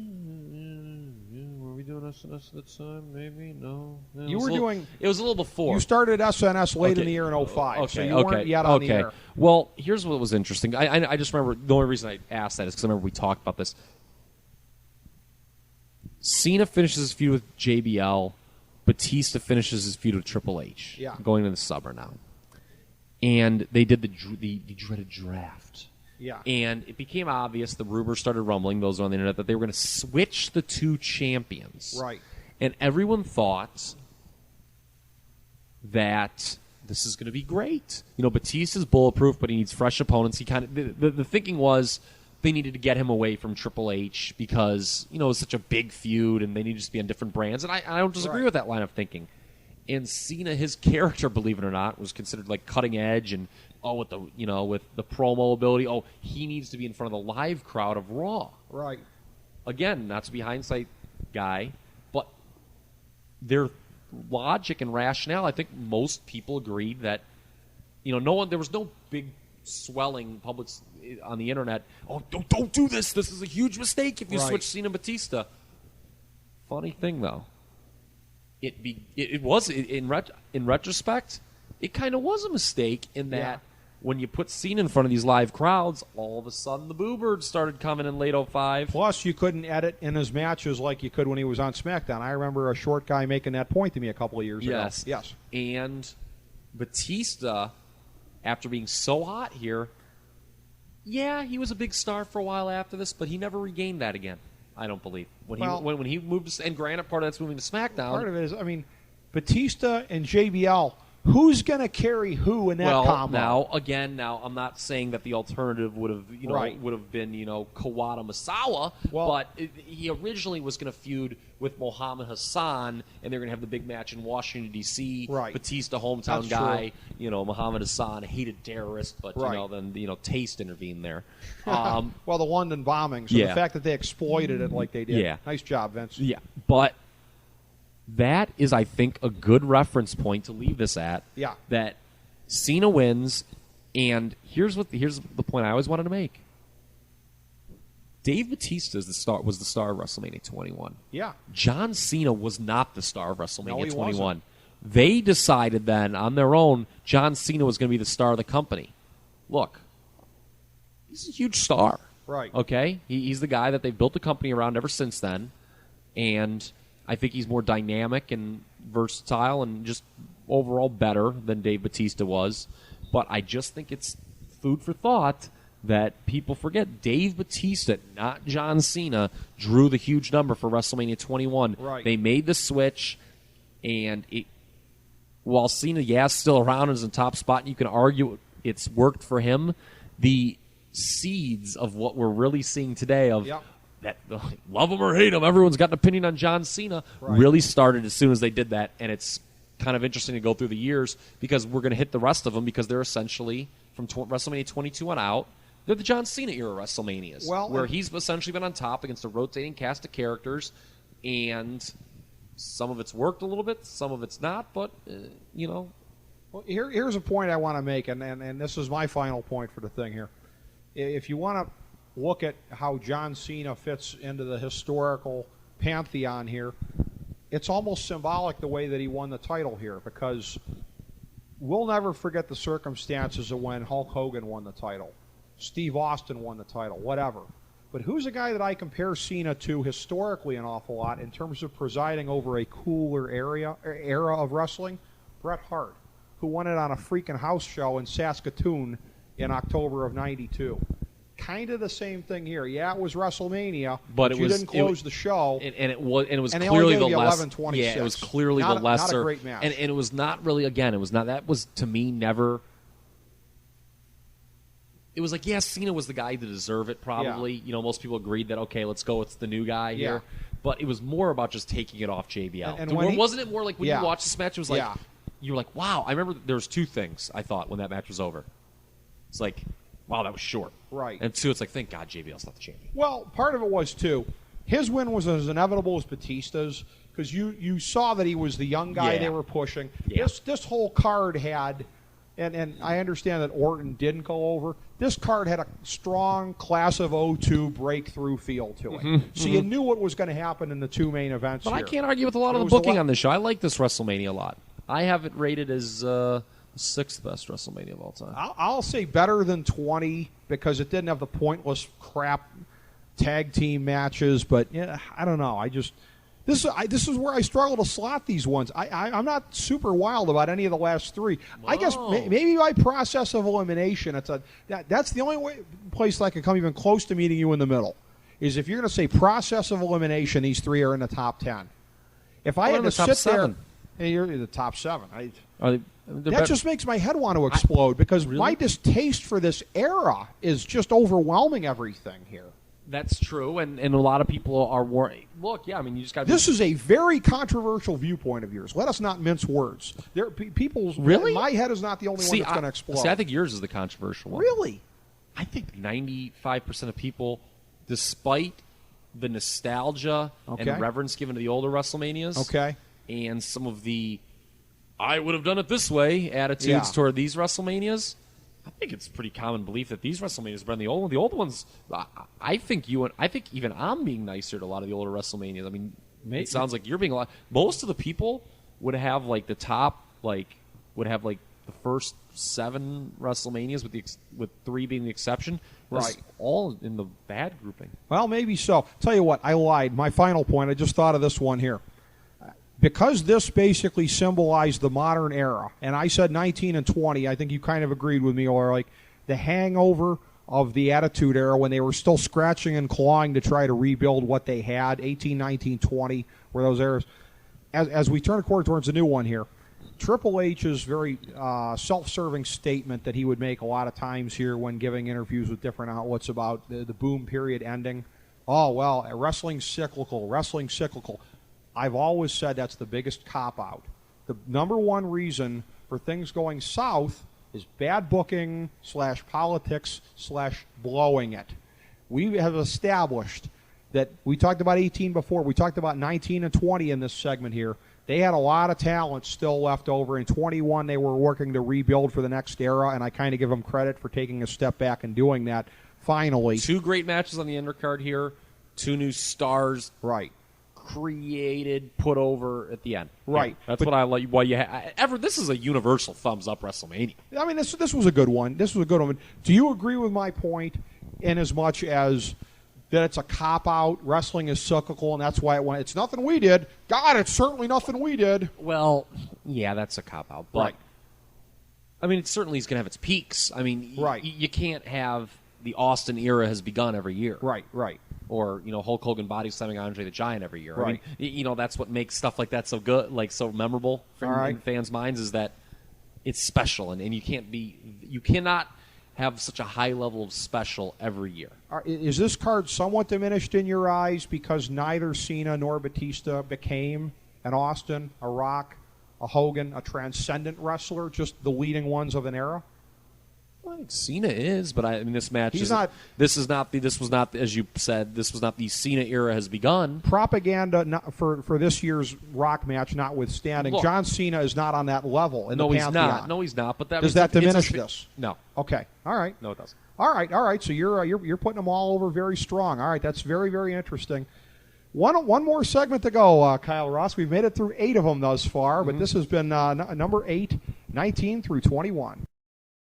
Were we doing SNS at the time? Maybe? No. You were doing... It was a little before. You started SNS late in the year in 05, so you weren't yet on the air. Well, here's what was interesting. I just remember, the only reason I asked that is because I remember we talked about this. Cena finishes his feud with JBL. Batista finishes his feud with Triple H. Yeah. Going into the summer now. And they did the dreaded draft. Yeah. And it became obvious, the rumors started rumbling, those on the internet, that they were going to switch the two champions. Right. And everyone thought that this is going to be great. You know, Batista's bulletproof, but he needs fresh opponents. He kind of the thinking was they needed to get him away from Triple H because, you know, it was such a big feud and they needed to be on different brands. And I don't disagree with that line of thinking. And Cena, his character, believe it or not, was considered like cutting edge and with the promo ability. Oh, he needs to be in front of the live crowd of Raw. Right. Again, not to be hindsight guy, but their logic and rationale, I think most people agreed that, you know, there was no big swelling public on the internet. Oh, don't do this. This is a huge mistake if you switch Cena and Batista. Funny thing though, it was in retrospect, it kind of was a mistake in that when you put Cena in front of these live crowds, all of a sudden the boo birds started coming in late 05. Plus, you couldn't edit in his matches like you could when he was on SmackDown. I remember a short guy making that point to me a couple of years ago. Yes. And Batista, after being so hot here, he was a big star for a while after this, but he never regained that again, I don't believe. When he moved to, and granted, part of that's moving to SmackDown. Part of it is, I mean, Batista and JBL, who's going to carry who in that combo? Now I'm not saying that the alternative would have been Kawada Misawa, but he originally was going to feud with Muhammad Hassan, and they're going to have the big match in Washington D.C. Right. Batista, hometown guy, Muhammad Hassan, hated terrorist, but then Taste intervened there. The London bombings, the fact that they exploited it like they did. Yeah. Nice job, Vince. Yeah, but that is, I think, a good reference point to leave this at. Yeah. That Cena wins, and here's the point I always wanted to make. Dave Batista was the star of WrestleMania 21. Yeah. John Cena was not the star of WrestleMania 21. Wasn't. They decided then on their own John Cena was going to be the star of the company. Look, he's a huge star. Right. Okay? He's the guy that they've built the company around ever since then, and I think he's more dynamic and versatile and just overall better than Dave Batista was. But I just think it's food for thought that people forget Dave Batista, not John Cena, drew the huge number for WrestleMania 21. Right. They made the switch, and while Cena, still around and is in top spot, and you can argue it's worked for him, the seeds of what we're really seeing today of that love him or hate him, everyone's got an opinion on John Cena, really started as soon as they did that, and it's kind of interesting to go through the years because we're going to hit the rest of them because they're essentially from WrestleMania 22 on out, they're the John Cena era WrestleManias, where he's essentially been on top against a rotating cast of characters, and some of it's worked a little bit, some of it's not, but, Well, here's a point I want to make, and this is my final point for the thing here. If you want to look at how John Cena fits into the historical pantheon here, it's almost symbolic the way that he won the title here, because we'll never forget the circumstances of when Hulk Hogan won the title, Steve Austin won the title, whatever. But who's a guy that I compare Cena to historically an awful lot in terms of presiding over a cooler era of wrestling? Bret Hart, who won it on a freaking house show in Saskatoon in October of '92. Kind of the same thing here. Yeah, it was WrestleMania, but you didn't close the show, and it was and clearly the less. Yeah, it was clearly the lesser. Not a great match. And it was not really. Again, it was not. That was to me never. It was like, yeah, Cena was the guy to deserve it. Probably, most people agreed that okay, let's go. It's the new guy here. But it was more about just taking it off JBL. Wasn't it more like when you watched this match? It was like you were like, wow. I remember there was two things I thought when that match was over. It's like, wow, that was short. Right. And two, it's like, thank God JBL's not the champion. Well, part of it was, too, his win was as inevitable as Batista's, because you saw that he was the young guy they were pushing. Yeah. This whole card had, and I understand that Orton didn't go over, this card had a strong Class of '02 breakthrough feel to it. So you knew what was going to happen in the two main events But here. I can't argue with a lot of the booking on this show. I like this WrestleMania a lot. I have it rated as... sixth best WrestleMania of all time. I'll say better than 20 because it didn't have the pointless crap tag team matches. But yeah, I don't know. This is where I struggle to slot these ones. I'm not super wild about any of the last three. Whoa. I guess maybe by process of elimination, that's the only place that I can come even close to meeting you in the middle. Is if you're going to say process of elimination, these three are in the top 10. If I had to sit there, and you're in the top 7. That just makes my head want to explode because my distaste for this era is just overwhelming everything here. That's true, and a lot of people are worried. Look, yeah, I mean, you just got. This is a very controversial viewpoint of yours. Let us not mince words. People's really. My head is not the only one that's going to explode. See, I think yours is the controversial one. Really, I think 95% of people, despite the nostalgia and reverence given to the older WrestleManias, and some of the I would have done it this way attitudes toward these WrestleManias, I think it's pretty common belief that these WrestleManias are better than the old ones. The old ones, I think even I'm being nicer to a lot of the older WrestleManias. I mean, it sounds like you're being a lot. Most of the people would have like the top, would have like the first 7 WrestleManias with 3 being the exception. That's all in the bad grouping. Well, maybe so. Tell you what, I lied. My final point, I just thought of this one here. Because this basically symbolized the modern era, and I said 19 and 20, I think you kind of agreed with me, or like the hangover of the Attitude Era when they were still scratching and clawing to try to rebuild what they had, 18, 19, 20 were those eras. As we turn a corner towards the new one here, Triple H's very self-serving statement that he would make a lot of times here when giving interviews with different outlets about the boom period ending. Oh, well, wrestling's cyclical. I've always said that's the biggest cop-out. The number one reason for things going south is bad booking / politics / blowing it. We have established that we talked about 18 before. We talked about 19 and 20 in this segment here. They had a lot of talent still left over. In 21, they were working to rebuild for the next era, and I kind of give them credit for taking a step back and doing that finally. 2 great matches on the undercard here. 2 new stars. Right. Created, put over at the end. Right. That's what I like. Why this is a universal thumbs up WrestleMania. I mean, this was a good one. This was a good one. Do you agree with my point in as much as that it's a cop-out, wrestling is cyclical, and that's why it went, it's nothing we did. God, it's certainly nothing we did. Well, yeah, that's a cop-out. But, I mean, it certainly is going to have its peaks. I mean, you can't have the Austin era has begun every year. Right. Or, Hulk Hogan body slamming Andre the Giant every year. Right. I mean, that's what makes stuff like that so good, so memorable in fans' minds is that it's special, and you cannot have such a high level of special every year. Is this card somewhat diminished in your eyes because neither Cena nor Batista became an Austin, a Rock, a Hogan, a transcendent wrestler, just the leading ones of an era? I think Cena is, but I mean, this match He's is not. This was not, as you said, this was not the Cena era has begun. Propaganda for this year's Rock match notwithstanding, Look, John Cena is not on that level in the Pantheon. No, he's not. But does that diminish this? No. Okay. All right. No, it doesn't. All right. So you're putting them all over very strong. All right. That's very, very interesting. One more segment to go, Kyle Ross. We've made it through 8 of them thus far, but this has been number 8, 19 through 21.